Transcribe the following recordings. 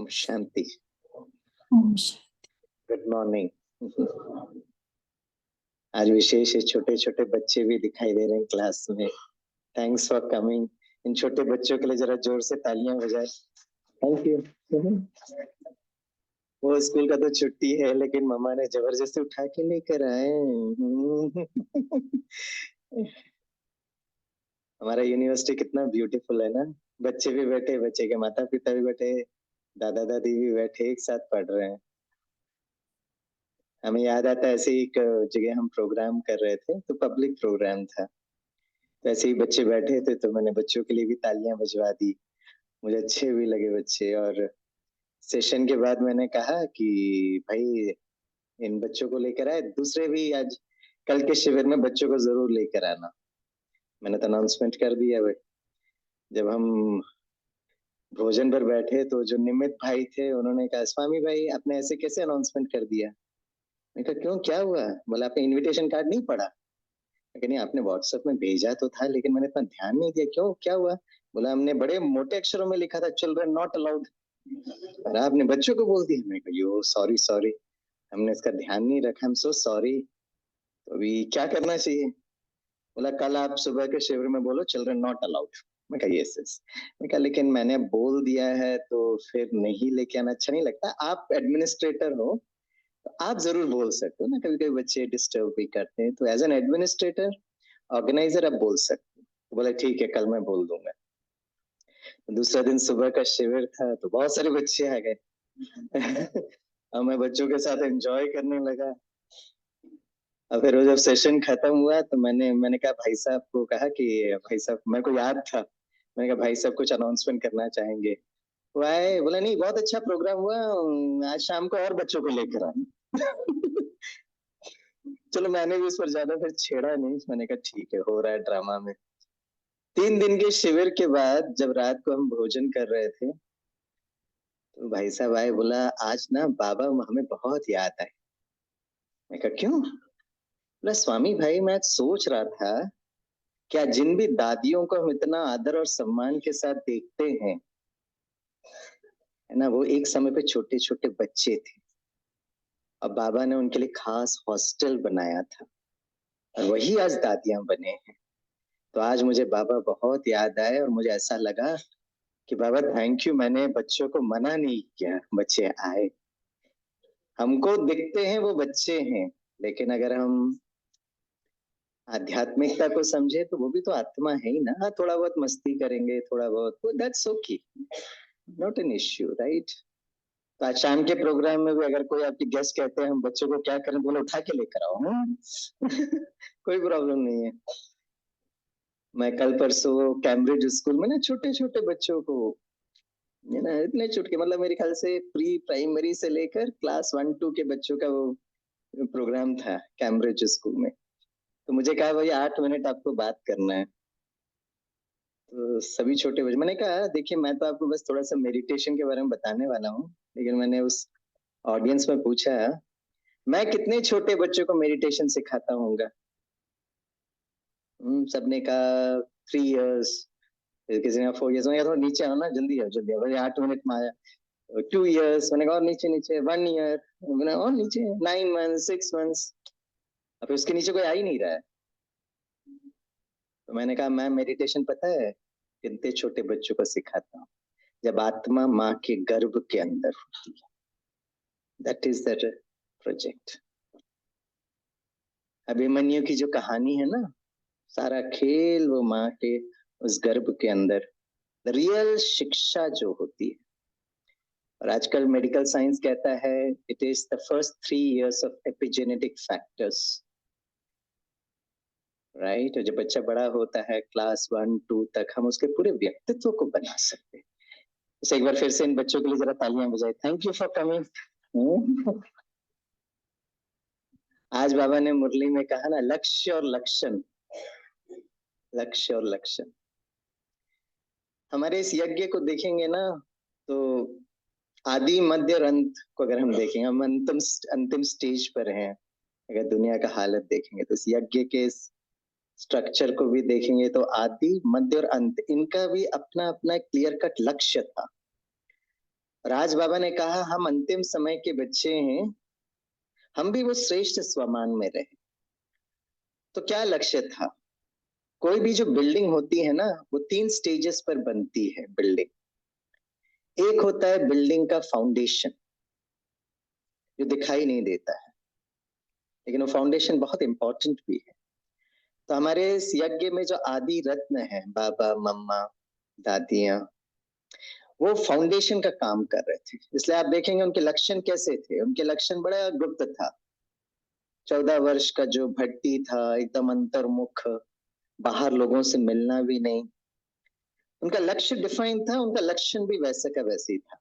Om Shanti. Good morning. आज विशेष छोटे छोटे बच्चे भी दिखाई दे रहे हैं क्लास में। Thanks for coming. इन छोटे बच्चों के लिए जरा जोर से तालियां बजाए। Thank you. वो स्कूल का तो छुट्टी है, लेकिन मम्मा ने जबरदस्ती उठा के लेकर आए। हमारा यूनिवर्सिटी कितना ब्यूटीफुल है ना। बच्चे भी बैठे, बच्चे के माता पिता भी बैठे, दादा दादी भी बैठे, एक साथ पढ़ रहे हैं। हमें याद आता है, ऐसे ही एक जगह हम प्रोग्राम कर रहे थे, तो पब्लिक प्रोग्राम था, तो ऐसे ही बच्चे बैठे थे, तो मैंने बच्चों के लिए भी तालियां बजवा दी। मुझे अच्छे भी लगे बच्चे। और सेशन के बाद मैंने कहा कि भाई इन बच्चों को लेकर आए, दूसरे भी आज कल के शिविर में बच्चों को जरूर लेकर आना। मैंने तो अनाउंसमेंट कर दिया भाई। जब हम भोजन पर बैठे तो जो निमित भाई थे, उन्होंने कहा स्वामी भाई आपने ऐसे कैसे अनाउंसमेंट कर दिया। मैंने कहा क्यों, क्या हुआ। बोला आपने इनविटेशन कार्ड नहीं पढ़ा। लेकिन नहीं, आपने व्हाट्सएप में भेजा तो था, लेकिन मैंने इतना ध्यान नहीं दिया। क्यों, क्या हुआ। बोला हमने बड़े मोटे अक्षरों में लिखा था चिल्ड्रन नॉट अलाउड, और आपने बच्चों को बोल दिया। मैं कहा यो सॉरी सॉरी, हमने इसका ध्यान नहीं रखा, हम सो सॉरी। तो अभी क्या करना चाहिए। बोला कल आप सुबह के शिविर में बोलो चिल्ड्रन नॉट अलाउड। मैं कहा यस यस। मैं कहा लेकिन मैंने बोल दिया है तो फिर नहीं लेके आना अच्छा नहीं लगता। आप एडमिनिस्ट्रेटर हो तो आप जरूर बोल सकते हो ना, कभी कभी बच्चे डिस्टर्ब भी करते हैं, तो एज एन एडमिनिस्ट्रेटर ऑर्गेनाइजर आप बोल सकते हो। तो बोला ठीक है कल मैं बोल दूंगा। तो दूसरा दिन सुबह का शिविर था, तो बहुत सारे बच्चे आ गए। और मैं बच्चों के साथ एंजॉय करने लगा। और फिर वो जब सेशन खत्म हुआ तो मैंने कहा भाई साहब को कहा कि भाई साहब, मेरे को याद था, मैंने कहा भाई साहब कुछ अनाउंसमेंट करना चाहेंगे। वो आए, बोला नहीं बहुत अच्छा प्रोग्राम हुआ, आज शाम को और बच्चों को लेकर आना। चलो मैंने भी उस पर ज्यादा फिर छेड़ा नहीं। मैंने कहा ठीक है, हो रहा है ड्रामा में। 3 दिन के शिविर के बाद जब रात को हम भोजन कर रहे थे, तो भाई साहब आए, बोला आज ना बाबा हमें बहुत याद आए। मैं कहा क्यों। बोला स्वामी भाई मैं आज सोच रहा था, क्या जिन भी दादियों को हम इतना आदर और सम्मान के साथ देखते हैं, है ना, वो एक समय पे छोटे छोटे बच्चे थे, और बाबा ने उनके लिए खास हॉस्टल बनाया था, और वही आज दादियां बने हैं। तो आज मुझे बाबा बहुत याद आए, और मुझे ऐसा लगा कि बाबा थैंक यू, मैंने बच्चों को मना नहीं किया, बच्चे आए। हमको दिखते हैं वो बच्चे हैं, लेकिन अगर हम आध्यात्मिकता को समझे तो वो भी तो आत्मा है ही ना। हाँ, थोड़ा बहुत मस्ती करेंगे, थोड़ा बहुत, that's okay, not an issue, right. तो आज शाम के प्रोग्राम में भी अगर कोई आपके गेस्ट कहते हैं हम बच्चों को क्या करें, बोले उठा के लेकर आओ। कोई प्रॉब्लम नहीं है। मैं कल परसों कैम्ब्रिज स्कूल में ना छोटे छोटे बच्चों को, ये ना इतने चुटके, मतलब मेरे ख्याल से प्री प्राइमरी से लेकर क्लास 1-2 के बच्चों का वो प्रोग्राम था कैम्ब्रिज स्कूल में। तो मुझे कहा भाई 8 मिनट आपको बात करना है। तो सभी छोटे बच्चे, मैंने कहा देखिए मैं तो आपको बस थोड़ा सा मेडिटेशन के बारे में बताने वाला हूँ, लेकिन मैंने उस ऑडियंस में पूछा मैं कितने छोटे बच्चों को मेडिटेशन सिखाता हूँगा। सबने कहा 3 इयर्स, किसी ने 4 इयर्स। मैंने कहा थोड़ा नीचे आओ ना, जल्दी आओ जल्दी आओ, भाई 8 मिनट में आया। 2 इयर्स, मैंने कहा और नीचे नीचे। 1 ईयर, मैंने और नीचे। 9 मंथ्स, 6 मंथ्स। अब उसके नीचे कोई आ ही नहीं रहा है। तो मैंने कहा मैं मेडिटेशन पता है कितने छोटे बच्चों को सिखाता हूँ, जब आत्मा माँ के गर्भ के अंदर होती है। That is the project. Abhimanyu की जो कहानी है ना, सारा खेल वो माँ के उस गर्भ के अंदर, रियल शिक्षा जो होती है। और आजकल मेडिकल साइंस कहता है it is the first 3 years of epigenetic factors, right. और जब बच्चा बड़ा होता है क्लास 1-2 तक, हम उसके पूरे व्यक्तित्व को बना सकते हैं। तो एक बार फिर से इन बच्चों के लिए जरा तालियां बजाए। Thank you for coming. आज बाबा ने मुरली में कहा ना, लक्ष्य और लक्षण, लक्ष्य और लक्षण। हमारे इस यज्ञ को देखेंगे ना, तो आदि मध्य और अंत को अगर हम देखेंगे, हम अंतिम स्टेज पर हैं। अगर दुनिया का हालत देखेंगे तो इस यज्ञ के स्ट्रक्चर को भी देखेंगे तो आदि मध्य और अंत, इनका भी अपना अपना क्लियर कट लक्ष्य था। राज बाबा ने कहा हम अंतिम समय के बच्चे हैं, हम भी वो श्रेष्ठ स्वमान में रहे। तो क्या लक्ष्य था? कोई भी जो बिल्डिंग होती है ना, वो 3 स्टेजेस पर बनती है बिल्डिंग। एक होता है बिल्डिंग का फाउंडेशन, जो दिखाई नहीं देता है, लेकिन वो फाउंडेशन बहुत इंपॉर्टेंट भी है। तो हमारे इस यज्ञ में जो आदि रत्न है, बाबा, मम्मा, दादियां, वो फाउंडेशन का काम कर रहे थे। इसलिए आप देखेंगे उनके लक्षण कैसे थे। उनके लक्षण बड़ा गुप्त था। 14 वर्ष का जो भट्टी था, एकदम अंतर्मुख, बाहर लोगों से मिलना भी नहीं। उनका लक्ष्य डिफाइन था, उनका लक्षण भी वैसे का वैसे ही था।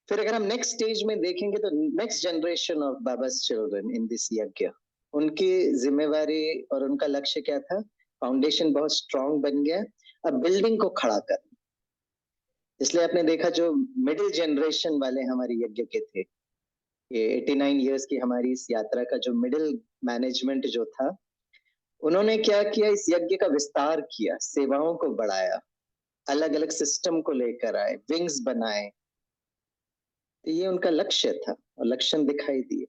फिर अगर हम नेक्स्ट स्टेज में देखेंगे तो next generation of Baba's children in this yagya, उनकी जिम्मेवारी और उनका लक्ष्य क्या था? फाउंडेशन बहुत स्ट्रांग बन गया, अब बिल्डिंग को खड़ा कर। इसलिए आपने देखा जो मिडिल जनरेशन वाले हमारे यज्ञ के थे, ये 89 इयर्स की हमारी इस यात्रा का जो मिडिल मैनेजमेंट जो था, उन्होंने क्या किया? इस यज्ञ का विस्तार किया, सेवाओं को बढ़ाया, अलग अलग सिस्टम को लेकर आए, विंग्स बनाए। तो ये उनका लक्ष्य था और लक्षण दिखाई दिए।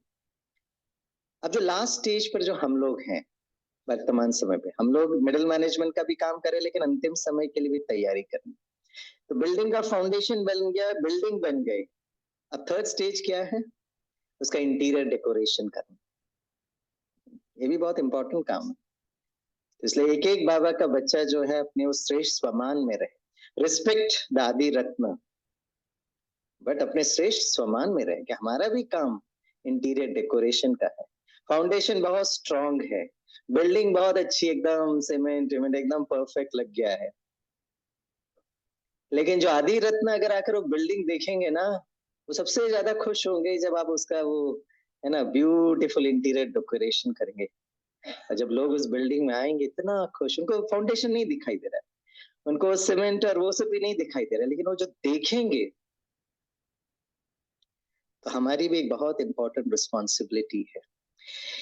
अब जो लास्ट स्टेज पर जो हम लोग हैं वर्तमान समय पे, हम लोग मिडिल मैनेजमेंट का भी काम करें, लेकिन अंतिम समय के लिए भी तैयारी करनी। तो बिल्डिंग का फाउंडेशन बन गया, बिल्डिंग बन गई। अब थर्ड स्टेज क्या है? उसका इंटीरियर डेकोरेशन करना। ये भी बहुत इंपॉर्टेंट काम है। इसलिए एक एक बाबा का बच्चा जो है अपने उस श्रेष्ठ स्वमान में रहे। रिस्पेक्ट दादी रत्न, बट अपने श्रेष्ठ स्वमान में रहे कि हमारा भी काम इंटीरियर डेकोरेशन का है। फाउंडेशन बहुत स्ट्रांग है, बिल्डिंग बहुत अच्छी, एकदम सीमेंट एकदम परफेक्ट लग गया है। लेकिन जो आदि रत्न अगर आकर वो बिल्डिंग देखेंगे ना, वो सबसे ज्यादा खुश होंगे जब आप उसका वो है ना ब्यूटीफुल इंटीरियर डेकोरेशन करेंगे। और जब लोग उस बिल्डिंग में आएंगे इतना खुश, उनको फाउंडेशन नहीं दिखाई दे रहा है, उनको सीमेंट और वो सब भी नहीं दिखाई दे रहा है, लेकिन वो जो देखेंगे, तो हमारी भी एक बहुत इंपॉर्टेंट रिस्पॉन्सिबिलिटी है।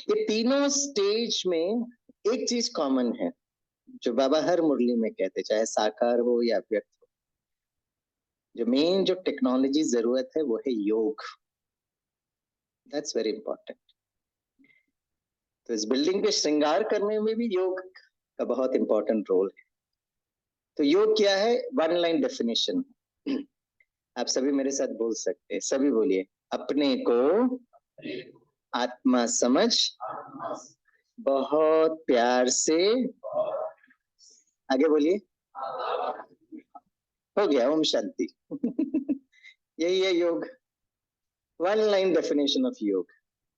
ये तीनों स्टेज में एक चीज कॉमन है, जो बाबा हर मुरली में कहते, चाहे साकार हो या व्यक्त हो, जो मेन जो टेक्नोलॉजी जरूरत है वो है योग। That's very important. तो इस बिल्डिंग पे श्रृंगार करने में भी योग का बहुत इंपॉर्टेंट रोल है। तो योग क्या है? One line definition. आप सभी मेरे साथ बोल सकते हैं, सभी बोलिए। अपने को आत्मा समझ बहुत प्यार से, आगे बोलिए, हो गया, ओम शांति। यही है योग, वन लाइन डेफिनेशन ऑफ योग।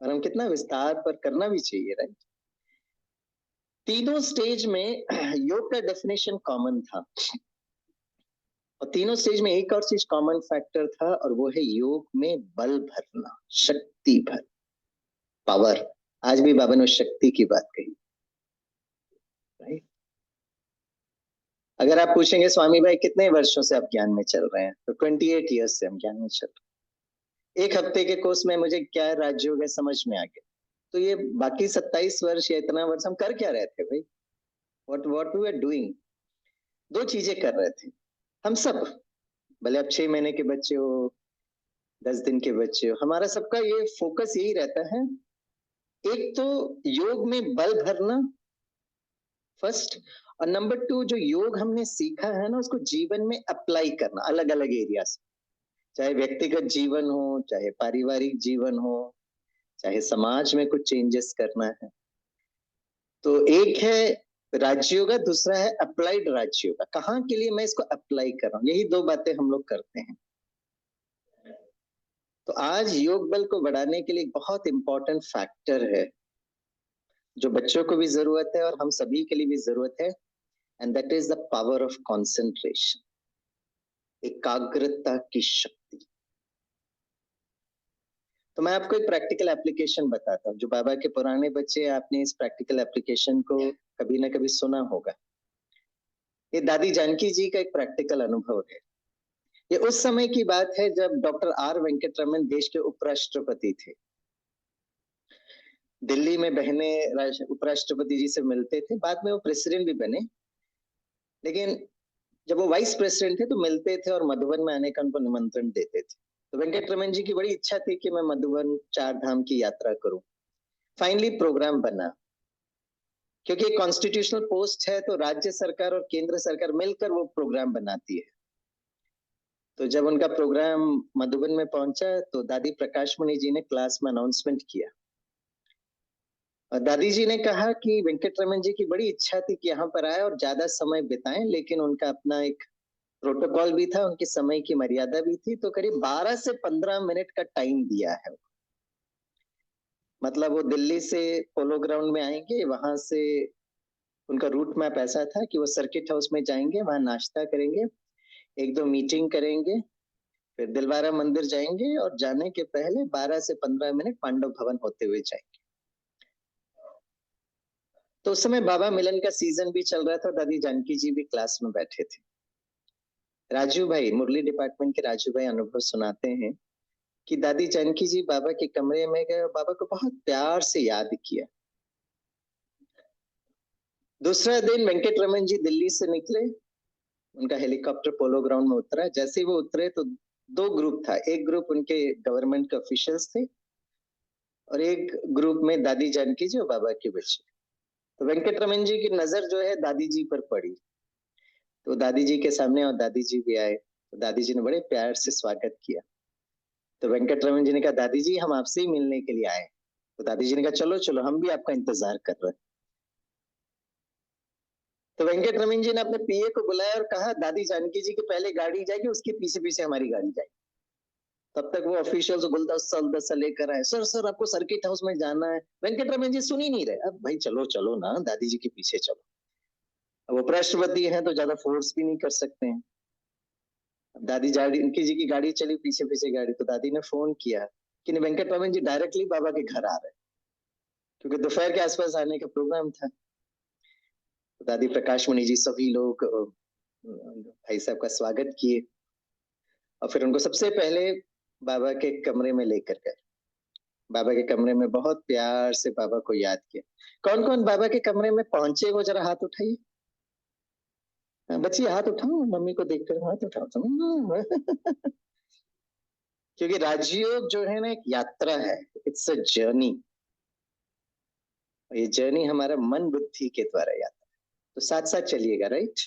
और हम कितना विस्तार पर करना भी चाहिए, राइट? तीनों स्टेज में योग का डेफिनेशन कॉमन था, और तीनों स्टेज में एक और चीज कॉमन फैक्टर था, और वो है योग में बल भरना, शक्ति भर, पावर। आज भी बाबा ने शक्ति की बात कही, राइट? अगर आप पूछेंगे स्वामी भाई कितने वर्षों से आप ज्ञान में चल रहे हैं, तो 28 ईयर्स से हम ज्ञान में चल रहे हैं। एक हफ्ते के कोर्स में मुझे क्या राजयोग है समझ में आ गया। तो ये बाकी 27 वर्ष या इतना वर्ष हम कर क्या रहे थे भाई? What we are doing? दो चीजें कर रहे थे हम सब, भले आप 6 महीने के बच्चे हो, 10 दिन के बच्चे हो, हमारा सबका ये फोकस यही रहता है। एक तो योग में बल भरना फर्स्ट, और नंबर 2 जो योग हमने सीखा है ना, उसको जीवन में अप्लाई करना, अलग अलग एरियाज, चाहे व्यक्तिगत जीवन हो, चाहे पारिवारिक जीवन हो, चाहे समाज में कुछ चेंजेस करना है। तो एक है राजयोगा, दूसरा है अप्लाइड राजयोगा। कहाँ के लिए मैं इसको अप्लाई कर रहा हूँ, यही दो बातें हम लोग करते हैं। तो आज योग बल को बढ़ाने के लिए बहुत इंपॉर्टेंट फैक्टर है, जो बच्चों को भी जरूरत है और हम सभी के लिए भी जरूरत है, and that is the power of concentration, एकाग्रता की शक्ति। तो मैं आपको एक प्रैक्टिकल एप्लीकेशन बताता हूँ। जो बाबा के पुराने बच्चे, आपने इस प्रैक्टिकल एप्लीकेशन को कभी ना कभी सुना होगा। ये दादी जानकी जी का एक प्रैक्टिकल अनुभव है। ये उस समय की बात है जब डॉक्टर आर वेंकटरमन देश के उपराष्ट्रपति थे। दिल्ली में बहने उपराष्ट्रपति जी से मिलते थे, बाद में वो प्रेसिडेंट भी बने। लेकिन जब वो वाइस प्रेसिडेंट थे तो मिलते थे और मधुबन में आने का उनको निमंत्रण देते थे। तो वेंकटरमन जी की बड़ी इच्छा थी कि मैं मधुबन 4 धाम की यात्रा करूं। फाइनली प्रोग्राम बना, क्योंकि एक कॉन्स्टिट्यूशनल पोस्ट है तो राज्य सरकार और केंद्र सरकार मिलकर वो प्रोग्राम बनाती है। तो जब उनका प्रोग्राम मधुबन में पहुंचा तो दादी प्रकाश मणि जी ने क्लास में अनाउंसमेंट किया और दादी जी ने कहा कि वेंकटरमन जी की बड़ी इच्छा थी कि यहाँ पर आए और ज्यादा समय बिताएं, लेकिन उनका अपना एक प्रोटोकॉल भी था, उनकी समय की मर्यादा भी थी, तो करीब 12 से 15 मिनट का टाइम दिया है। मतलब वो दिल्ली से पोलो ग्राउंड में आएंगे, वहां से उनका रूट मैप ऐसा था कि वो सर्किट हाउस में जाएंगे, वहां नाश्ता करेंगे, एक दो मीटिंग करेंगे, फिर दिलवारा मंदिर जाएंगे और जाने के पहले 12 से 15 मिनट पांडव भवन होते हुए जाएंगे। तो उस समय बाबा मिलन का सीजन भी चल रहा था, दादी जानकी जी भी क्लास में बैठे थे। राजू भाई, मुरली डिपार्टमेंट के राजू भाई अनुभव सुनाते हैं कि दादी जानकी जी बाबा के कमरे में गए और बाबा को बहुत प्यार से याद किया। दूसरा दिन वेंकटरमन जी दिल्ली से निकले, उनका हेलीकॉप्टर पोलो ग्राउंड में उतरा। जैसे ही वो उतरे तो दो ग्रुप था, एक ग्रुप उनके गवर्नमेंट के ऑफिशियल्स थे और एक ग्रुप में दादी जानकी जी और बाबा के बच्चे। तो वेंकटरमन जी की नजर जो है दादी जी पर पड़ी, तो दादी जी के सामने और दादी जी भी आए, तो दादी जी ने बड़े प्यार से स्वागत किया। तो वेंकटरमन जी ने कहा, दादी जी हम आपसे ही मिलने के लिए आए। तो दादी जी ने कहा, चलो चलो हम भी आपका इंतजार कर रहे हैं। तो वेंकटरमन जी ने अपने पीए को बुलाया और कहा, दादी जानकी जी की पहले गाड़ी जाएगी, उसके पीछे पीछे हमारी गाड़ी जाएगी। तब तक वो ऑफिशियल गुलदस्ता उलदस्ता लेकर आए, सर सर आपको सर्किट हाउस में जाना है। वेंकटरमन जी सुन ही नहीं रहे, अब भाई चलो चलो ना, दादी जी के पीछे चलो। अब वो उपराष्ट्रपति हैं तो ज्यादा फोर्स भी नहीं कर सकते हैं। अब दादी जानकी जी की गाड़ी चली, पीछे पीछे गाड़ी, तो दादी ने फोन किया कि वेंकटरमन जी डायरेक्टली बाबा के घर आ रहे हैं, क्योंकि दोपहर के आसपास आने का प्रोग्राम था। तो दादी प्रकाश मणि जी सभी लोग भाई साहब का स्वागत किए और फिर उनको सबसे पहले बाबा के कमरे में लेकर गए। बाबा के कमरे में बहुत प्यार से बाबा को याद किया। कौन कौन बाबा के कमरे में पहुंचे वो जरा हाथ उठाइए। बच्ची हाथ उठाओ, मम्मी को देखकर हाथ उठाओ तुम। क्योंकि राजयोग जो है ना एक यात्रा है, इट्स अ जर्नी। ये जर्नी हमारा मन बुद्धि के द्वारा यात्रा, तो साथ साथ चलिएगा, राइट।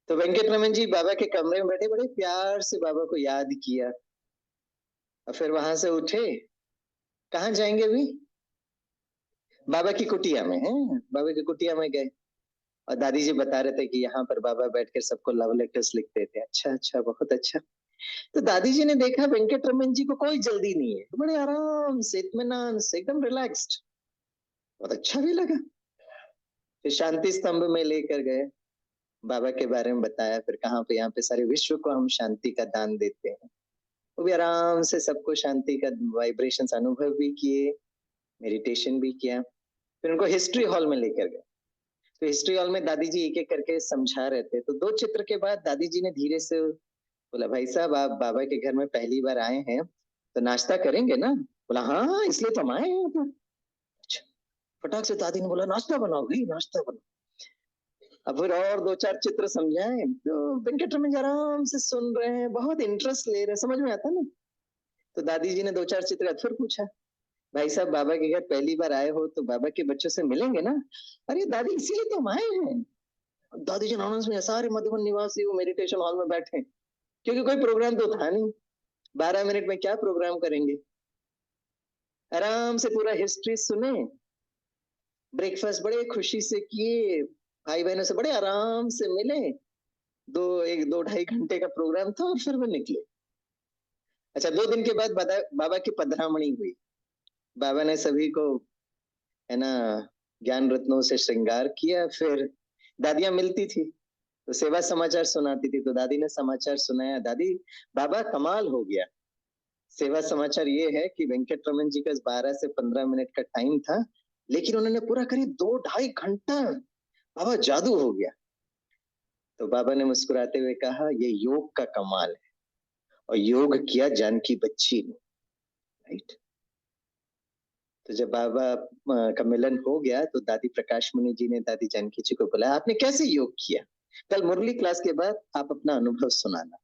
तो वेंकटरमन जी बाबा के कमरे में बैठे, बड़े प्यार से बाबा को याद किया और फिर वहां से उठे। कहाँ जाएंगे अभी? बाबा की कुटिया में है, बाबा की कुटिया में गए और दादी जी बता रहे थे कि यहाँ पर बाबा बैठकर सबको लव लेटर्स लिखते थे। अच्छा अच्छा, बहुत अच्छा। तो दादी जी ने देखा वेंकटरमन जी को कोई जल्दी नहीं है, तो बड़े आराम से इत्मीनान से एकदम रिलैक्स्ड, बहुत अच्छा भी लगा। फिर शांति स्तंभ में लेकर गए, बाबा के बारे में बताया, फिर कहाँ पे यहाँ पे सारे विश्व को हम शांति का दान देते हैं। वो भी आराम से सबको शांति का वाइब्रेशंस अनुभव भी किए, मेडिटेशन भी किया। फिर उनको हिस्ट्री हॉल में लेकर गए। तो हिस्ट्री हॉल में दादी जी एक एक करके समझा रहे थे। तो दो चित्र के बाद दादी जी ने धीरे से बोला, भाई साहब आप बाबा के घर में पहली बार आए हैं तो नाश्ता करेंगे ना? बोला हाँ हाँ, इसलिए तो हम आए हैं। अच्छा। फटाक से दादी ने बोला, नाश्ता बनाओ भाई, नाश्ता बनाओ। अब फिर और दो चार चित्र समझाए तो वेंकटरमन जी आराम से सुन रहे हैं, बहुत इंटरेस्ट ले रहे हैं, समझ में आता ना। तो दादी जी ने दो चार चित्र फिर पूछा, भाई साहब बाबा के घर पहली बार आए हो तो बाबा के बच्चों से मिलेंगे ना? अरे दादी इसीलिए तो हम आए हैं। दादी जी अनाउंस में सारे मधुबन निवासी वो मेडिटेशन हॉल में बैठे, क्योंकि कोई प्रोग्राम तो था नहीं, 12 मिनट में क्या प्रोग्राम करेंगे। आराम से पूरा हिस्ट्री सुने, ब्रेकफास्ट बड़े खुशी से किए, भाई बहनों से बड़े आराम से मिले। एक दो ढाई घंटे का प्रोग्राम था और फिर वो निकले। अच्छा, 2 दिन के बाद बाबा की पधरामणी हुई। बाबा ने सभी को, है ना, ज्ञान रत्नों से श्रृंगार किया। फिर दादियां मिलती थी तो सेवा समाचार सुनाती थी, तो दादी ने समाचार सुनाया। दादी, बाबा कमाल हो गया। सेवा समाचार ये है कि वेंकटरमन जी का 12 से 15 मिनट का टाइम था, लेकिन उन्होंने पूरा करीब 2 ढाई घंटा, बाबा जादू हो गया। तो बाबा ने मुस्कुराते हुए कहा, ये योग का कमाल है, और योग किया जानकी बच्ची ने, राइट। तो जब बाबा का मिलन हो गया तो दादी प्रकाश मुनि जी ने दादी जानकी जी को बोला, आपने कैसे योग किया? कल मुरली क्लास के बाद आप अपना अनुभव सुनाना।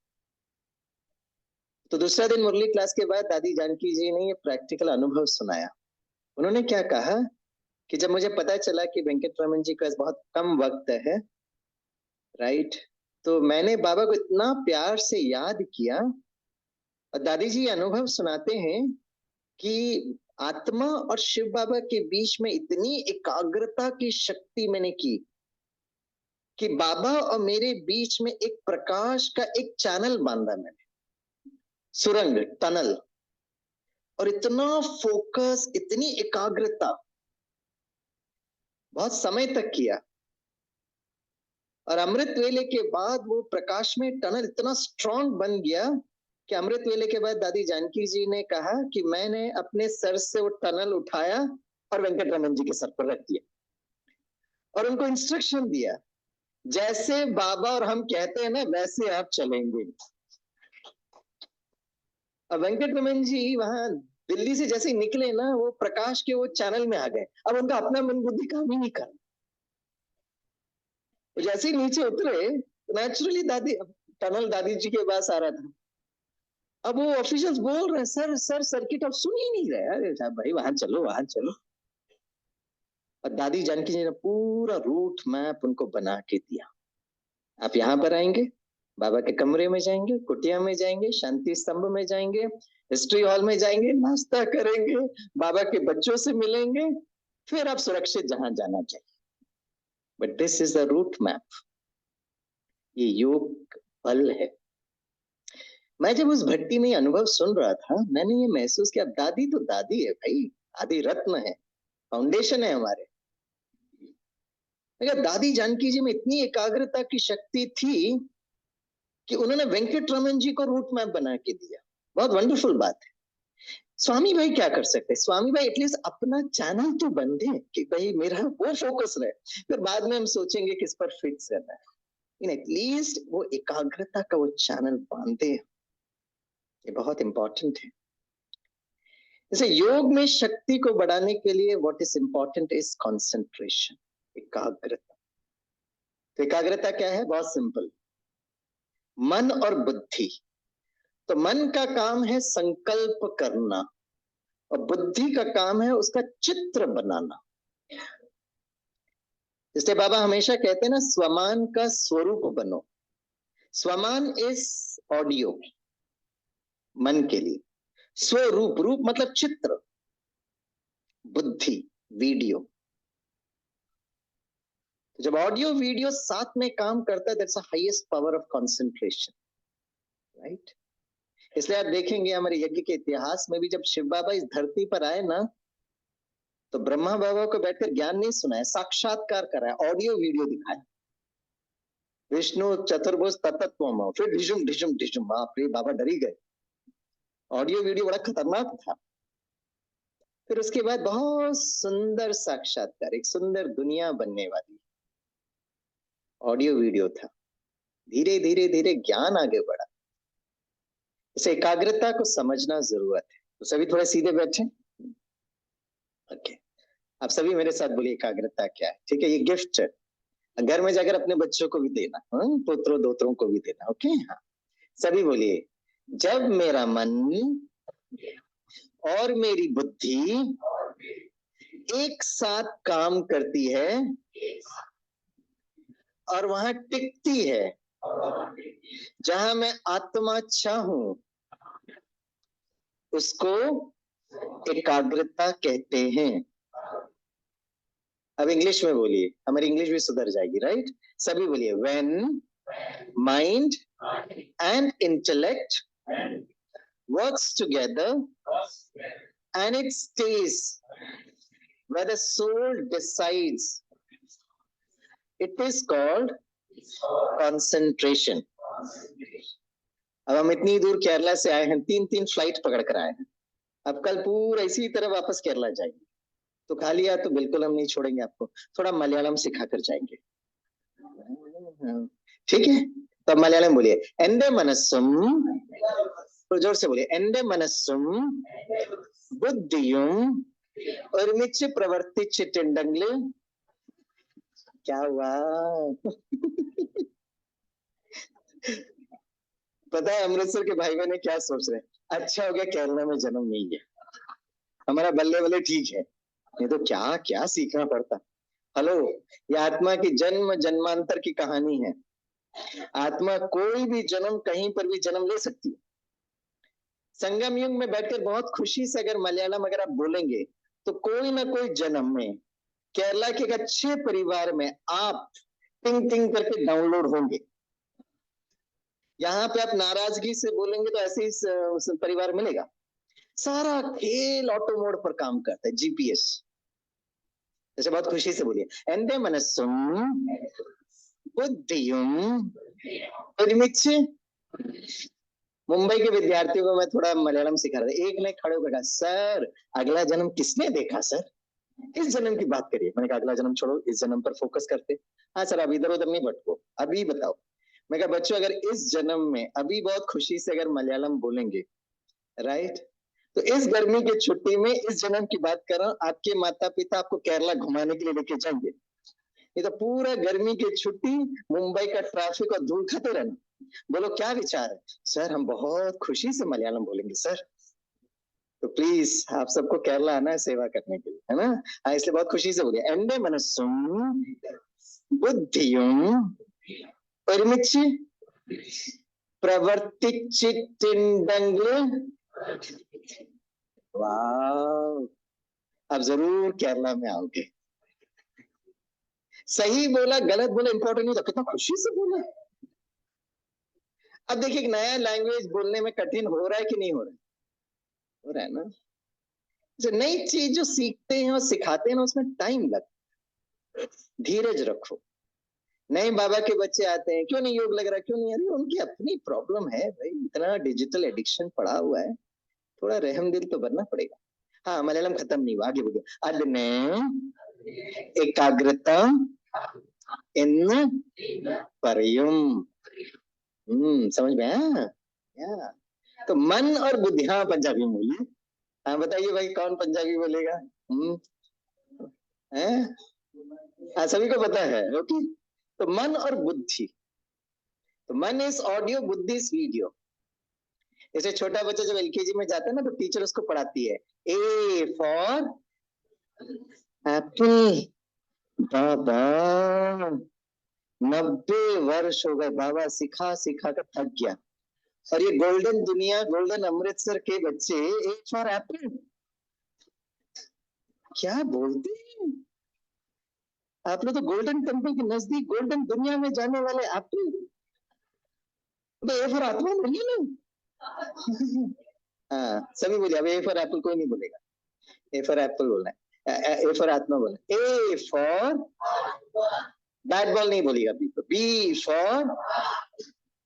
तो दूसरा दिन मुरली क्लास के बाद दादी जानकी जी ने ये प्रैक्टिकल अनुभव सुनाया। उन्होंने क्या कहा कि जब मुझे पता चला कि वेंकट रमन जी का बहुत कम वक्त है, राइट, तो मैंने बाबा को इतना प्यार से याद किया। और दादी जी अनुभव सुनाते हैं कि आत्मा और शिव बाबा के बीच में इतनी एकाग्रता की शक्ति मैंने की कि बाबा और मेरे बीच में एक प्रकाश का एक चैनल बांधा मैंने, सुरंग, टनल। और इतना फोकस, इतनी एकाग्रता बहुत समय तक किया। और अमृत वेले के बाद वो प्रकाश में टनल इतना स्ट्रांग बन गया कि अमृत वेले के बाद दादी जानकी जी ने कहा कि मैंने अपने सर से वो टनल उठाया और वेंकट रमन जी के सर पर रख दिया और उनको इंस्ट्रक्शन दिया, जैसे बाबा और हम कहते हैं ना वैसे आप चलेंगे। अब वेंकट रमन जी वहां दिल्ली से जैसे निकले ना, वो प्रकाश के वो चैनल में आ गए। अब उनका अपना मन बुद्धि काम ही नहीं कर, जैसे ही नीचे उतरे नेचुरली दादी, टनल दादी जी के पास आ रहा था। अब वो ऑफिशियल्स बोल रहे हैं सर सर सर्किट, अब सुन ही नहीं रहे। अरे साहब भाई वहां चलो वहां चलो। और दादी जानकी जी ने पूरा रूट मैप उनको बना के दिया। आप यहाँ पर आएंगे, बाबा के कमरे में जाएंगे, कुटिया में जाएंगे, शांति स्तंभ में जाएंगे, हिस्ट्री हॉल में जाएंगे, नाश्ता करेंगे, बाबा के बच्चों से मिलेंगे, फिर आप सुरक्षित जहां जाना चाहिए। But this is the route map. ये योग बल है। मैं जब उस भट्टी में अनुभव सुन रहा था, मैंने ये महसूस किया, दादी तो दादी है भाई, आदि रत्न है, फाउंडेशन है हमारे। अगर दादी जानकी जी में इतनी एकाग्रता की शक्ति थी कि उन्होंने वेंकट रमन जी को रूट मैप बना के दिया। बहुत वंडरफुल बात है। स्वामी भाई क्या कर सकते हैं? स्वामी भाई एटलीस्ट अपना चैनल तो बन दे कि भाई मेरा वो फोकस रहे, फिर बाद में हम सोचेंगे किस पर फिक्स करना है। एटलीस्ट वो एकाग्रता का वो चैनल बांधे, ये बहुत इंपॉर्टेंट है। जैसे योग में शक्ति को बढ़ाने के लिए what is important is concentration, एकाग्रता। तो एकाग्रता क्या है? बहुत सिंपल, मन और बुद्धि। तो मन का काम है संकल्प करना और बुद्धि का काम है उसका चित्र बनाना। इसलिए बाबा हमेशा कहते हैं ना, स्वमान का स्वरूप बनो। स्वमान इज ऑडियो मन के लिए, स्वरूप, रूप मतलब चित्र, बुद्धि वीडियो। जब ऑडियो वीडियो साथ में काम करता है, that's the highest power of concentration, right. इसलिए आप देखेंगे हमारे यज्ञ के इतिहास में भी जब शिव बाबा इस धरती पर आए ना, तो ब्रह्मा बाबा को बैठकर ज्ञान नहीं सुनाया, साक्षात्कार कराया, ऑडियो वीडियो दिखाया। विष्णु चतुर्भुज तत्त्वम, फिर ढिशुम ढिशुम ढिशुम, बाप रे बाबा डर ही गए। ऑडियो वीडियो बड़ा खतरनाक था। फिर उसके बाद बहुत सुंदर साक्षात्कार, एक सुंदर दुनिया बनने वाली ऑडियो वीडियो था। धीरे धीरे धीरे ज्ञान आगे बढ़ा। इसे एकाग्रता को समझना जरूरत है। तो सभी थोड़े सीधे बैठे। ओके, आप सभी मेरे साथ बोलिए एकाग्रता क्या है। ठीक है, ये गिफ्ट है, घर में जाकर अपने बच्चों को भी देना, पुत्रों दोत्रों को भी देना। ओके, हाँ, सभी बोलिए, जब मेरा मन और मेरी बुद्धि एक साथ काम करती है और वहां टिकती है, जहां मैं आत्मा चाहूं, उसको एकाग्रता कहते हैं। अब इंग्लिश में बोलिए, हमारी इंग्लिश भी सुधर जाएगी, राइट। सभी बोलिए, when mind and intellect works together and it stays where the soul decides, it is called concentration. अब हम इतनी दूर केरला से आए हैं, 3 फ्लाइट पकड़ कर आए हैं। अब कल पूरा इसी तरह वापस केरला जाएंगे, तो खा लिया तो बिल्कुल हम नहीं छोड़ेंगे आपको, थोड़ा मलयालम सिखाकर जाएंगे। ठीक है, तो मलयालम बोलिए, एंडे मनस्सुम, तो जोर से बोलिए, एंडे मनस्सुम बुद्धियुम ഒരുമിച്ച് പ്രവർത്തിച്ചിട്ടുണ്ടെങ്കിൽ क्या हुआ? पता है अमृतसर के भाई बहन क्या सोच रहे हैं, अच्छा हो गया केरला में जन्म नहीं लिया, हमारा बल्ले बल्ले ठीक है, नहीं तो क्या क्या सीखना पड़ता। हेलो, ये आत्मा की जन्म जन्मांतर की कहानी है। आत्मा कोई भी जन्म कहीं पर भी जन्म ले सकती है। संगम युग में बैठकर बहुत खुशी से अगर मलयालम अगर आप बोलेंगे तो कोई ना कोई जन्म में केरला के एक अच्छे परिवार में आप टिंग टिंग करके डाउनलोड होंगे। यहाँ पे आप नाराजगी से बोलेंगे तो ऐसे ही परिवार मिलेगा। सारा खेल ऑटो मोड पर काम करता है, जीपीएस। जैसे बहुत खुशी से बोलिए एंडे मनस्सुम बुद्धियुम परिमिच्छ। मुंबई के विद्यार्थियों को मैं थोड़ा मलयालम सिखा रहा था। एक ने खड़े होकर कहा, सर अगला जन्म किसने देखा सर, इस जन्म की बात करिए। मैंने कहा अगला जन्म छोड़ो, इस जन्म पर फोकस करते। हाँ सर, अब इधर उधर नहीं भटको, अभी बताओ। मैं कहा बच्चों अगर इस जन्म में अभी बहुत खुशी से अगर मलयालम बोलेंगे, राइट, तो इस गर्मी की छुट्टी में इस जन्म की बात कर रहा हूँ, आपके माता पिता आपको केरला घुमाने के लिए लेके जाएंगे। ये तो पूरा गर्मी की छुट्टी मुंबई का ट्रैफिक और धूल खाते रहना। बोलो क्या विचार है? सर हम बहुत खुशी से मलयालम बोलेंगे सर। तो प्लीज आप सबको केरला आना है सेवा करने के लिए, है ना? हाँ, इसलिए बहुत खुशी से बोलिए एंडे मनस्सुम बुद्धियुम परिमिच्छ प्रवर्तिचित्तिंडंग। वाह, अब जरूर केरला में आओगे। सही बोला गलत बोला इंपॉर्टेंट नहीं था, कितना खुशी से बोला। अब देखिए एक नया लैंग्वेज बोलने में कठिन हो रहा है कि नहीं हो रहा है? हो रहा है ना। जो नई चीज जो सीखते हैं और सिखाते हैं ना, उसमें टाइम लगता है। धीरज रखो। नए बाबा के बच्चे आते हैं, क्यों नहीं योग लग रहा, क्यों नहीं? अरे उनकी अपनी प्रॉब्लम है भाई, इतना डिजिटल एडिक्शन पड़ा हुआ है, थोड़ा रहम दिल तो बनना पड़ेगा। हाँ, मलयालम खत्म नहीं हुआ, आगे बोलिए। अदने एकाग्रता इन परयुम। समझ में आया? या तो मन और बुद्धि। हाँ पंजाबी में बोलिए। हाँ बताइए भाई, कौन पंजाबी बोलेगा? है? हाँ सभी को पता है। ओके, तो मन और बुद्धि। तो मन इज ऑडियो, बुद्धि इज वीडियो। जैसे छोटा बच्चा जब एलकेजी में जाता है ना, तो टीचर उसको पढ़ाती है ए फॉर एप्पल। बाबा 90 वर्ष हो गए, बाबा सिखा सिखा कर थक गया। और ये गोल्डन दुनिया, गोल्डन अमृतसर के बच्चे ए फॉर एप्पल क्या बोलते हैं? आप लोग तो गोल्डन टेम्पल के नजदीक गोल्डन दुनिया में जाने वाले एप्पल, तो ए फॉर आत्मा बोलिए ना। हाँ सभी बोलिए। अब ए फॉर एप्पल कोई नहीं बोलेगा, ए फॉर एप्पल बोलना है, ए फॉर आत्मा बोलना। ए फॉर बैट बॉल नहीं बोलेगा, बी फॉर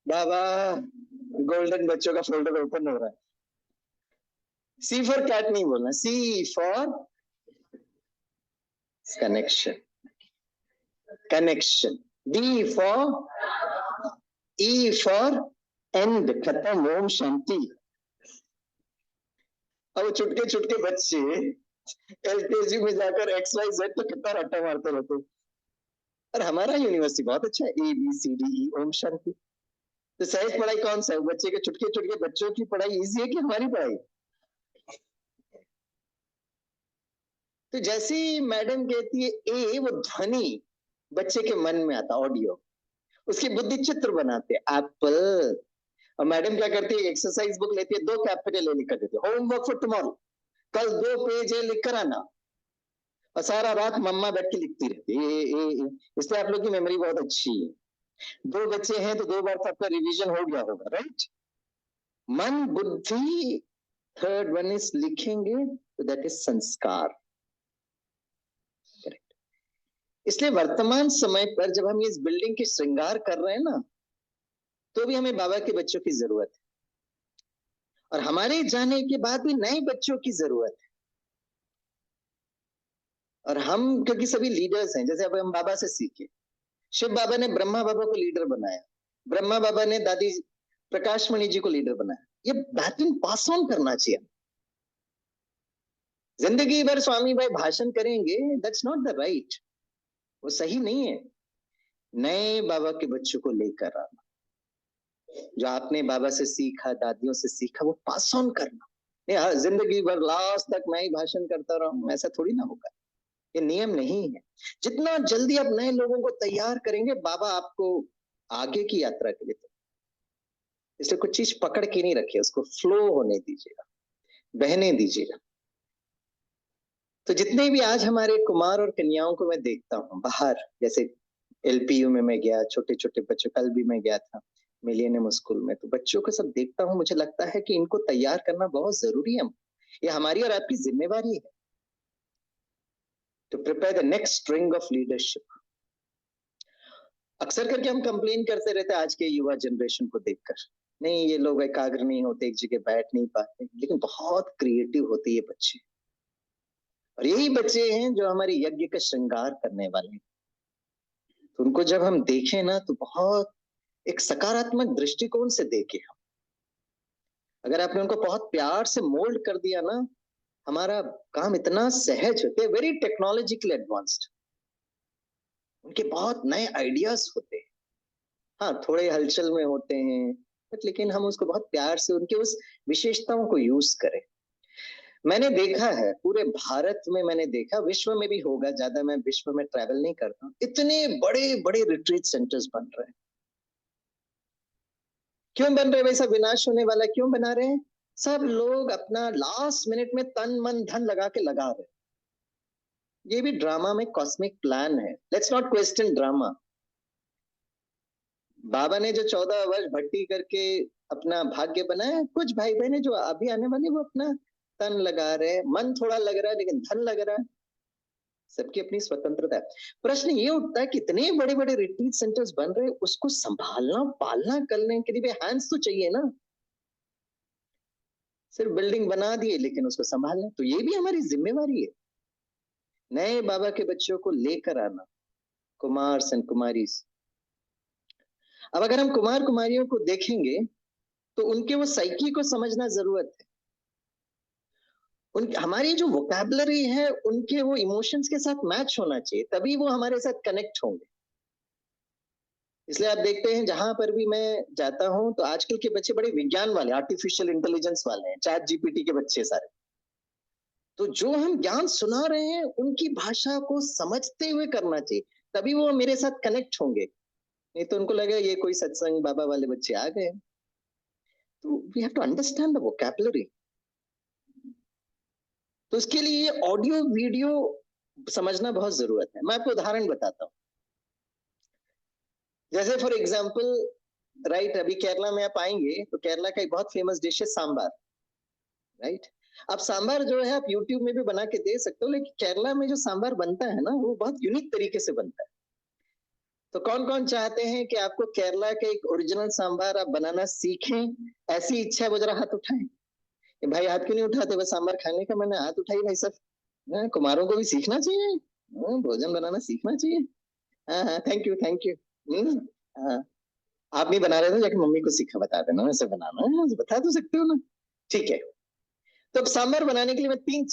बाबा। गोल्डन बच्चों का फोल्डर ओपन हो रहा है। सी फॉर कैट नहीं बोलना, C for connection, connection. D for, E for end, खत्म, ओम शांति। अब चुटके चुटके बच्चे एलकेजी में जाकर एक्स वाई जेड तो कितना रट्टा मारते रहते। और हमारा यूनिवर्सिटी बहुत अच्छा है, A B C D E Om Shanti. तो सहज पढ़ाई कौन सा है? बच्चे के चुटके चुटके बच्चों की पढ़ाई इजी है कि हमारी पढ़ाई? तो जैसे मैडम कहती है ए, वो ध्वनि बच्चे के मन में आता, ऑडियो, उसकी बुद्धि चित्र बनाते एप्पल। और मैडम क्या करती है, एक्सरसाइज बुक लेती है, 2 कैपिटल लिख कर देती है, होमवर्क फॉर टुमारो, कल 2 पेज है लिख कर आना। और सारा रात मम्मा बैठ के लिखती रहती है। इसलिए आप लोग की मेमोरी बहुत अच्छी है। 2 बच्चे हैं तो 2 बार तो आपका रिवीजन हो गया होगा, राइट? मन बुद्धि, थर्ड वन इज लिखेंगे तो दैट इज संस्कार। इसलिए वर्तमान समय पर जब हम इस बिल्डिंग की श्रृंगार कर रहे हैं ना, तो भी हमें बाबा के बच्चों की जरूरत है। और हमारे जाने के बाद भी नए बच्चों की जरूरत है। और हम क्योंकि सभी लीडर्स हैं, जैसे अब हम बाबा से सीखे। शिव बाबा ने ब्रह्मा बाबा को लीडर बनाया, ब्रह्मा बाबा ने दादी प्रकाश मणि जी को लीडर बनाया। ये बैटन पास ऑन करना चाहिए। जिंदगी भर स्वामी भाई भाषण करेंगे, दैट्स नॉट द राइट, वो सही नहीं है। नए बाबा के बच्चों को लेकर आना, जो आपने बाबा से सीखा, दादियों से सीखा, वो पास ऑन करना। नहीं हाँ, जिंदगी भर लास्ट तक मैं ही भाषण करता रहूं, ऐसा थोड़ी ना होगा। ये नियम नहीं है। जितना जल्दी आप नए लोगों को तैयार करेंगे, बाबा आपको आगे की यात्रा के लिए, इसलिए कुछ चीज पकड़ के नहीं रखिए, उसको फ्लो होने दीजिएगा, बहने दीजिएगा। तो जितने भी आज हमारे कुमार और कन्याओं को मैं देखता हूँ बाहर, जैसे एलपीयू में मैं गया, छोटे छोटे बच्चों, कल भी मैं गया था मिलेनियम स्कूल में, तो बच्चों को सब देखता हूँ, मुझे लगता है कि इनको तैयार करना बहुत जरूरी है। ये हमारी और आपकी जिम्मेवारी है, to prepare the next string of leadership. अक्सर करके हम कंप्लेन करते रहते हैं आज के युवा जनरेशन को देखकर, नहीं ये लोग एकाग्र नहीं होते, एक जगह बैठ नहीं पाते, लेकिन बहुत क्रिएटिव होते ये बच्चे। और यही बच्चे हैं जो हमारे यज्ञ का श्रृंगार करने वाले हैं। तो उनको जब हम देखें ना, तो बहुत एक सकारात्मक दृष्टिकोण से देखें हम। अगर आपने उनको बहुत प्यार से मोल्ड कर दिया ना, हमारा काम इतना सहज होते, वेरी टेक्नोलॉजिकली एडवांस्ड, उनके बहुत नए आइडियाज होते हैं। हाँ, थोड़े हलचल में होते हैं, बट लेकिन हम उसको बहुत प्यार से उनके उस विशेषताओं को यूज करें। मैंने देखा है पूरे भारत में, मैंने देखा विश्व में भी होगा, ज्यादा मैं विश्व में ट्रैवल नहीं करता हूँ, इतने बड़े बड़े रिट्रीट सेंटर्स बन रहे हैं। क्यों बन रहे, वैसा विनाश होने वाला क्यों बना रहे हैं? सब लोग अपना लास्ट मिनट में तन मन धन लगा के लगा रहे हैं। ये भी ड्रामा में कॉस्मिक प्लान है, लेट्स नॉट क्वेश्चन ड्रामा। बाबा ने जो 14 वर्ष भट्टी करके अपना भाग्य बनाया, कुछ भाई बहन जो अभी आने वाले वो अपना तन लगा रहे हैं, मन थोड़ा लग रहा है लेकिन धन लग रहा है। सबकी अपनी स्वतंत्रता है। प्रश्न ये उठता है कि इतने बड़े बड़े रिट्रीट सेंटर्स बन रहे हैं, उसको संभालना पालना करने के लिए हैंड्स तो चाहिए ना। सिर्फ बिल्डिंग बना दिए लेकिन उसको संभालना, तो ये भी हमारी जिम्मेवारी है। नए बाबा के बच्चों को लेकर आना, कुमार एंड कुमारी। अब अगर हम कुमार कुमारियों को देखेंगे तो उनके वो साइकी को समझना जरूरत है। उन हमारी जो वोकैबुलरी है उनके वो इमोशंस के साथ मैच होना चाहिए, तभी वो हमारे साथ कनेक्ट होंगे। इसलिए आप देखते हैं जहां पर भी मैं जाता हूं तो आजकल के बच्चे बड़े विज्ञान वाले, आर्टिफिशियल इंटेलिजेंस वाले हैं, चैट जीपीटी के बच्चे सारे। तो जो हम ज्ञान सुना रहे हैं उनकी भाषा को समझते हुए करना चाहिए, तभी वो मेरे साथ कनेक्ट होंगे। नहीं तो उनको लगेगा ये कोई सत्संग बाबा वाले बच्चे आ गए। तो we have to understand the vocabulary. तो उसके लिए ऑडियो वीडियो समझना बहुत जरूरत है। मैं आपको उदाहरण बताता हूँ। जैसे फॉर एग्जाम्पल, राइट, अभी केरला में आप आएंगे तो केरला का एक बहुत फेमस डिश है सांबार, राइट। अब सांबार जो है आप यूट्यूब में भी बना के दे सकते हो, लेकिन केरला में जो सांबार बनता है ना वो बहुत यूनिक तरीके से बनता है। तो कौन कौन चाहते हैं कि आपको केरला के एक ओरिजिनल सांबार आप बनाना सीखें? ऐसी इच्छा है वो जरा हाथ उठाएं। भाई हाथ क्यों नहीं उठाते, बस सांबार खाने का मैंने हाथ उठाई भाई सब। कुमारों को भी सीखना चाहिए, भोजन बनाना सीखना चाहिए। हाँ हाँ, थैंक यू थैंक यू। हाँ, आप नहीं बना रहे थे, जाके मम्मी को सीखा बता देना ऐसे बनाना है, बता तो सकते हो ना। ठीक है। तो अब सांभर बनाने के लिए मैं 3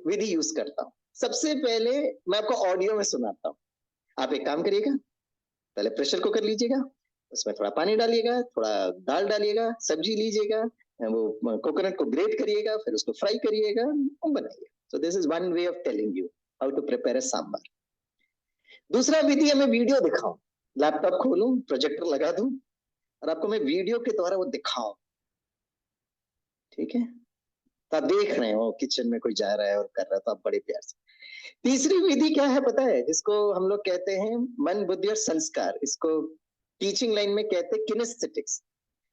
विधि यूज करता हूँ। सबसे पहले मैं आपको ऑडियो में सुनाता हूँ। आप एक काम करिएगा, पहले प्रेशर कुकर लीजिएगा, उसमें थोड़ा पानी डालिएगा, थोड़ा दाल डालिएगा, सब्जी लीजिएगा, वो कोकोनट को ग्रेट करिएगा, फिर उसको फ्राई करिएगा और बनाइए। So this is one way of telling you how to prepare a sambar. दूसरा विधि है, मैं वीडियो दिखाऊं, लैपटॉप खोलूं, प्रोजेक्टर लगा दूं और आपको मैं वीडियो के द्वारा वो दिखाऊं। ठीक है, तो आप देख रहे हो किचन में कोई जा रहा है और कर रहा है, तो आप बड़े प्यार से। तीसरी विधि क्या है पता है, जिसको हम लोग कहते हैं मन बुद्धि और संस्कार। इसको टीचिंग लाइन में कहते हैं किनेस्थेटिक्स।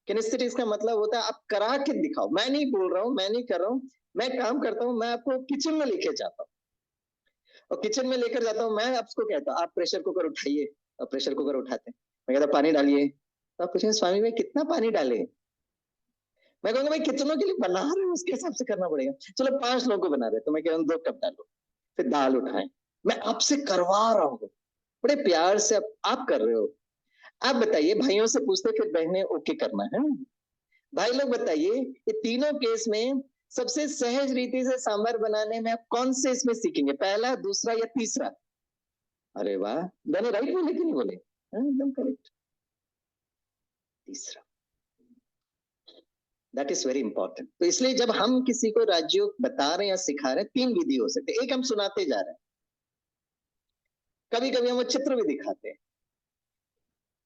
किनेस्थेटिक्स का मतलब होता है आप करा के दिखाओ। मैं नहीं बोल रहा हूँ, मैं नहीं कर रहा हूँ, मैं काम करता हूँ, मैं आपको किचन में लेके जाता हूँ। और किचन में लेकर जाता हूँ, मैं आपको कहता हूँ आप प्रेशर कुकर उठाइए, और प्रेशर कुकर उठाते हैं। मैं कहता पानी डालिए, तो आप पूछेंगे स्वामी भाई कितना पानी डाले? मैं कहूंगा भाई कितनों के लिए बना रहे हो उसके हिसाब से करना पड़ेगा। चलो 5 लोगों को बना रहे तो मैं कह रहा हूँ 2 कप डालो, फिर दाल उठाएं। मैं आपसे करवा रहा हूँ, बड़े प्यार से आप कर रहे हो। आप बताइए, भाइयों से पूछते फिर बहनें ओके करना है। भाई लोग बताइए, ये तीनों केस में सबसे सहज रीति से सांभर बनाने में आप कौन से इसमें सीखेंगे, पहला, दूसरा या तीसरा? अरे वाह, दोनों राइट बोले कि नहीं बोले? एकदम करेक्ट, तीसरा। That is very important. तो इसलिए जब हम किसी को राजयोग बता रहे हैं या सिखा रहे हैं, 3 विधि हो सकते हैं। एक, हम सुनाते जा रहे हैं, कभी कभी हम वो चित्र भी दिखाते हैं।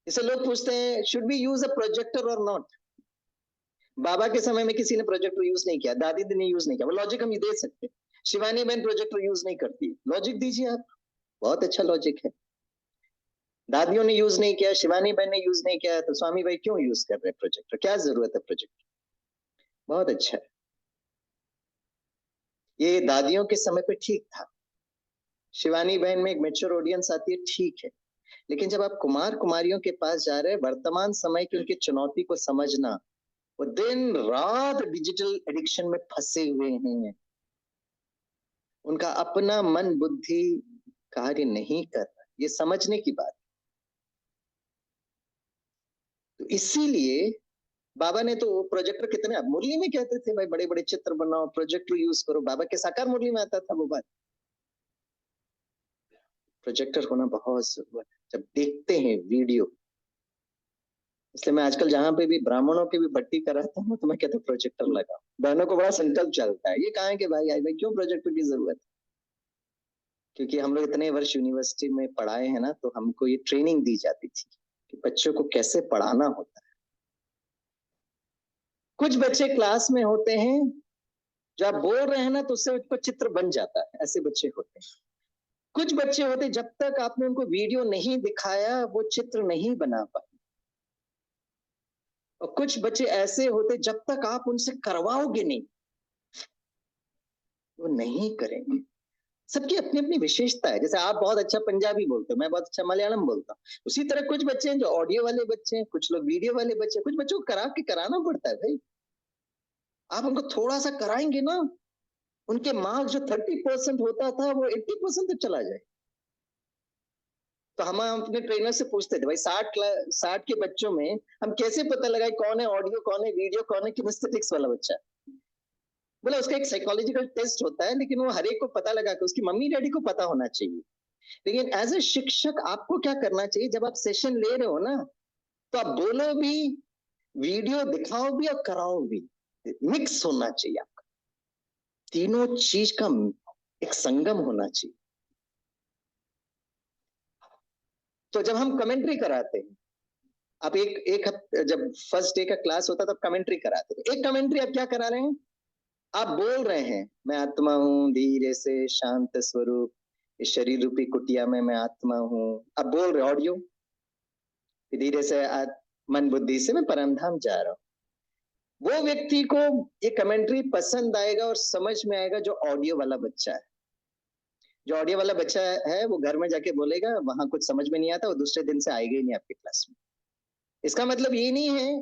जैसे लोग पूछते हैं should be use a projector और नॉट। बाबा के समय में किसी ने प्रोजेक्टर यूज नहीं किया, दादी ने यूज नहीं किया, वो लॉजिक हम ये दे सकते हैं। शिवानी बहन प्रोजेक्टर यूज नहीं करती, लॉजिक दीजिए आप, बहुत अच्छा लॉजिक है। दादियों ने यूज नहीं किया, शिवानी बहन ने यूज नहीं किया, तो स्वामी भाई क्यों यूज कर रहे हैं प्रोजेक्टर, क्या जरूरत है प्रोजेक्टर? बहुत अच्छा है। ये दादियों के समय पे ठीक था, शिवानी बहन में एक मेच्योर ऑडियंस आती है, ठीक है। लेकिन जब आप कुमार कुमारियों के पास जा रहे हैं, वर्तमान समय की उनकी चुनौती को समझना, वो दिन रात डिजिटल एडिक्शन में फंसे हुए हैं, उनका अपना मन बुद्धि कार्य नहीं कर रहा, ये समझने की बात। तो इसीलिए बाबा ने तो प्रोजेक्टर कितने, अब मुरली में कहते थे भाई बड़े बड़े चित्र बनाओ, प्रोजेक्टर यूज करो, बाबा के साकार मुरली में आता था वो बात। प्रोजेक्टर होना बहुत जरूरत है जब देखते हैं वीडियो। इसलिए मैं आजकल जहां पे भी ब्राह्मणों की भी भट्टी कराता हूँ तो मैं कहता हूँ प्रोजेक्टर लगाओ। बहनों को बड़ा संकल्प चलता है, ये कहा है कि भाई आई भाई क्यों प्रोजेक्टर की जरूरत है? क्योंकि हम लोग इतने वर्ष यूनिवर्सिटी में पढ़ाए हैं ना, तो हमको ये ट्रेनिंग दी जाती थी कि बच्चों को कैसे पढ़ाना होता है। कुछ बच्चे क्लास में होते हैं जो आप बोल रहे हैं ना तो उससे उसको चित्र बन जाता है, ऐसे बच्चे होते हैं। कुछ बच्चे होते जब तक आपने उनको वीडियो नहीं दिखाया वो चित्र नहीं बना पाए। और कुछ बच्चे ऐसे होते जब तक आप उनसे करवाओगे नहीं वो नहीं करेंगे। सबकी अपनी अपनी विशेषता है। जैसे आप बहुत अच्छा पंजाबी बोलते हो, मैं बहुत अच्छा मलयालम बोलता हूँ, उसी तरह कुछ बच्चे हैं जो ऑडियो वाले बच्चे हैं, कुछ लोग वीडियो वाले बच्चे हैं। कुछ बच्चों को करा के कराना पड़ता है भाई। आप उनको थोड़ा सा कराएंगे ना, उनके मार्क्स जो 30% होता था वो 80% तक चला जाए। तो हम अपने ट्रेनर से पूछते थे भाई 60 के बच्चों में हम कैसे पता लगाए कौन है ऑडियो, कौन है वीडियो, कौन है किनेस्थेटिक्स वाला बच्चा। बोला उसका एक साइकोलॉजिकल टेस्ट होता है, लेकिन वो हर एक को पता लगा कि उसकी मम्मी डैडी को पता होना चाहिए। लेकिन एज ए शिक्षक आपको क्या करना चाहिए, जब आप सेशन ले रहे हो ना तो आप बोलो भी, वीडियो दिखाओ भी और कराओ भी, मिक्स होना चाहिए आपका, तीनों चीज का एक संगम होना चाहिए। तो जब हम कमेंट्री कराते हैं, आप जब फर्स्ट डे का क्लास होता तब कमेंट्री कराते थे। एक कमेंट्री आप क्या करा रहे हैं, आप बोल रहे हैं मैं आत्मा हूं, धीरे से शांत स्वरूप, इस शरीर रूपी कुटिया में मैं आत्मा हूं। आप बोल रहे ऑडियो, धीरे से मन बुद्धि से मैं परमधाम जा रहा हूं। वो व्यक्ति को ये कमेंट्री पसंद आएगा और समझ में आएगा जो ऑडियो वाला बच्चा है। जो ऑडियो वाला बच्चा है वो घर में जाके बोलेगा वहां कुछ समझ में नहीं आता, वो दूसरे दिन से आएगा ही नहीं आपके क्लास में। इसका मतलब ये नहीं है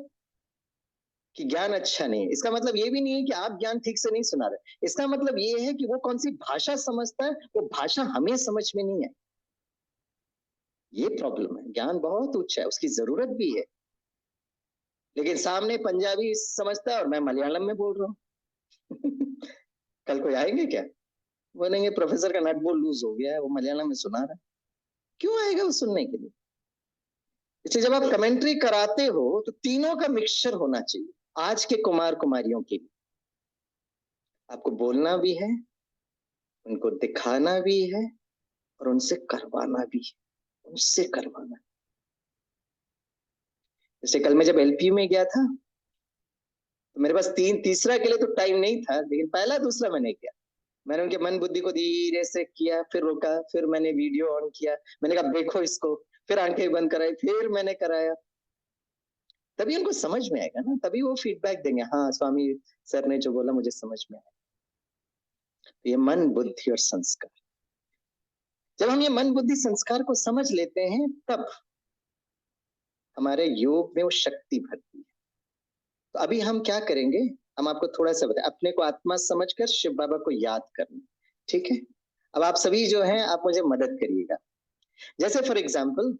कि ज्ञान अच्छा नहीं है, इसका मतलब ये भी नहीं है कि आप ज्ञान ठीक से नहीं सुना रहे, इसका मतलब ये है कि वो कौन सी भाषा समझता है, वो भाषा हमें समझ में नहीं है। ये प्रॉब्लम है। ज्ञान बहुत उच्च है, उसकी जरूरत भी है, लेकिन सामने पंजाबी समझता है और मैं मलयालम में बोल रहा हूँ। कल कोई आएंगे क्या, बोलेंगे प्रोफेसर का नट बोल्ट लूज हो गया है, वो मलयालम में सुना रहा है। क्यों आएगा वो सुनने के लिए? इसलिए जब आप कमेंट्री कराते हो तो तीनों का मिक्सचर होना चाहिए। आज के कुमार कुमारियों के लिए आपको बोलना भी है, उनको दिखाना भी है, और उनसे करवाना भी है, उनसे करवाना। जैसे कल मैं जब एलपी में गया था तो मेरे पास तीसरा के लिए तो टाइम नहीं था, लेकिन पहला दूसरा मैंने किया। मैंने उनके मन बुद्धि को धीरे से किया, फिर रोका, फिर मैंने वीडियो ऑन किया, मैंने कहा देखो इसको, फिर आंखें बंद कराई, फिर मैंने कराया। तभी उनको समझ में आएगा ना, तभी वो फीडबैक देंगे, हाँ स्वामी सर ने जो बोला मुझे समझ में आया। तो ये मन बुद्धि और संस्कार, जब हम ये मन बुद्धि संस्कार को समझ लेते हैं तब हमारे योग में वो शक्ति भरती है। तो अभी हम क्या करेंगे, हम आपको थोड़ा सा बताएं, अपने को आत्मा समझकर शिव बाबा को याद करना। ठीक है, अब आप सभी जो हैं आप मुझे मदद करिएगा। जैसे फॉर एग्जाम्पल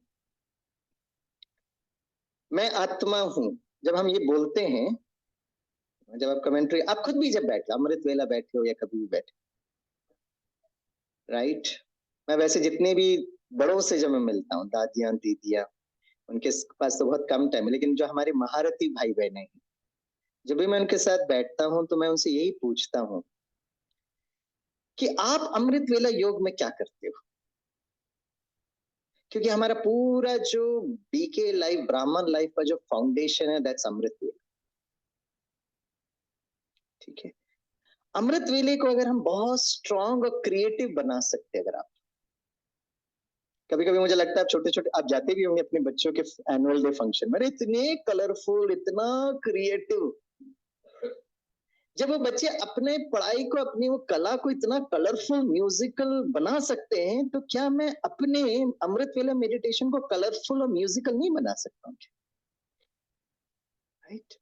मैं आत्मा हूं, जब हम ये बोलते हैं, जब आप कमेंट्री, आप खुद भी जब बैठे अमृत वेला बैठे हो या कभी भी बैठे, राइट, मैं वैसे जितने भी बड़ों से जब मैं मिलता हूँ, दादियां दीदियां, उनके पास तो बहुत कम टाइम है, लेकिन जो हमारे महारथी भाई बहन हैं जब भी मैं उनके साथ बैठता हूं तो मैं उनसे यही पूछता हूं कि आप अमृत वेला योग में क्या करते हो, क्योंकि हमारा पूरा जो बीके लाइफ, ब्राह्मण लाइफ का जो फाउंडेशन है, दैट्स अमृत वेला। ठीक है, अमृत वेले को अगर हम बहुत स्ट्रांग और क्रिएटिव बना सकते हैं, अगर आप, कभी कभी मुझे लगता है आप छोटे छोटे, आप जाते भी होंगे अपने बच्चों के एनुअल डे फंक्शन में, इतने कलरफुल, इतना क्रिएटिव, जब वो बच्चे अपने पढ़ाई को, अपनी वो कला को इतना कलरफुल म्यूजिकल बना सकते हैं, तो क्या मैं अपने अमृत वेला मेडिटेशन को कलरफुल और म्यूजिकल नहीं बना सकता हूँ? राइट।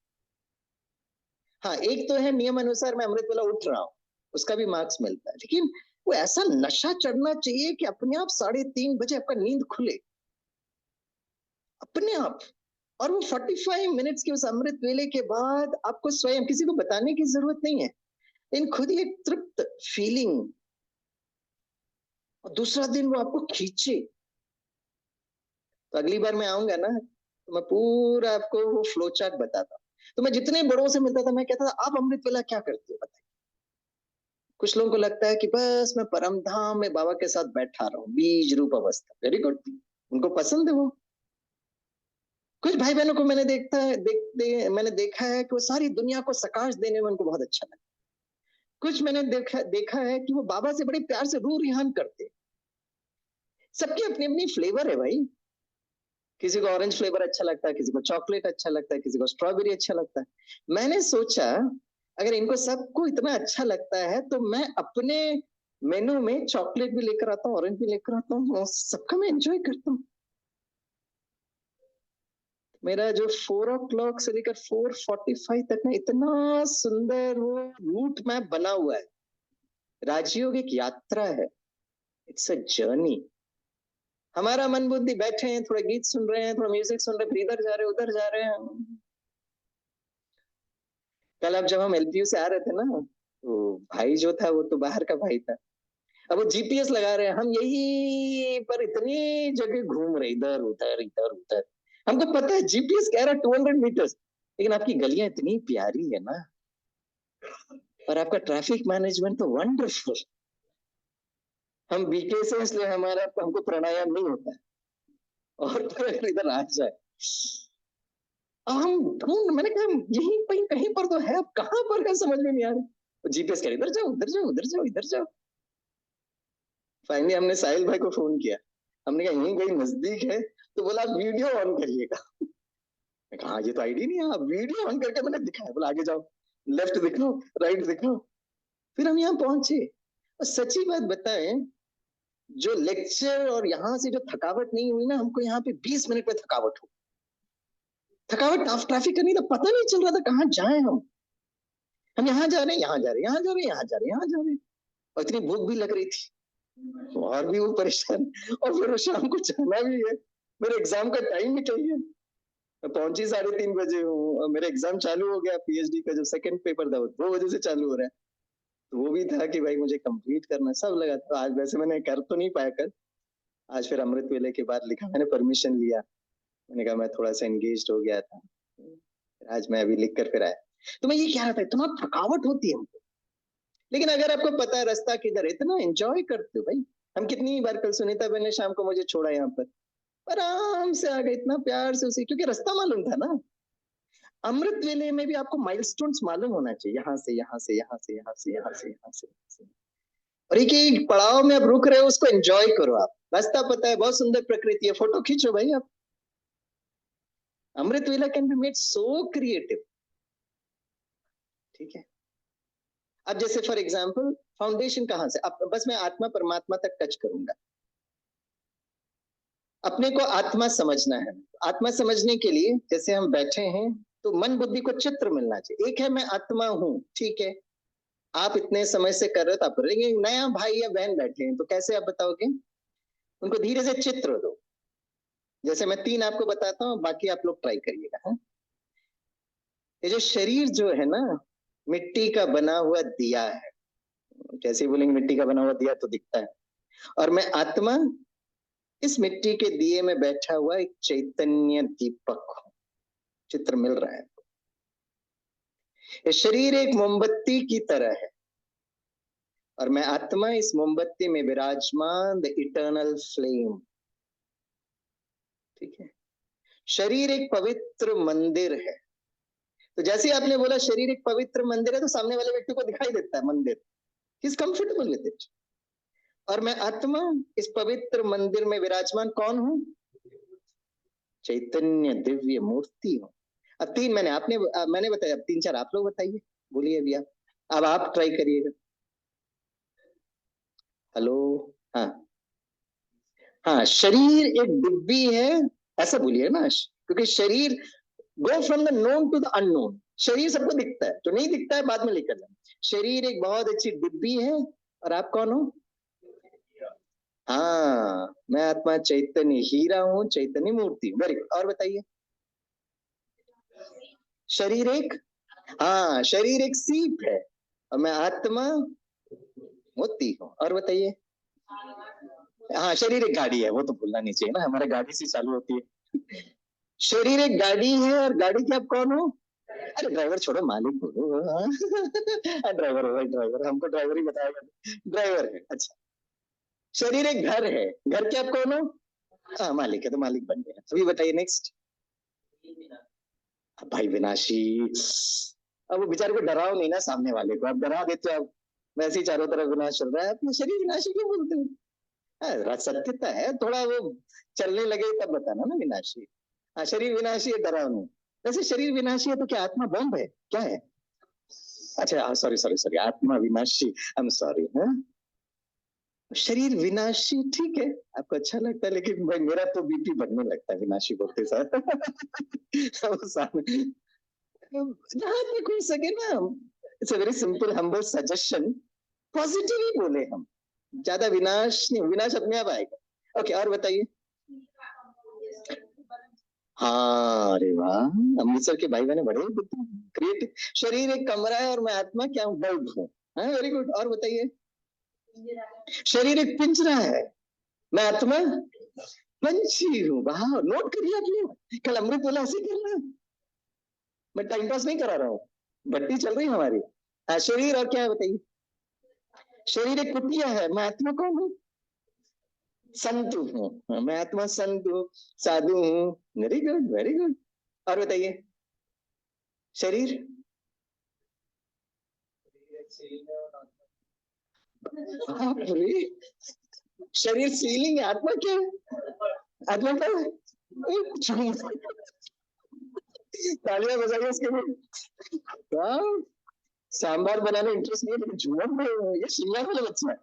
हाँ, एक तो है नियम अनुसार मैं अमृत वेला उठ रहा हूँ, उसका भी मार्क्स मिलता है, लेकिन वो ऐसा नशा चढ़ना चाहिए कि अपने आप 3:30 बजे आपका नींद खुले अपने आप। और वो 45 मिनट्स के उस अमृत वेले के बाद आपको स्वयं, किसी को बताने की जरूरत नहीं है, लेकिन खुद ही एक तृप्त फीलिंग, और दूसरा दिन वो आपको खींचे। तो अगली बार मैं आऊंगा ना, तो मैं पूरा आपको वो फ्लो चार्ट बताता हूँ। तो मैं जितने बड़ों से मिलता था, मैं कहता था आप अमृत वेला क्या करते हो बताइए। कुछ लोगों को लगता है कि बस मैं परम धाम में बाबा के साथ बैठा रहा हूँ, बीज रूप अवस्था, वेरी गुड, उनको पसंद है वो। कुछ भाई बहनों को मैंने मैंने देखा है कि वो सारी दुनिया को सकाश देने में उनको बहुत अच्छा लगता है। कुछ मैंने देखा है कि वो बाबा से बड़े प्यार से रूह रिहान करते हैं। सबकी अपनी अपनी फ्लेवर है भाई। किसी को ऑरेंज फ्लेवर अच्छा लगता है, किसी को चॉकलेट अच्छा लगता है, किसी को स्ट्रॉबेरी अच्छा लगता है। मैंने सोचा अगर इनको सबको इतना अच्छा लगता है, तो मैं अपने मेनू में चॉकलेट भी लेकर आता हूँ, ऑरेंज भी लेकर आता हूँ, और सबका मैं एंजॉय करता हूँ। मेरा जो 4 o'clock से लेकर 4:45 तक ना, इतना सुंदर वो रूट मैप बना हुआ है। राजयोग एक यात्रा है, इट्स अ जर्नी। हमारा मन बुद्धि बैठे हैं, थोड़ा गीत सुन रहे हैं, थोड़ा म्यूजिक सुन रहे हैं, फिर इधर जा रहे हैं, उधर जा रहे हैं। कल अब जब हम एलपीयू से आ रहे थे ना, तो भाई जो था वो तो बाहर का भाई था। अब वो जीपीएस लगा रहे हैं, हम यही पर इतनी जगह घूम रहे, इधर उधर इधर उधर। हमको पता है जीपीएस कह रहा है 200 मीटर्स, लेकिन आपकी गलियां इतनी प्यारी है ना, और आपका ट्रैफिक मैनेजमेंट तो वंडरफुल। हम बीके से, इसलिए हमारा, हमको प्राणायाम नहीं होता है, और तो इधर आ जाए। अब हम ढूंढ, मैंने कहा यहीं कहीं कहीं पर तो है, अब कहाँ पर है समझ में नहीं आ रहा। जीपीएस कह रहे इधर जाओ, उधर जाओ, उधर जाओ, इधर जाओ। फाइनली हमने साहिल भाई को फोन किया, हमने कहा यहीं कहीं नजदीक है, तो बोला आप वीडियो ऑन करिएगा। मैं कहा ये तो आईडी नहीं है, आप वीडियो ऑन करके मैंने दिखाया, बोला आगे जाओ, लेफ्ट दिखाओ, राइट दिखाओ। फिर हम यहाँ पहुंचे। और सच्ची बात बताएं, जो लेक्चर और यहाँ से जो थकावट नहीं हुई ना, हमको यहाँ पे 20 मिनट में थकावट हो, थकावट ट्रैफिक का नहीं था, पता नहीं चल रहा था कहाँ जाए हम यहाँ जा रहे हैं, यहाँ जा रहे हैं, यहाँ जा रहे हैं, यहाँ जा रहे हैं, यहाँ जा रहे हैं। और इतनी भूख भी लग रही थी, और भी वो परेशान, और फिर वो शाम को जाना भी है, मेरे एग्जाम का टाइम भी चाहिए। मैं पहुंची 3:30 बजे हूँ, और मेरा एग्जाम चालू हो गया, पीएचडी का जो सेकंड पेपर था वो 2 बजे से चालू हो रहा है। तो वो भी था कि भाई मुझे कंप्लीट करना, सब लगा। तो आज वैसे मैंने कर तो नहीं पाया कल, आज फिर अमृत वेले के बाद लिखा, मैंने परमिशन लिया, मैंने कहा मैं थोड़ा सा एंगेज हो गया था, आज मैं अभी लिख कर फिर आया। तो मैं ये कह रहा था, इतना थकावट होती है हमको, लेकिन अगर आपको पता है रास्ता किधर है, इतना एंजॉय करते हो भाई। हम कितनी बार, कल सुनीता बहन ने शाम को मुझे छोड़ा यहाँ पर, आराम से आ गए, इतना प्यार से उसी, क्योंकि रास्ता मालूम था ना। अमृत वेले में भी आपको माइलस्टोन्स मालूम होना चाहिए, यहाँ से यहाँ से यहाँ से यहाँ से यहाँ से यहाँ से, और एक एक पड़ाव में आप रुक रहे हो, उसको एंजॉय करो। आप रास्ता पता है, बहुत सुंदर प्रकृति है, फोटो खींचो भाई आप। अमृत वेला can be made so creative. ठीक है, अब जैसे फॉर एग्जाम्पल फाउंडेशन कहाँ से, अब बस मैं आत्मा परमात्मा तक टच करूंगा। अपने को आत्मा समझना है, आत्मा समझने के लिए जैसे हम बैठे हैं, तो मन बुद्धि को चित्र मिलना चाहिए। एक है मैं आत्मा हूं, ठीक है, आप इतने समय से कर रहे हो, आप नया भाई या बहन बैठे हैं, तो कैसे आप बताओगे? उनको धीरे से चित्र दो, जैसे मैं 3 आपको बताता हूँ, बाकी आप लोग ट्राई करिएगा। हाँ, ये जो शरीर जो है ना, मिट्टी का बना हुआ दिया है, जैसे ही बोलेंगे मिट्टी का बना हुआ दिया तो दिखता है, और मैं आत्मा इस मिट्टी के दिए में बैठा हुआ एक चैतन्य दीपक हूं। चित्र मिल रहा है? ये शरीर एक मोमबत्ती की तरह है और मैं आत्मा इस मोमबत्ती में विराजमान, द इटर्नल फ्लेम। ठीक है। शरीर एक पवित्र मंदिर है। तो जैसे ही आपने बोला शरीर एक पवित्र मंदिर है, तो सामने वाले व्यक्ति को दिखाई देता है मंदिर, he is comfortable with it. और मैं आत्मा इस पवित्र मंदिर में विराजमान कौन हूं? चैतन्य दिव्य मूर्ति हूं। अब तीन मैंने बताया, अब तीन चार आप लोग बताइए, बोलिए भैया। अब आप ट्राई करिएगा। हेलो। हाँ हाँ, शरीर एक डिब्बी है, ऐसा बोलिए ना, क्योंकि शरीर go from the known to the unknown. शरीर सबको दिखता है, जो नहीं दिखता है बाद में लेकर जाए। शरीर एक बहुत अच्छी डिब्बी है और आप कौन हो? हाँ, मैं आत्मा चैतन्य हीरा हूँ, चैतन्य मूर्ति। Very good. और बताइए। शरीर एक, हाँ शरीर एक सीप है और मैं आत्मा मोती हूँ। और बताइए। हाँ, शरीर एक गाड़ी है, वो तो भूलना नहीं चाहिए ना, हमारे गाड़ी से चालू होती है। शरीर एक गाड़ी है और गाड़ी के आप कौन हो? अरे ड्राइवर छोड़ो, मालिक बोलो। हाँ ड्राइवर हो भाई, ड्राइवर, हमको ड्राइवर ही बताएगा। ड्राइवर है, अच्छा। शरीर एक घर है, घर के आप कौन हो? हाँ मालिक है, तो मालिक बन गया। अभी बताइए नेक्स्ट। भाई विनाशी। अब वो बेचारे को डराओ नहीं ना, सामने वाले को आप डरा देते हो। आप वैसे ही चारों तरफ विनाश चल रहा है, अपना शरीर विनाशी क्यों बोलते हो? सत्यता है, थोड़ा वो चलने लगे तब बताना ना विनाशी। हाँ शरीर विनाशी है, डराओ नहीं। वैसे शरीर विनाशी है तो क्या आत्मा बॉम्ब है, क्या है? अच्छा सॉरी सॉरी सॉरी, आत्मा विनाशी, आई एम सॉरी। शरीर विनाशी ठीक है, आपको अच्छा लगता है, लेकिन भाई मेरा तो बीपी बढ़ने लगता है विनाशी बोलते साथ। जहां तक हो सके ना, it's a very simple humble suggestion, positive ही बोले हम। ज्यादा विनाश नहीं, विनाश अपने आप आएगा। ओके, और बताइए। हाँ, अरे वाह, अमृतसर के भाई बहने बड़े क्रिएटिव। शरीर एक कमरा है और मैं आत्मा क्या हूँ? बल्ब हूँ। हाँ वेरी गुड। और बताइए। शरीर एक पिंजरा है, मैं आत्मा पंछी हूँ। वाह, नोट करिए आपने, कल अमृत बोला ऐसे करना। मैं टाइम पास नहीं करा रहा हूँ, भट्टी चल रही है हमारी। हाँ, शरीर और क्या है बताइए। शरीर एक कुटिया है, मैं आत्मा कौन हूँ? संतु हूँ। हाँ, मैं आत्मा संतु साधु हूँ। Very good very good. और बताइए। शरीर, शरीर सीलिंग है, आत्मा क्या है? आत्मा क्या है? तालियां बजाइए उसके लिए। वाह, सांबार बनाने इंटरेस्ट नहीं है, लेकिन झूमर में ये शिमला वाला बच्चा है।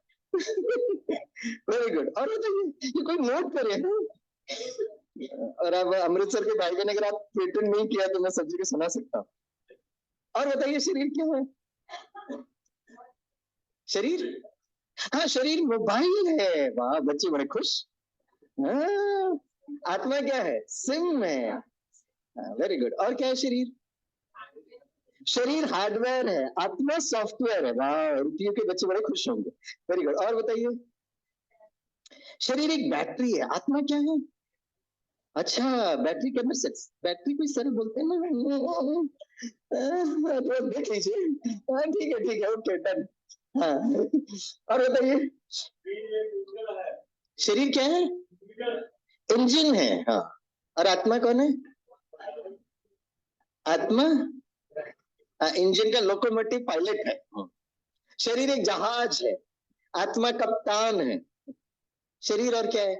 Very good. और बताइए, ये कोई नोट करे ना। और अब अमृतसर के भाई बहन, अगर आप पेटेंट नहीं किया तो मैं सब्जी को सुना सकता हूँ। और बताइए, शरीर क्या है? शरीर, हाँ शरीर मोबाइल है। वाह, बच्चे बड़े खुश। हाँ, आत्मा क्या है? सिम है। Very good. और क्या है शरीर? शरीर हार्डवेयर है, आत्मा सॉफ्टवेयर है। वाह, रुपये के बच्चे बड़े खुश होंगे। Very good. और बताइए। शरीर एक बैटरी है, आत्मा क्या है? अच्छा, बैटरी के अंदर सेल्स, बैटरी कोई सेल बोलते हैं ना। तो देख लीजिए। हाँ ठीक है, ओके डन। हाँ, और बताइए। शरीर क्या है? इंजन है, हाँ। और आत्मा कौन है? आत्मा, हाँ, इंजन का लोकोमोटिव पायलट है। शरीर एक जहाज है, आत्मा कप्तान है। शरीर और क्या है?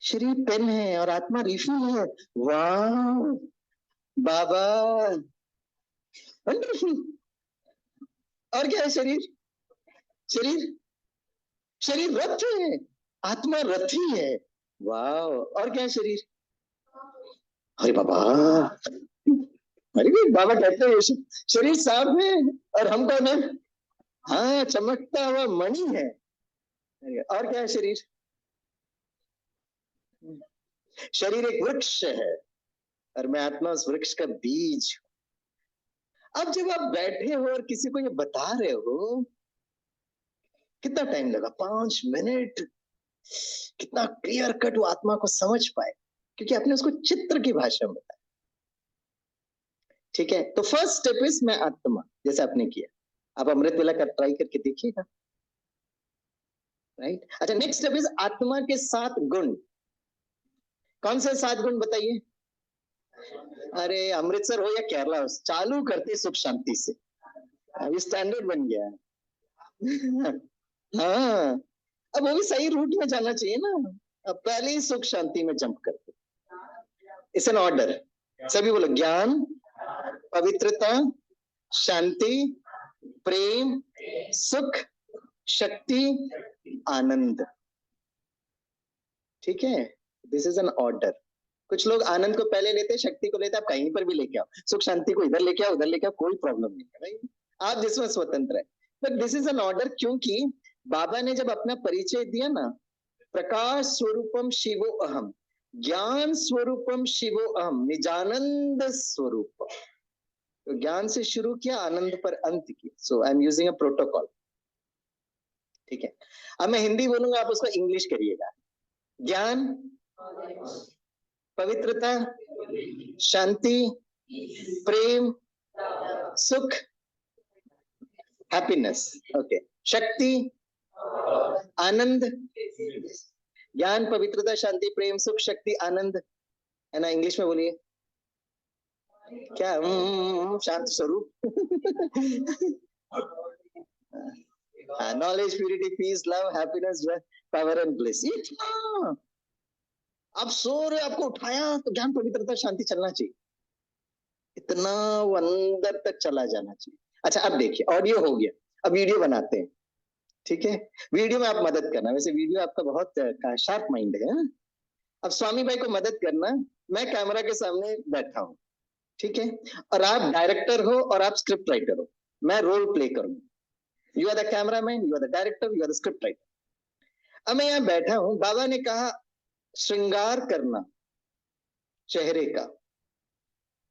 शरीर पेन है और आत्मा रिफिल है। वाह बाबा, वंडरफुल। और क्या है शरीर? शरीर, शरीर रथ है, आत्मा रथी है। वाह, और क्या है शरीर? अरे बाबा, अरे भी बाबा कहते हैं शरीर सांप है और हम कौन है? हाँ, चमकता हुआ मणि है। और क्या है शरीर? शरीर एक वृक्ष है और मैं आत्मा उस वृक्ष का बीज। अब जब आप बैठे हो और किसी को ये बता रहे हो, कितना टाइम लगा? 5 मिनट। कितना क्लियर कट वो आत्मा को समझ पाए, क्योंकि आपने उसको चित्र की भाषा में बताया। ठीक है, तो फर्स्ट स्टेप इज मैं आत्मा, जैसे आपने किया। आप अमृत वेला का ट्राई करके देखिएगा, राइट। अच्छा, नेक्स्ट स्टेप इज आत्मा के 7 गुण। कौन से 7 गुण बताइए? अरे अमृतसर हो या केरला हो, चालू करते सुख शांति से। अभी स्टैंडर्ड बन गया है। हाँ, अब वो भी सही रूट में जाना चाहिए ना। अब पहले ही सुख शांति में जंप करते, इट्स एन ऑर्डर। सभी बोलो, ज्ञान, पवित्रता, शांति, प्रेम, सुख, शक्ति, आनंद। ठीक है, दिस इज एन ऑर्डर। कुछ लोग आनंद को पहले लेते हैं, शक्ति को लेते हैं। आप कहीं पर भी लेके आओ, सुख शांति को इधर लेके आओ, उधर लेके आओ, कोई प्रॉब्लम नहीं है भाई, आप जिसमें स्वतंत्र है। But this is an order, क्योंकि बाबा ने जब अपना परिचय दिया ना, प्रकाश स्वरूपम शिवो अहम, ज्ञान स्वरूपम शिवो अहम, निजानंद स्वरूप। तो ज्ञान से शुरू किया, आनंद पर अंत किया। So I am using a protocol. ठीक है, अब मैं हिंदी बोलूंगा, आप उसको इंग्लिश करिएगा। ज्ञान, पवित्रता, शांति, प्रेम, सुख, हैप्पीनेस। ओके, शक्ति, आनंद, ज्ञान, पवित्रता, शांति, प्रेम, सुख, शक्ति, आनंद। है ना? इंग्लिश में बोलिए क्या? शांत स्वरूप। Knowledge, purity, peace, love, happiness, power and bliss. आप सो रहे, आपको उठाया तो ज्ञान, पवित्रता, शांति चलना चाहिए, इतना वो अंदर तक चला जाना चाहिए। अच्छा, अब देखिए, ऑडियो हो गया, अब वीडियो बनाते हैं। ठीक है, वीडियो में आप मदद करना, वैसे वीडियो आपका बहुत शार्प माइंड है। अब स्वामी भाई को मदद करना, मैं कैमरा के सामने बैठा हूं, ठीक है, और आप डायरेक्टर हो और आप स्क्रिप्ट राइटर हो, मैं रोल प्ले करूंगा। You are the cameraman, you are the director, you are the script writer. अब मैं यहाँ बैठा हूं, बाबा ने कहा श्रृंगार करना चेहरे का,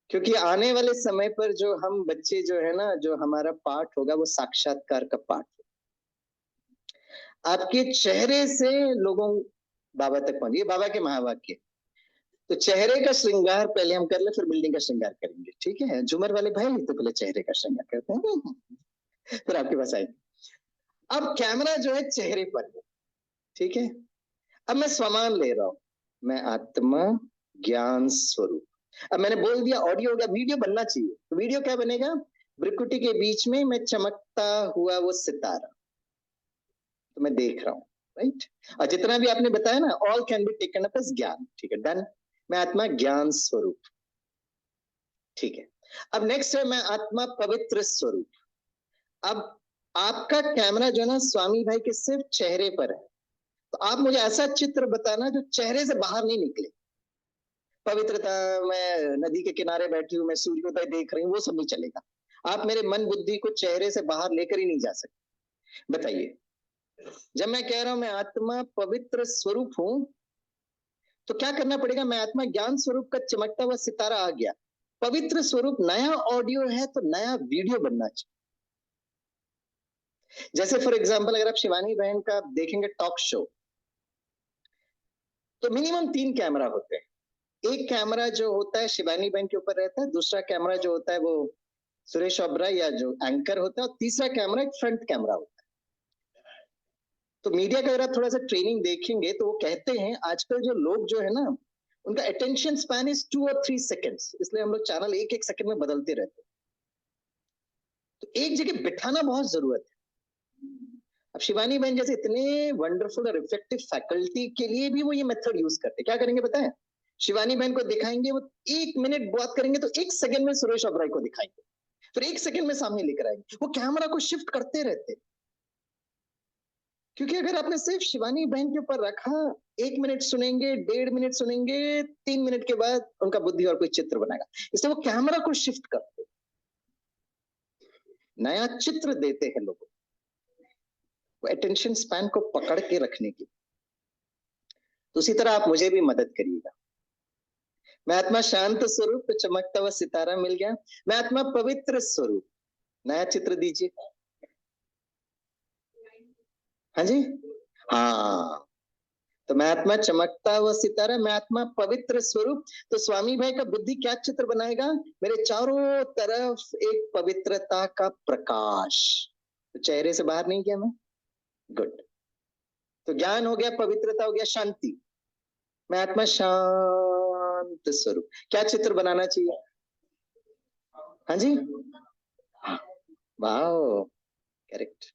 क्योंकि आने वाले समय पर जो हम बच्चे जो है ना, जो हमारा पाठ होगा वो साक्षात्कार का पाठ है। आपके चेहरे से लोगों बाबा तक पहुंचे, बाबा के महावाक्य। तो चेहरे का श्रृंगार पहले हम कर ले, फिर बिल्डिंग का श्रृंगार करेंगे। ठीक है, झूमर वाले भाई, तो पहले चेहरे का श्रृंगार करते हैं, फिर आपके पास आएंगे। अब कैमरा जो है चेहरे पर है, ठीक है। अब मैं स्वमान ले रहा हूं, मैं आत्मा ज्ञान स्वरूप। अब मैंने बोल दिया, ऑडियो हो गया, वीडियो बनना चाहिए। तो वीडियो क्या बनेगा? भ्रिकुटी के बीच में मैं चमकता हुआ वो सितारा, तो मैं देख रहा हूं, राइट। और जितना भी आपने बताया ना, all can be taken up as gyan. ठीक है, डन। मैं आत्मा ज्ञान स्वरूप, ठीक है। अब नेक्स्ट है मैं आत्मा पवित्र स्वरूप। अब आपका कैमरा जो है ना स्वामी भाई के सिर्फ चेहरे पर है, तो आप मुझे ऐसा चित्र बताना जो चेहरे से बाहर नहीं निकले। पवित्रता, मैं नदी के किनारे बैठी हूँ, मैं सूर्योदय देख रही हूँ, वो सब नहीं चलेगा। आप मेरे मन बुद्धि को चेहरे से बाहर लेकर ही नहीं जा सकते। बताइए, जब मैं कह रहा हूं मैं आत्मा पवित्र स्वरूप हूं, तो क्या करना पड़ेगा? मैं आत्मा ज्ञान स्वरूप का चमकता हुआ सितारा आ गया। पवित्र स्वरूप नया ऑडियो है, तो नया वीडियो बनना चाहिए। जैसे फॉर एग्जाम्पल, अगर आप शिवानी बहन का देखेंगे टॉक शो, तो मिनिमम 3 कैमरा होते हैं। एक कैमरा जो होता है शिवानी बहन के ऊपर रहता है, दूसरा कैमरा जो होता है वो सुरेश ओबरा या जो एंकर होता है, और तीसरा कैमरा एक फ्रंट कैमरा होता है। तो मीडिया का अगर आप थोड़ा सा ट्रेनिंग देखेंगे, तो वो कहते हैं आजकल जो लोग जो है ना, उनका अटेंशन स्पैन इज 2 और 3 सेकेंड्स, इसलिए हम लोग चैनल एक एक सेकंड में बदलते रहते हैं। तो एक जगह बिठाना बहुत जरूरत है। अब शिवानी बहन जैसे इतने वंडरफुल और इफेक्टिव फैकल्टी के लिए भी वो ये मेथड यूज करते हैं। क्या करेंगे बताएं? शिवानी बहन को दिखाएंगे, वो 1 मिनट बात करेंगे तो 1 सेकंड में सुरेश ओबराय को दिखाएंगे, फिर 1 सेकंड में सामने लेकर आएंगे। वो कैमरा को शिफ्ट करते रहते, क्योंकि अगर आपने सिर्फ शिवानी बहन के ऊपर रखा, 1 मिनट सुनेंगे, 1.5 मिनट सुनेंगे, 3 मिनट के बाद उनका बुद्धि और कोई चित्र बनाएगा। इसलिए वो कैमरा को शिफ्ट करते, नया चित्र देते हैं लोगों को, वो अटेंशन स्पैन को पकड़ के रखने की। तो उसी तरह आप मुझे भी मदद करिएगा। मैं आत्मा शांत स्वरूप, तो चमकता हुआ सितारा मिल गया। मैं आत्मा पवित्र स्वरूप, नया चित्र दीजिए। हाँ जी, हाँ, तो मैं आत्मा चमकता हुआ सितारा, मैं आत्मा पवित्र स्वरूप। तो स्वामी भाई का बुद्धि क्या चित्र बनाएगा? मेरे चारों तरफ एक पवित्रता का प्रकाश। तो चेहरे से बाहर नहीं किया मैं, गुड। तो ज्ञान हो गया, पवित्रता हो गया, शांति। मैं आत्मा शांत स्वरूप। क्या चित्र बनाना चाहिए? हाँ जी, वाह, करेक्ट।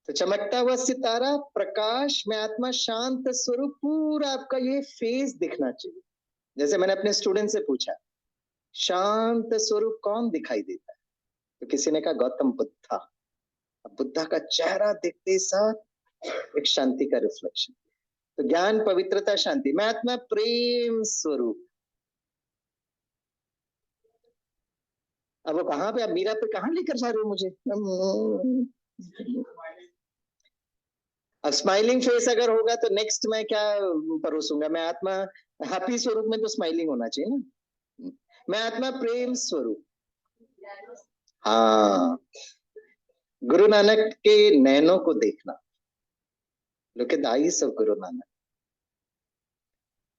तो चमकता हुआ सितारा, प्रकाश, मैं आत्मा शांत स्वरूप, पूरा आपका ये फेस दिखना चाहिए। जैसे मैंने अपने स्टूडेंट से पूछा, शांत स्वरूप कौन दिखाई देता है? तो किसी ने कहा गौतम बुद्धा। अब बुद्धा का चेहरा देखते साथ एक शांति का रिफ्लेक्शन। तो ज्ञान, पवित्रता, शांति। मैं आत्मा प्रेम स्वरूप। अब वो कहाँ पे, अब मीरा पे कहाँ लेकर जा रहे हो मुझे? अब स्माइलिंग फेस अगर होगा तो नेक्स्ट मैं क्या परोसूंगा? मैं आत्मा हैप्पी स्वरूप में तो स्माइलिंग होना चाहिए ना। मैं आत्मा प्रेम स्वरूप। हाँ, गुरु नानक के नैनों को देखना। Look at the eyes of Guru Nanak.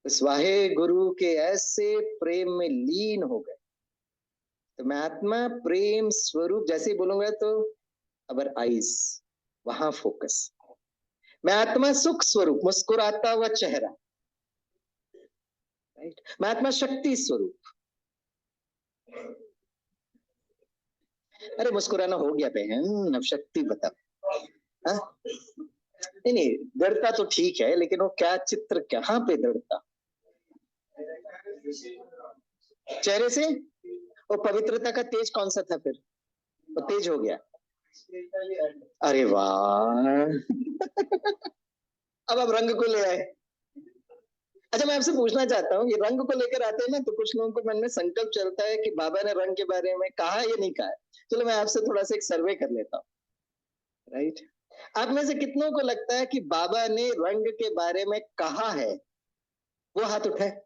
स्वाहे गुरु के ऐसे प्रेम में लीन हो गए। तो मैं आत्मा प्रेम स्वरूप जैसे ही बोलूंगा तो अबर आईज, वहां फोकस। मैं आत्मा सुख स्वरूप, मुस्कुराता हुआ चेहरा, राइट। मैं आत्मा शक्ति स्वरूप। अरे मुस्कुराना हो गया बहन, अब शक्ति बता। हाँ? नहीं नहीं, दृढ़ता तो ठीक है, लेकिन वो क्या चित्र, कहाँ पे दृढ़ता? चेहरे से। वो पवित्रता का तेज कौन सा था फिर? वो तेज हो गया। अरे वाह। अब रंग को ले आए। अच्छा, मैं आपसे पूछना चाहता हूँ, ये रंग को लेकर आते हैं ना, तो कुछ लोगों को मन में संकल्प चलता है कि बाबा ने रंग के बारे में कहा या नहीं कहा है। चलो मैं आपसे थोड़ा सा एक सर्वे कर लेता हूँ, राइट। आप में से कितनों को लगता है कि बाबा ने रंग के बारे में कहा है? वो हाथ उठाए।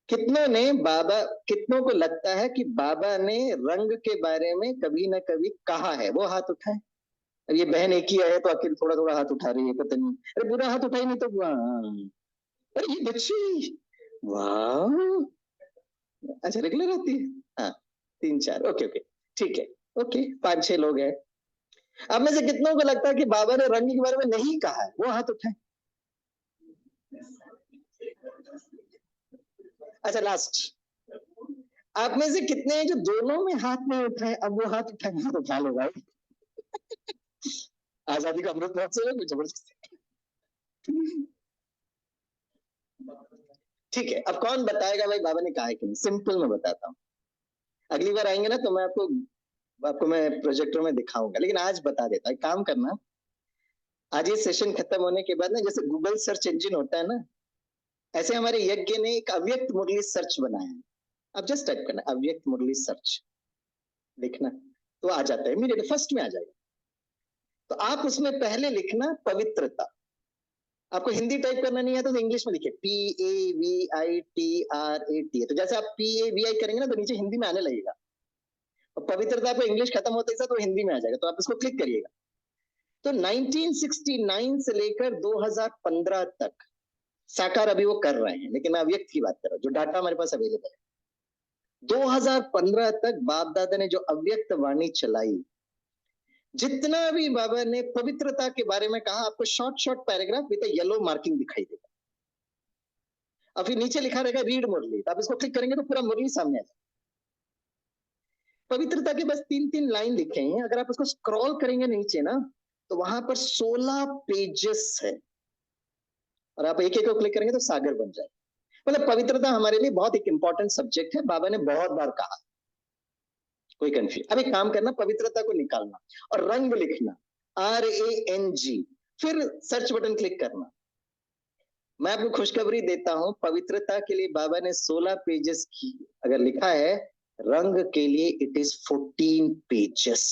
कितनों ने बाबा, कितनों को लगता है कि बाबा ने रंग के बारे में कभी ना कभी कहा है? वो हाथ उठाए। अब ये बहन एक ही है तो अकेले थोड़ा थोड़ा हाथ उठा रही है, पता नहीं। अरे बुरा हाथ उठाई नहीं तो अरे ये बच्ची, वाह। अच्छा, रेगुलर आती है। हाँ, 3 4, ओके ओके, ठीक है। ओके, 5 6 लोग हैं। अब में से कितनों को लगता है कि बाबा ने रंग के बारे में नहीं कहा है? वो हाथ उठाए। अच्छा, लास्ट। आप में से कितने हैं जो दोनों में हाथ नहीं उठाए? अब वो हाथ उठाए, हाथ उठा लो भाई। आजादी का अमृत महोत्सव है, कुछ जबरदस्ती। ठीक है, अब कौन बताएगा भाई बाबा ने कहा है कि नहीं? सिंपल मैं बताता हूँ। अगली बार आएंगे ना तो मैं आपको आपको मैं प्रोजेक्टर में दिखाऊंगा, लेकिन आज बता देता हूँ। काम करना, आज ये सेशन खत्म होने के बाद ना, जैसे गूगल सर्च इंजन होता है ना, ऐसे हमारे यज्ञ ने एक अव्यक्त मुरली सर्च बनाया है। अब जस्ट टाइप करना अव्यक्त मुरली सर्च, लिखना तो आ जाता है, इमीडिएट फर्स्ट में आ जाएगा। तो आप उसमें पहले लिखना पवित्रता। आपको हिंदी टाइप करना नहीं आता तो इंग्लिश में लिखिए PAVITRAT। तो जैसे आप PAVI करेंगे ना तो नीचे हिंदी में आने लगेगा। और पवित्रता आपको इंग्लिश खत्म होते ही तो हिंदी में आ जाएगा, तो आप इसको क्लिक करिएगा। तो 1969 से लेकर 2015 तक साकार अभी वो कर रहे हैं, लेकिन मैं अव्यक्त की बात कर रहा हूँ, जो डाटा हमारे पास अवेलेबल है। 2015 तक बाप दादा ने जो अव्यक्त वाणी चलाई, जितना भी बाबा ने पवित्रता के बारे में कहा, आपको short short paragraph with yellow marking दिखाई देगा। और फिर नीचे लिखा रहेगा रीड मुरली, तो आप इसको क्लिक करेंगे तो पूरा मुरली सामने आ जाएगा। पवित्रता के बस 3 3 लाइन लिखे हैं, अगर आप उसको स्क्रॉल करेंगे नीचे ना तो वहां पर 16 पेजेस है, और आप एक एक को क्लिक करेंगे तो सागर बन जाए। मतलब पवित्रता हमारे लिए बहुत एक इंपॉर्टेंट सब्जेक्ट है, बाबा ने बहुत बार कहा। कोई कंफ्यूजन? अब एक काम करना, पवित्रता को निकालना और रंग लिखना, RANG, फिर सर्च बटन क्लिक करना। मैं आपको खुशखबरी देता हूं, पवित्रता के लिए बाबा ने 16 पेजेस की अगर लिखा है, रंग के लिए इट इज 14 पेजेस,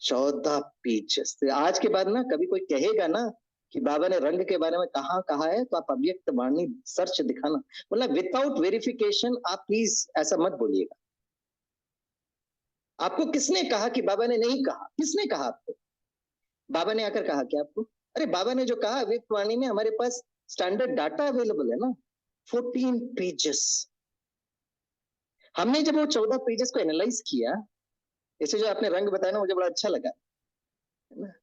14 पेजेस। तो आज के बाद ना कभी कोई कहेगा ना कि बाबा ने रंग के बारे में कहा है, तो आप अव्यक्त वाणी सर्च दिखाना, मतलब विदाउट वेरिफिकेशन आप प्लीज ऐसा मत बोलिएगा। आपको किसने कहा कि बाबा ने नहीं कहा? किसने कहा आपको? बाबा ने आकर कहा क्या आपको? अरे बाबा ने जो कहा अव्यक्त वाणी में हमारे पास स्टैंडर्ड डाटा अवेलेबल है ना, 14 पेजेस। हमने जब वो 14 पेजेस को एनालाइज किया, इसे जो आपने रंग बताया ना मुझे बड़ा अच्छा लगा, है ना?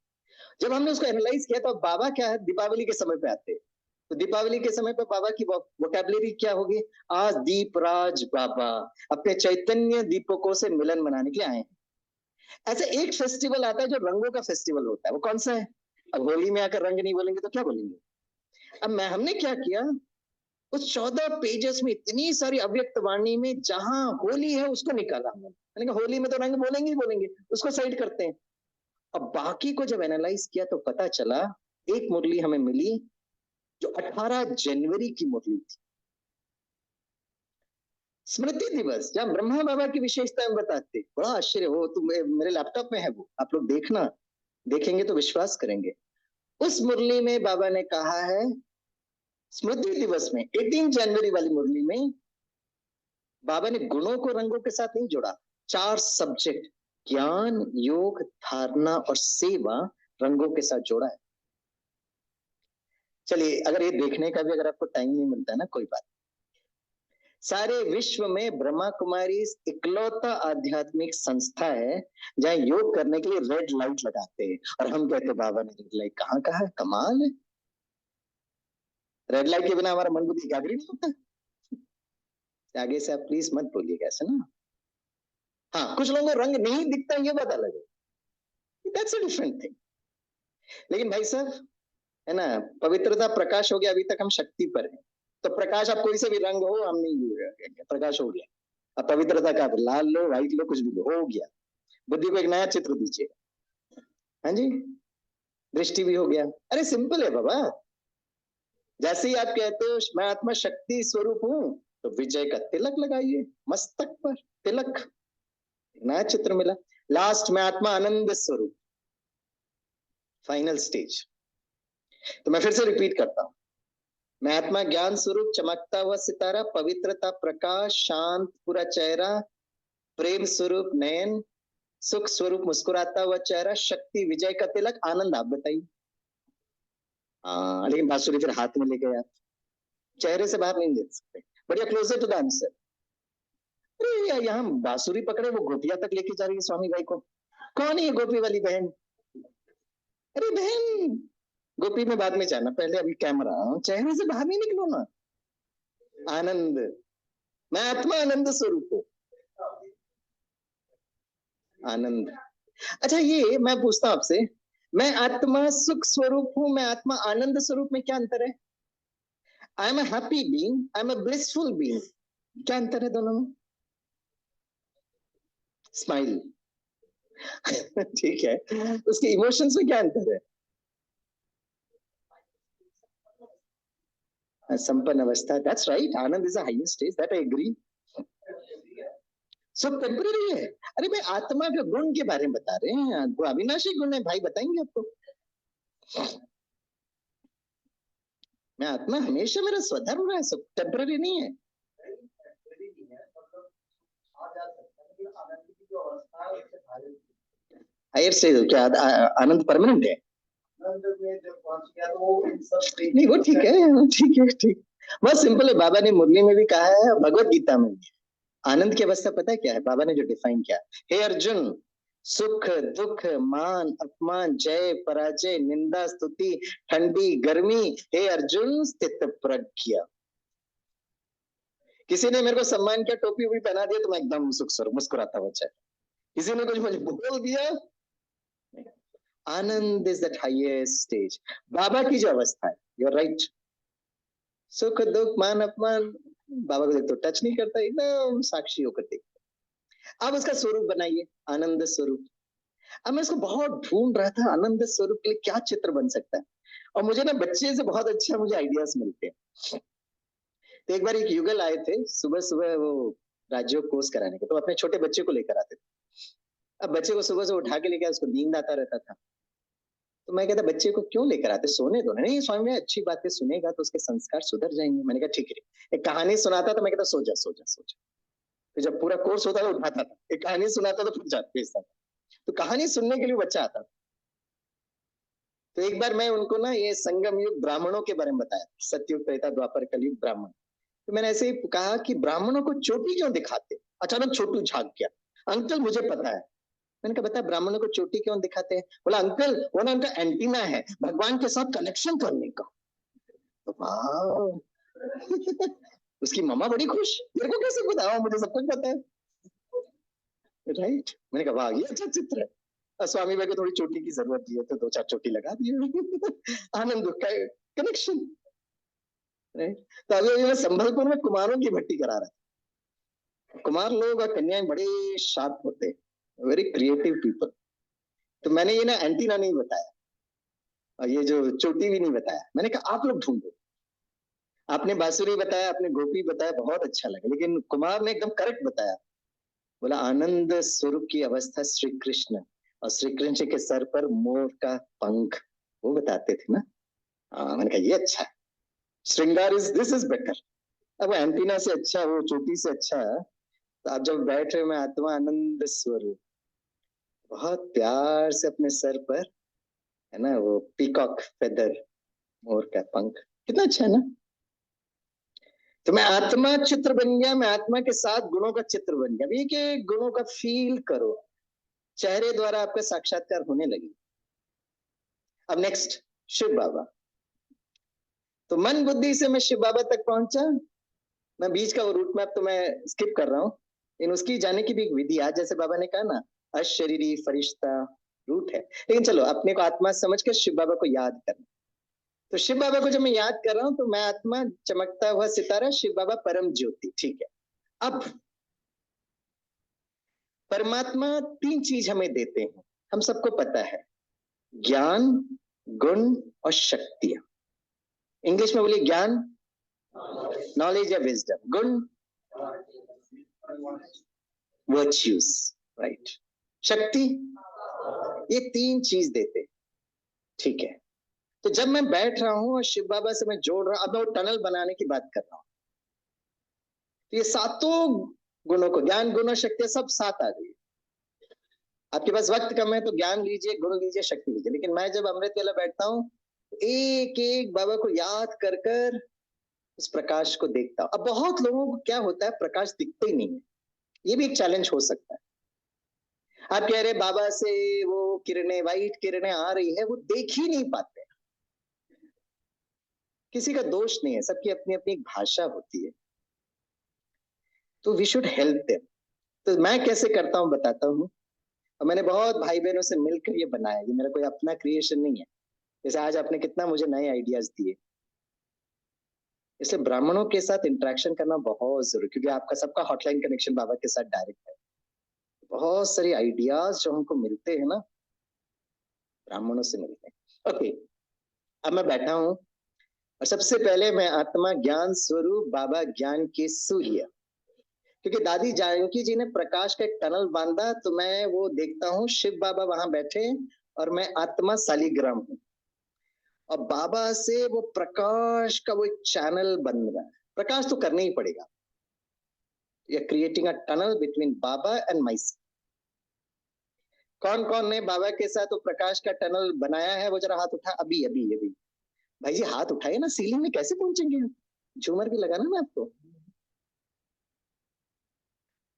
जब हमने उसको एनालाइज किया तो बाबा क्या है, दीपावली के समय पे आते हैं। तो दीपावली के समय पर बाबा की वोकैबुलरी क्या होगी? आज दीपराज बाबा अपने चैतन्य दीपकों से मिलन मनाने के लिए आए हैं। ऐसे एक फेस्टिवल आता है जो रंगों का फेस्टिवल होता है, वो कौन सा है? अब होली में आकर रंग नहीं बोलेंगे तो क्या बोलेंगे? अब हमने क्या किया, उस 14 पेजेस में इतनी सारी अव्यक्त वाणी में जहां होली है उसको निकाला हमने। मैंने कहा होली में तो रंग बोलेंगे ही बोलेंगे, उसको साइड करते हैं। अब बाकी को जब एनालाइज किया तो पता चला एक मुरली हमें मिली जो 18 जनवरी की मुरली थी, स्मृति दिवस, जहां ब्रह्मा बाबा की विशेषताएं बताते। बड़ा आश्चर्य हो, तुम मेरे लैपटॉप में है वो, आप लोग देखना, देखेंगे तो विश्वास करेंगे। उस मुरली में बाबा ने कहा है, स्मृति दिवस में 18 जनवरी वाली मुरली में बाबा ने गुणों को रंगों के साथ नहीं जोड़ा। 4 सब्जेक्ट, ज्ञान, योग, धारणा और सेवा, रंगों के साथ जोड़ा है। चलिए, अगर ये देखने का भी अगर आपको टाइम नहीं मिलता है ना, कोई बात। सारे विश्व में ब्रह्मा कुमारी इकलौता आध्यात्मिक संस्था है जहां योग करने के लिए रेड लाइट लगाते हैं, और हम कहते बाबा ने रेड लाइट कहाँ कहा है? कमाल है। रेड लाइट के बिना हमारा मन बुद्धि एकाग्र नहीं होता। आगे से आप प्लीज मत बोलिएगा ऐसे ना। हाँ, कुछ लोगों को रंग नहीं दिखता, ये बात अलग है, दैट्स अ डिफरेंट थिंग। लेकिन भाई साहब, है ना, पवित्रता प्रकाश हो गया, अभी तक हम शक्ति पर हैं। तो प्रकाश आप कोई से भी रंग हो, हम नहीं, प्रकाश हो गया। अब पवित्रता का लाल लो, व्हाइट लो, कुछ भी लो, हो गया। बुद्धि को एक नया चित्र दीजिए। हाँ जी, दृष्टि भी हो गया। अरे सिंपल है बाबा। जैसे ही आप कहते हो मैं आत्मा शक्ति स्वरूप हूं, तो विजय का तिलक लगाइए मस्तक पर, तिलक, नया चित्र मिला। लास्ट में आत्मा आनंद स्वरूप, फाइनल स्टेज। तो मैं फिर से रिपीट करता हूं, मैं आत्मा ज्ञान स्वरूप, चमकता हुआ सितारा, पवित्रता प्रकाश, शांत पूरा चेहरा, प्रेम स्वरूप नयन, सुख स्वरूप मुस्कुराता हुआ चेहरा, शक्ति विजय का तिलक, आनंद। आप बताइए। हाँ, लेकिन बांसुरी फिर हाथ में लेके आप चेहरे से बाहर नहीं दे सकते, बढ़िया क्लोजर टू द आंसर। अरे यहाँ बांसुरी पकड़े वो गोपिया तक लेके जा रही है स्वामी भाई को। कौन है ये गोपी वाली बहन? अरे बहन, गोपी में बाद में जाना, पहले अभी कैमरा, चेहरे से बाहर नहीं निकलो ना। आनंद, मैं आत्मा आनंद स्वरूप हूँ। आनंद। अच्छा, ये मैं पूछता हूं आपसे, मैं आत्मा सुख स्वरूप हूँ, मैं आत्मा आनंद स्वरूप में क्या अंतर है? I am a happy being, I am a blissful being, क्या अंतर है दोनों में? स्माइल। ठीक है, उसके इमोशंस में क्या अंतर है? संपन्न अवस्था, that's right, anand is the highest stage, that I agree. सब टेम्पररी है। अरे भाई, आत्मा के गुण के बारे में बता रहे हैं, वो अविनाशी गुण है भाई, बताएंगे आपको। मैं आत्मा हमेशा मेरा स्वधर्म रहा है, सब टेम्पररी नहीं है। हायर स्टेज क्या आनंद परमानेंट है? नहीं वो ठीक है, ठीक है, ठीक। बहुत सिंपल है, बाबा ने मुरली में भी कहा है, भगवत गीता में भी। आनंद की अवस्था पता है क्या है? बाबा ने जो डिफाइन किया, हे अर्जुन, सुख दुख मान अपमान जय पराजय निंदा स्तुति ठंडी गर्मी, हे अर्जुन स्थित प्रज्ञ। किसी ने मेरे को सम्मान किया, टोपी भी पहना दिया, तो मैं एकदम सुख स्वरूप मुस्कुराता हुआ चल। किसी ने कुछ मुझे बोल दिया, आनंद इज दैट हाईएस्ट स्टेज। बाबा की जो अवस्था है, यू आर राइट, सुख दुख मान अपमान बाबा को तो टच नहीं करता, एकदम साक्षी होकर देखता। अब उसका स्वरूप बनाइए, आनंद स्वरूप। अब मैं इसको बहुत ढूंढ रहा था, आनंद स्वरूप के लिए क्या चित्र बन सकता है, और मुझे ना बच्चे से बहुत अच्छा मुझे आइडियाज मिलते हैं। तो एक बार एक युगल आए थे, सुबह सुबह वो राज्यों कोर्स कराने के, तो अपने छोटे बच्चे को लेकर आते थे। अब बच्चे को सुबह से उठा के लेकर, उसको नींद आता रहता था। तो मैं कहता बच्चे को क्यों लेकर आते, सोने दो। नहीं स्वामी में अच्छी बातें सुनेगा तो उसके संस्कार सुधर जाएंगे। मैंने कहा ठीक है, एक कहानी सुनाता, तो मैं कहता सो जा सो जा सो जा। तो जब पूरा कोर्स होता था उठाता था, एक कहानी सुनाता था फिर भेजता था। तो कहानी सुनने के लिए बच्चा आता था। तो एक बार मैं उनको ना ये संगम युग ब्राह्मणों के बारे में बताया, सतयुग, त्रेता, द्वापर, कलयुग, ब्राह्मण। तो मैंने ऐसे ही कहा कि ब्राह्मणों को चोटी क्यों दिखाते? अचानक छोटू झांक गया, अंकल मुझे पता है। मैंने कहा बता ब्राह्मणों को चोटी क्यों दिखाते हैं? बोला अंकल वो ना उनका एंटीना है भगवान के साथ कनेक्शन करने का। तो वाह उसकी मम्मा बड़ी खुश, मेरे को कैसे पता? मुझे सब कुछ पता है, राइट। मैंने कहा वाह ये अच्छा चित्र है। स्वामी भाई को थोड़ी चोटी की जरूरत थी तो 2-4 चोटी लगा दिए आनंद का कनेक्शन, राइट। तो अभी मैं संबलपुर में कुमारों की भट्टी करा रहा था। कुमार लोग और कन्याएं बड़े शार्प होते हैं, वेरी क्रिएटिव पीपल। तो मैंने ये ना एंटीना नहीं बताया और ये जो चोटी भी नहीं बताया, मैंने कहा आप लोग ढूंढो। आपने बांसुरी बताया, आपने गोपी बताया, बहुत अच्छा लगा, लेकिन कुमार ने एकदम करेक्ट बताया। बोला आनंद स्वरूप की अवस्था श्री कृष्ण, और श्री कृष्ण के सर पर मोर का पंख, वो बताते थे ना। मैंने कहा ये अच्छा है, श्रृंगार इज दिस इज बेटर। अब एंटीना से अच्छा, वो चोटी से अच्छा है। तो आप जब बैठ रहे हो, मैं आत्मा आनंद स्वरूप, बहुत प्यार से अपने सर पर है ना वो पीकॉक फेदर, मोर का पंख, कितना अच्छा है ना। तो मैं आत्मा चित्र बन गया, मैं आत्मा के साथ गुणों का चित्र बन गया। अभी के गुणों का फील करो, चेहरे द्वारा आपका साक्षात्कार होने लगी। अब नेक्स्ट शिव बाबा। तो मन बुद्धि से मैं शिव बाबा तक पहुंचा। मैं बीच का वो रूट मैप तो मैं स्किप कर रहा हूँ, लेकिन उसकी जाने की भी एक विधि है, जैसे बाबा ने कहा ना अशरीरी फरिश्ता रूट है। लेकिन चलो अपने को आत्मा समझकर शिव बाबा को याद करना। तो शिव बाबा को जब मैं याद कर रहा हूँ तो मैं आत्मा चमकता हुआ सितारा, शिव बाबा परम ज्योति, ठीक है। अब परमात्मा 3 चीज हमें देते हैं, हम सबको पता है, ज्ञान, गुण और शक्तियां। इंग्लिश में बोलिए ज्ञान, नॉलेज या विजडम, गुण, वर्च्यूज, राइट, शक्ति, ये 3 चीज देते, ठीक है। तो जब मैं बैठ रहा हूं और शिव बाबा से मैं जोड़ रहा हूं, अब मैं वो टनल बनाने की बात कर रहा हूं, तो ये सातों गुणों को, ज्ञान गुण और शक्ति सब साथ आ गई। आपके पास वक्त कम है तो ज्ञान लीजिए, गुण लीजिए, शक्ति लीजिए, लेकिन मैं जब अमृत वेला बैठता हूँ एक एक बाबा को याद कर कर उस प्रकाश को देखता हूँ। अब बहुत लोगों को क्या होता है, प्रकाश दिखते ही नहीं है, ये भी एक चैलेंज हो सकता है। आप कह रहे बाबा से वो किरणें, वाइट किरणें आ रही है, वो देख ही नहीं पाते। किसी का दोष नहीं है, सबकी अपनी अपनी एक भाषा होती है, तो वी शुड हेल्प देम। तो मैं कैसे करता हूँ बताता हूँ। और मैंने बहुत भाई बहनों से मिलकर ये बनाया, ये मेरा कोई अपना क्रिएशन नहीं है। जैसे आज आपने कितना मुझे नए आइडियाज दिए, इसलिए ब्राह्मणों के साथ इंटरेक्शन करना बहुत जरूरी, क्योंकि आपका सबका हॉटलाइन कनेक्शन बाबा के साथ डायरेक्ट है। बहुत सारी आइडियाज जो हमको मिलते हैं ना, ब्राह्मणों से मिलते हैं। ओके, अब मैं बैठा हूँ और सबसे पहले मैं आत्मा ज्ञान स्वरूप बाबा ज्ञान के सूर्य, क्योंकि दादी जानकी जी ने प्रकाश का एक टनल बांधा, तो मैं वो देखता हूँ शिव बाबा वहां बैठे और मैं आत्मा सालिग्राम हूँ, और बाबा से वो प्रकाश का वो एक चैनल बन रहा है। प्रकाश तो करना ही पड़ेगा, creating a tunnel between Baba and my. कौन कौन ने बाबा के साथ वो प्रकाश का टनल बनाया है, वो जरा हाथ उठा, अभी अभी अभी भाई जी हाथ उठाए ना, सीलिंग में कैसे पहुंचेंगे, झूमर भी लगाना ना आपको।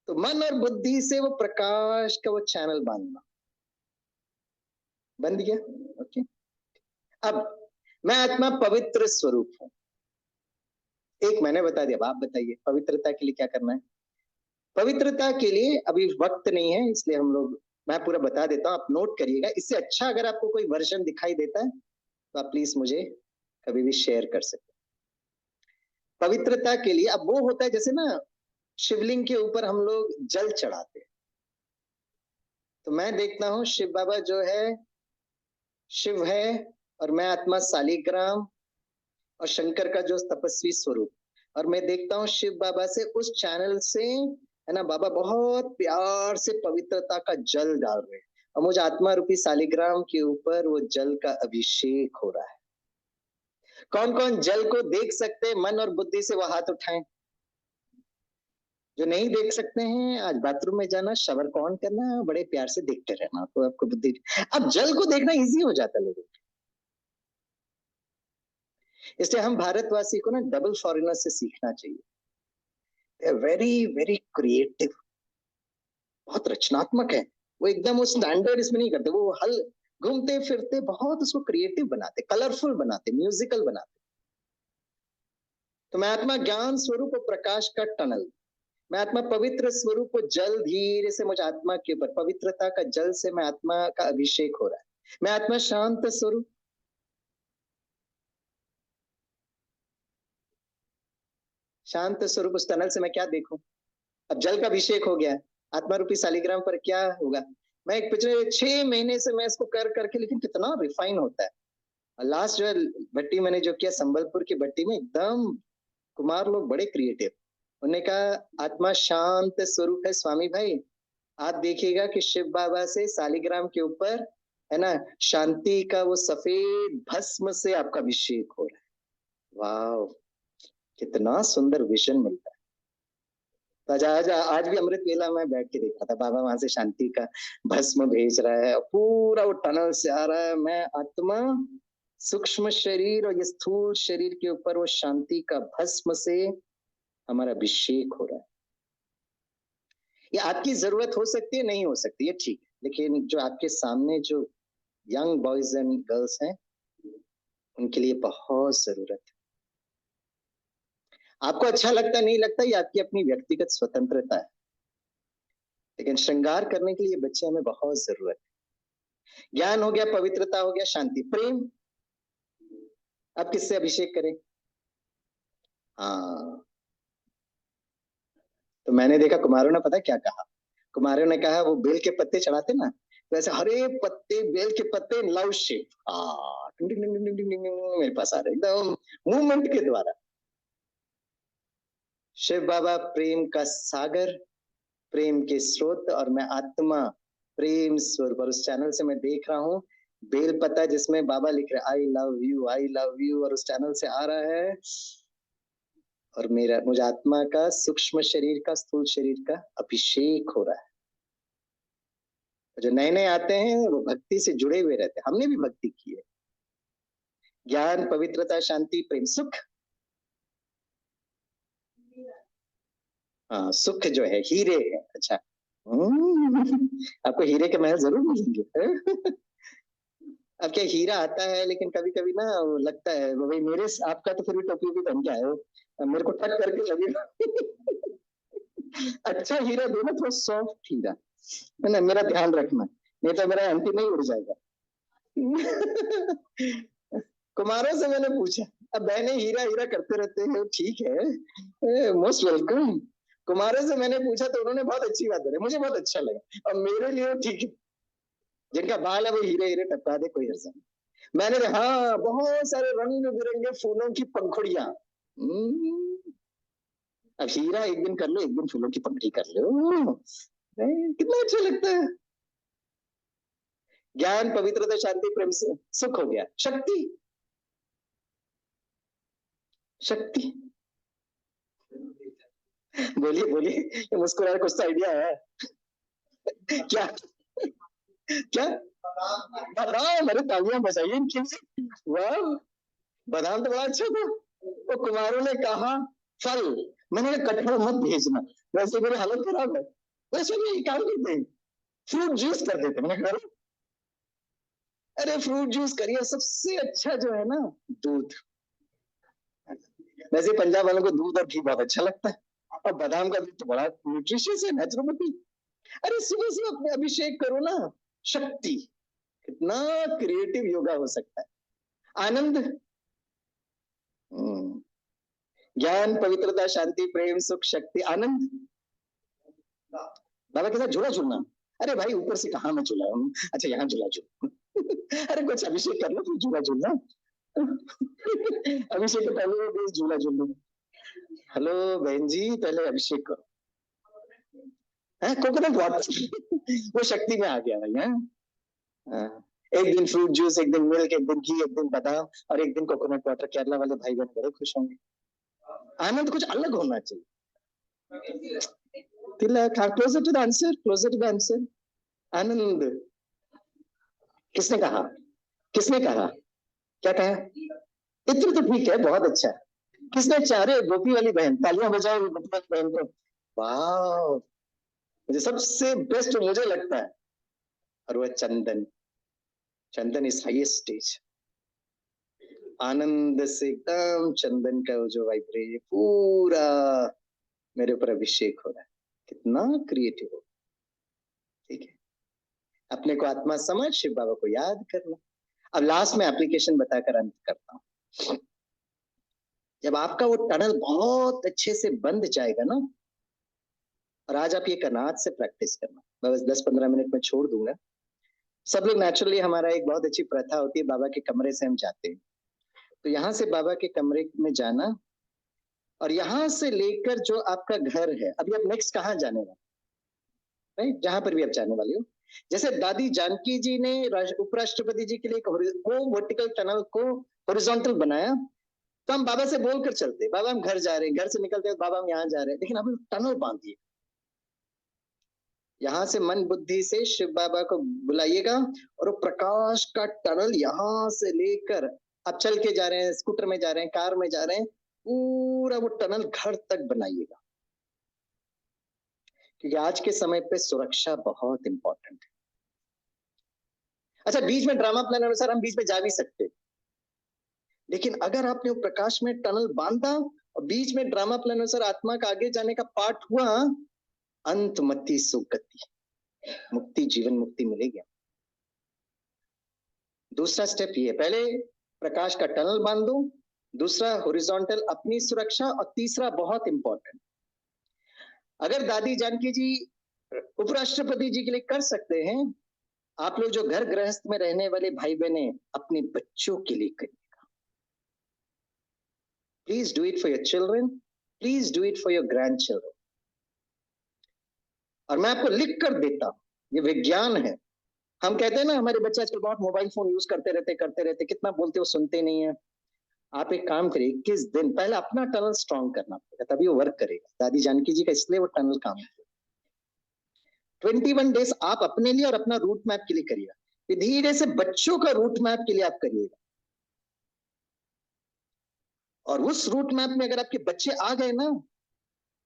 तो मन और बुद्धि से वो प्रकाश का वो चैनल बांधना, बंद गया। ओके, अब मैं आत्मा पवित्र स्वरूप हूं। एक मैंने बता दिया, आप बताइए पवित्रता के लिए क्या करना है। पवित्रता के लिए अभी वक्त नहीं है, इसलिए हम लोग, मैं पूरा बता देता हूँ, आप नोट करिएगा। इससे अच्छा अगर आपको कोई वर्जन दिखाई देता है तो आप प्लीज मुझे कभी भी शेयर कर सकते हैं। पवित्रता के लिए अब वो होता है जैसे ना शिवलिंग के ऊपर हम लोग जल चढ़ाते हैं, तो मैं देखता हूँ शिव बाबा जो है शिव है, और मैं आत्मा सालिग्राम, और शंकर का जो तपस्वी स्वरूप, और मैं देखता हूँ शिव बाबा से उस चैनल से है ना, बाबा बहुत प्यार से पवित्रता का जल डाल रहे हैं, और मुझे आत्मा रूपी सालिग्राम के ऊपर वो जल का अभिषेक हो रहा है। कौन कौन जल को देख सकते हैं मन और बुद्धि से, वो हाथ उठाएं। जो नहीं देख सकते हैं, आज बाथरूम में जाना, शावर को ऑन करना, बड़े प्यार से देखते रहना, तो आपको बुद्धि। अब जल को देखना इजी हो जाता है लोगों को। इसलिए हम भारतवासी को ना डबल फॉरेनर से सीखना चाहिए। वेरी वेरी क्रिएटिव, बहुत रचनात्मक है। वो एकदम वो स्टैंडर्ड इसमें नहीं करते, वो हल घूमते फिरते बहुत उसको क्रिएटिव बनाते, कलरफुल बनाते, म्यूजिकल बनाते। तो मैं आत्मा ज्ञान स्वरूप और प्रकाश का टनल, मैं आत्मा पवित्र स्वरूप और जल धीरे से मुझे आत्मा के ऊपर पवित्रता का जल से मैं आत्मा का अभिषेक हो रहा है। मैं आत्मा शांत स्वरूप, शांत स्वरूप उस टनल से मैं क्या देखूं? अब जल का अभिषेक हो गया, आत्मा रूपी शालिग्राम पर क्या होगा? मैं एक पिछले 6 महीने से मैं इसको कर करके, लेकिन कितना रिफाइन होता है। लास्ट जो है भट्टी मैंने जो किया संबलपुर की भट्टी में, एकदम कुमार लोग बड़े क्रिएटिव। उन्होंने कहा आत्मा शांत स्वरूप है स्वामी भाई, आप देखिएगा कि शिव बाबा से शालिग्राम के ऊपर है ना शांति का वो सफेद भस्म से आपका अभिषेक हो रहा है। वाह, कितना सुंदर विजन मिलता है। तो आज भी अमृत वेला में बैठ के देखा था, बाबा वहां से शांति का भस्म भेज रहा है, पूरा वो टनल से आ रहा है। मैं आत्मा सूक्ष्म शरीर और ये स्थूल शरीर के ऊपर वो शांति का भस्म से हमारा अभिषेक हो रहा है। ये आपकी जरूरत हो सकती है, नहीं हो सकती है, ठीक है, लेकिन जो आपके सामने जो यंग बॉयज एंड गर्ल्स हैं, उनके लिए बहुत जरूरत है। आपको अच्छा लगता नहीं लगता, ये आपकी अपनी व्यक्तिगत स्वतंत्रता है, लेकिन श्रृंगार करने के लिए बच्चे हमें बहुत जरूरत है। ज्ञान हो गया, पवित्रता हो गया, शांति, प्रेम। अब किससे अभिषेक करें? हाँ, तो मैंने देखा कुमारों ने पता क्या कहा, कुमारों ने कहा वो बेल के पत्ते चढ़ाते ना, तो ऐसे हरे पत्ते, बेल के पत्ते लव शेप, हाँ मेरे पास आ रहे एकदम मूवमेंट के द्वारा। शिव बाबा प्रेम का सागर, प्रेम के स्रोत, और मैं आत्मा प्रेम स्वरूप। और उस चैनल से मैं देख रहा हूँ बेल पत्ता जिसमें बाबा लिख रहे I love you, I love you, और उस चैनल से आ रहा है, और मेरा मुझे आत्मा का सूक्ष्म शरीर का स्थूल शरीर का अभिषेक हो रहा है। जो नए नए आते हैं वो भक्ति से जुड़े हुए रहते हैं, हमने भी भक्ति की है। ज्ञान, पवित्रता, शांति, प्रेम, सुख। हाँ, सुख जो है हीरे है। अच्छा, आपको हीरे के महल जरूर मिलेंगे। अब क्या हीरा आता है, लेकिन कभी कभी ना वो लगता है भाई मेरे, आपका तो फिर भी टोपी भी पहन के आए हो, मेरे को टक करके लगेगा। अच्छा हीरा दो ना, थोड़ा सॉफ्ट हीरा, है ना, मेरा ध्यान रखना, नहीं तो मेरा एंटी नहीं उड़ जाएगा। कुमारों से मैंने पूछा, अब बहने हीरा हीरा करते रहते हैं, ठीक है, मोस्ट वेलकम। कुमारों से मैंने पूछा तो उन्होंने बहुत अच्छी बात बोली, मुझे बहुत अच्छा लगा, और मेरे लिए ठीक है, जिनका बाल है वो हीरे हीरे टपका दे, कोई हर्ज नहीं। मैंने हाँ बहुत सारे रंग बिरंगे फूलों की पंखुड़ियां। अब हीरा एक दिन कर लो, एक दिन फूलों की पंखड़ी कर लो, कितना अच्छा लगता है। ज्ञान, पवित्रता, शांति, प्रेम से सुख हो गया, शक्ति, शक्ति। बोलिए बोलिए, ये मुस्कुरा कुछ तो आइडिया है क्या? क्या? बादाम, अरे तालियां बजाइए इनके लिए, वाह, बादाम तो बड़ा अच्छा था। तो कुमारों ने कहा फल, मैंने कहा कटहल मत भेजना, वैसे मेरी हालत खराब है, वैसे भी काम करते हैं, फ्रूट जूस कर देते। मैंने कहा अरे फ्रूट जूस करिए, सबसे अच्छा जो है ना दूध। वैसे पंजाब वालों को दूध और घी बहुत अच्छा लगता है, और बादाम का दूध तो बड़ा न्यूट्रिशियस है, नेचुरोपैथी। अरे सुबह सुबह अपने अभिषेक करो ना, शक्ति, कितना क्रिएटिव योगा हो सकता है। आनंद, ज्ञान, पवित्रता, शांति, प्रेम, सुख, शक्ति, आनंद। बाबा के साथ झूला झूलना, अरे भाई ऊपर से कहा मैं झूला हूँ, अच्छा यहाँ झूला झूल। अरे कुछ अभिषेक कर लो फिर झूला झूलना। अभिषेक के पहले वो झूला झूल लो। हेलो बहन जी, पहले अभिषेक करो, है कोकोनट वाटर। वो शक्ति में आ गया भाई। है एक दिन फ्रूट जूस, एक दिन मिल्क, एक दिन घी, एक दिन बादाम, और एक दिन कोकोनट वाटर। केरला वाले भाई बहन बड़े खुश होंगे। आनंद कुछ अलग होना चाहिए। तिलक, हाँ, closer to the answer, closer to the answer. Anand, किसने कहा? किसने कहा? क्या कहा? इत्र तो ठीक है, बहुत अच्छा। किसने? चारे गोपी वाली बहन, तालियां बजाओ गोपी वाली बहन को। वाह, मुझे सबसे बेस्ट मुझे लगता है, और वह चंदन। चंदन इज हाईएस्ट स्टेज। आनंद से एकदम चंदन का वो जो वाइब्रेट पूरा मेरे ऊपर अभिषेक हो रहा है। कितना क्रिएटिव हो। ठीक है, अपने को आत्मा समझ शिव बाबा को याद करना। अब लास्ट में एप्लीकेशन बताकर अंत करता हूं। जब आपका वो टनल बहुत अच्छे से बंद जाएगा ना, और आज आप ये कनात से प्रैक्टिस करना, मैं बस 10-15 मिनट में छोड़ दूंगा। सब लोग नेचुरली, हमारा एक बहुत अच्छी प्रथा होती है, बाबा के कमरे से हम जाते हैं। तो यहाँ से बाबा के कमरे में जाना, और यहाँ से लेकर जो आपका घर है, अभी आप नेक्स्ट कहाँ जाने वाले, राइट, जहां पर भी आप जाने वाले हो। जैसे दादी जानकी जी ने उपराष्ट्रपति जी के लिए वो वर्टिकल टनल को हॉरिजॉन्टल बनाया, तो हम बाबा से बोलकर चलते, बाबा हम घर जा रहे हैं, घर से निकलते हैं, बाबा हम यहाँ जा रहे हैं, लेकिन अभी टनल बांधिए। यहाँ से मन बुद्धि से शिव बाबा को बुलाइएगा, और वो प्रकाश का टनल यहाँ से लेकर, आप चल के जा रहे हैं, स्कूटर में जा रहे हैं, कार में जा रहे हैं, पूरा वो टनल घर तक बनाइएगा। क्योंकि आज के समय पे सुरक्षा बहुत इंपॉर्टेंट है। अच्छा, बीच में ड्रामा प्लान अनुसार हम बीच में जा भी सकते, लेकिन अगर आपने वो प्रकाश में टनल बांधा और बीच में ड्रामा प्लान अनुसार आत्मा का आगे जाने का पार्ट हुआ, अंत मति सुगति, मुक्ति, जीवन मुक्ति मिलेगी। दूसरा स्टेप ये, पहले प्रकाश का टनल बांधो, दूसरा हॉरिजॉन्टल अपनी सुरक्षा, और तीसरा बहुत इंपॉर्टेंट, अगर दादी जानकी जी उपराष्ट्रपति जी के लिए कर सकते हैं, आप लोग जो घर गृहस्थ में रहने वाले भाई बहने, अपने बच्चों के लिए करिएगा। Please do it for your children, please do it for your grand children. और मैं आपको लिख कर देता हूं, ये विज्ञान है। हम कहते हैं ना, हमारे बच्चे आजकल बहुत मोबाइल फोन यूज करते रहते, कितना बोलते हो सुनते नहीं है। आप एक काम करिए, 21 दिन पहले अपना टनल स्ट्रॉन्ग करना पड़ेगा, तभी वो वर्क करेगा। दादी जानकी जी का इसलिए वो टनल काम है। 21 डेज आप अपने लिए और अपना रूट मैप के लिए करिएगा, धीरे से बच्चों का रूट मैप के लिए आप करिएगा। और उस रूट मैप में अगर आपके बच्चे आ गए ना,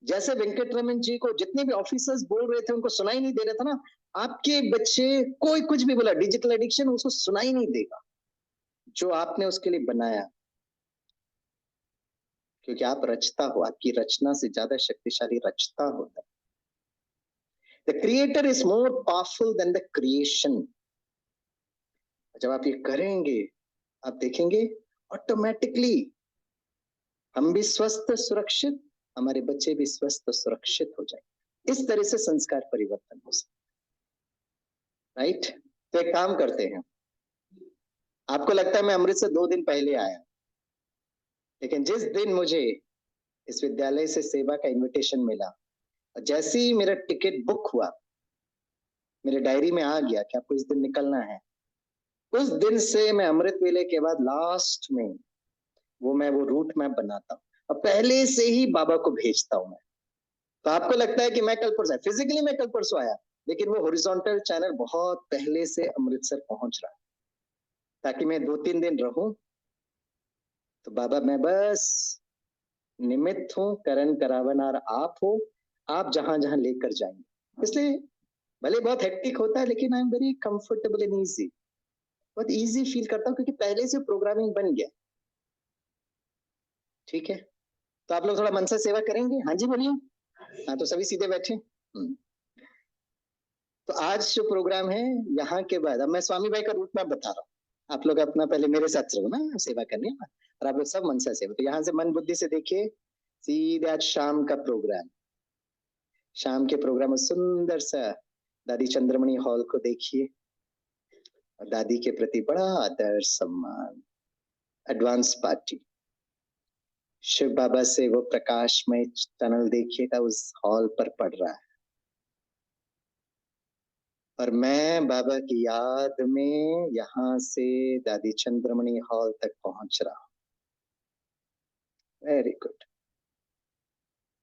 जैसे वेंकटरमन जी को जितने भी ऑफिसर्स बोल रहे थे, उनको सुनाई नहीं दे रहा था ना, आपके बच्चे कोई कुछ भी बोला, डिजिटल एडिक्शन, उसको सुनाई नहीं देगा, जो आपने उसके लिए बनाया। क्योंकि आप रचता हो, आपकी रचना से ज्यादा शक्तिशाली रचता होता है। The creator is more powerful than the creation. जब आप ये करेंगे, आप देखेंगे ऑटोमेटिकली हम भी स्वस्थ सुरक्षित, हमारे बच्चे भी स्वस्थ सुरक्षित हो जाएंगे। इस तरह से संस्कार परिवर्तन हो सकता, राइट। तो एक काम करते हैं, आपको लगता है मैं अमृत से 2 दिन पहले आया, लेकिन जिस दिन मुझे इस विद्यालय से सेवा का इनविटेशन मिला, जैसे ही मेरा टिकट बुक हुआ, मेरे डायरी में आ गया कि आपको इस दिन निकलना है, उस दिन से मैं अमृत वेले के बाद लास्ट में मैं वो रूट मैप बनाता हूँ, और पहले से ही बाबा को भेजता हूँ मैं। तो आपको लगता है कि मैं कल परसों, फिजिकली मैं कल परसों आया, लेकिन वो हॉरिजॉन्टल चैनल बहुत पहले से अमृतसर पहुंच रहा है, ताकि मैं 2-3 दिन रहूं। तो बाबा, मैं बस निमित्त हूं, करण करावनार आप हो, आप जहां जहां लेकर जाएंगे। इसलिए भले बहुत हेक्टिक होता है, लेकिन I am very comfortable and easy, बहुत इजी फील करता हूँ, क्योंकि पहले से प्रोग्रामिंग बन गया। ठीक है, तो आप लोग थोड़ा मन से सेवा करेंगे? हाँ जी बोलिए। हाँ, तो सभी सीधे बैठे। तो आज जो प्रोग्राम है, यहाँ के बाद अब मैं स्वामी भाई का रूट मैप बता रहा हूँ। आप लोग अपना पहले मेरे साथ चलो ना, सेवा करनी है ना, और आप लोग सब मन से सेवा। तो यहाँ से मन बुद्धि से देखिए, सीधे आज शाम का प्रोग्राम, शाम के प्रोग्राम में सुंदर सा दादी चंद्रमणि हॉल को देखिए, और दादी के प्रति बड़ा आदर सम्मान, एडवांस पार्टी। शिव बाबा से वो प्रकाशमय टनल देखिएगा उस हॉल पर पड़ रहा है, और मैं बाबा की याद में यहाँ से दादी चंद्रमणि हॉल तक पहुंच रहा हूं। Very good.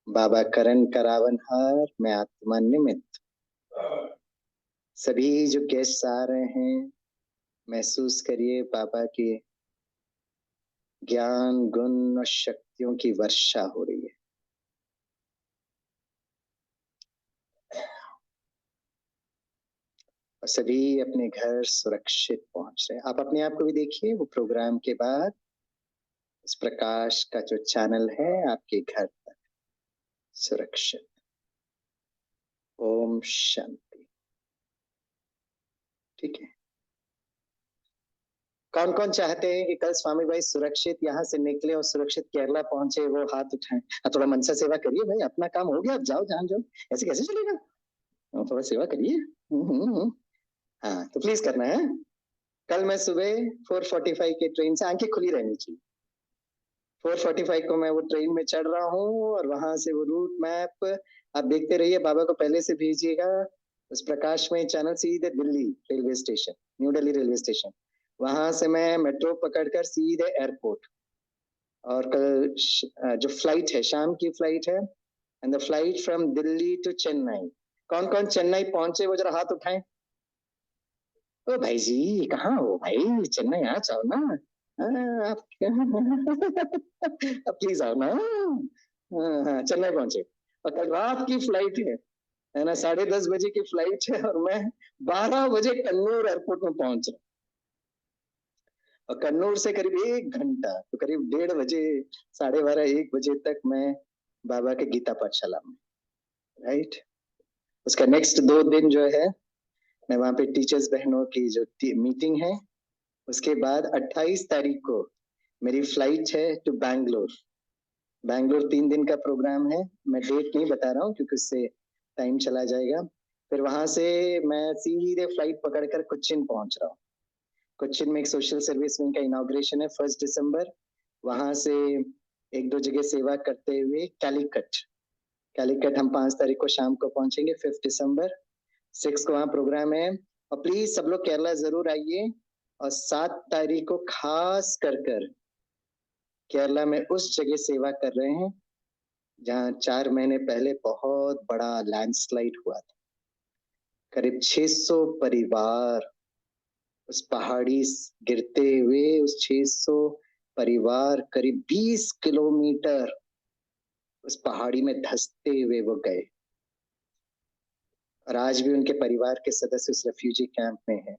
बाबा करण करावन हार, मैं आत्मा निमित्त। सभी जो गेस्ट आ रहे हैं, महसूस करिए बाबा के ज्ञान गुण और शक्तियों की वर्षा हो रही है। और सभी अपने घर सुरक्षित पहुंच रहे हैं। आप अपने आप को भी देखिए, वो प्रोग्राम के बाद इस प्रकाश का जो चैनल है आपके घर तक सुरक्षित। ओम शांति। ठीक है। कौन कौन चाहते हैं कि कल स्वामी भाई सुरक्षित यहाँ से निकले और सुरक्षित केरला पहुंचे, वो हाथ उठाएं। थोड़ा मनसा सेवा करिए भाई, अपना काम हो गया, अब जाओ जहां जाओ, ऐसे कैसे चलेगा। थोड़ा सेवा करिए। हाँ तो प्लीज करना है। कल मैं सुबह 4:45 की ट्रेन से, आंखें खुली रहनी चाहिए, 4:45 को मैं वो ट्रेन में चढ़ रहा हूँ और वहां से वो रूट मैप आप देखते रहिए, बाबा को पहले से भेजिएगा उस प्रकाश में चैनल, सीधे Delhi railway station, new Delhi railway station, वहां से मैं मेट्रो पकड़कर सीधे एयरपोर्ट। और कल जो फ्लाइट है, शाम की फ्लाइट है, and the flight from Delhi to Chennai. कौन कौन चेन्नई पहुंचे वो जरा हाथ उठाएं। ओ भाई जी, कहाँ हो भाई, चेन्नई आ जाओ ना। आप प्लीज आओ ना। हाँ हाँ, चेन्नई पहुंचे। और कल रात की फ्लाइट है ना, 10:30 बजे की फ्लाइट है, और मैं 12 बजे कन्नूर एयरपोर्ट में पहुंच रहा हूँ। और कन्नूर से करीब 1 घंटा, तो करीब 1:30 बजे, 12:30 1 बजे तक मैं बाबा के गीता पाठशाला में। राइट। उसका नेक्स्ट 2 दिन जो है, मैं वहां पे टीचर्स बहनों की जो मीटिंग है, उसके बाद 28 तारीख को मेरी फ्लाइट है टू बैंगलोर। बैंगलोर 3 दिन का प्रोग्राम है, मैं डेट नहीं बता रहा हूँ क्योंकि उससे टाइम चला जाएगा। फिर वहां से मैं सीधे फ्लाइट पकड़कर कोच्चिन पहुंच रहा हूँ। कोच्चिन में एक सोशल सर्विस विंग का इनॉग्रेशन है 1 दिसंबर। वहां से 1-2 जगह सेवा करते हुए कैलिकट, कैलिकट हम 5 तारीख को शाम को पहुंचेंगे, 5 दिसंबर। 6 को वहाँ प्रोग्राम है। और प्लीज सब लोग केरला जरूर आइए। और 7 तारीख को खास कर केरला में उस जगह सेवा कर रहे हैं जहाँ 4 महीने पहले बहुत बड़ा लैंडस्लाइड हुआ था। करीब 600 परिवार उस पहाड़ी गिरते हुए, उस 600 परिवार करीब 20 किलोमीटर उस पहाड़ी में धंसते हुए वो गए। और आज भी उनके परिवार के सदस्य उस रेफ्यूजी कैंप में हैं।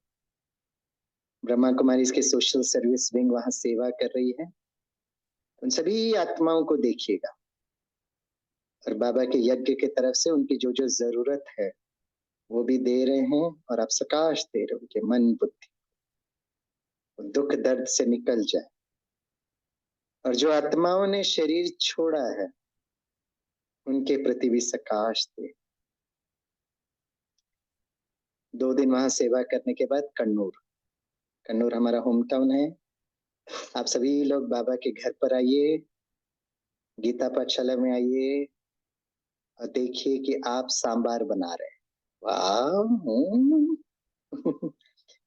ब्रह्मा कुमारी इसके सोशल सर्विस विंग वहां सेवा कर रही है। उन सभी आत्माओं को देखिएगा और बाबा के यज्ञ की तरफ से उनकी जो जो जरूरत है वो भी दे रहे हैं, और आप सकाश दे रहे हो उनके मन बुद्धि, दुख दर्द से निकल जाए। और जो आत्माओं ने शरीर छोड़ा है उनके प्रति भी सकाश दे। 2 दिन वहां सेवा करने के बाद कन्नूर, कन्नूर हमारा होम टाउन है। आप सभी लोग बाबा के घर पर आइए, गीता पाठशाला में आइए और देखिए कि आप सांबार बना रहे हैं। वाह।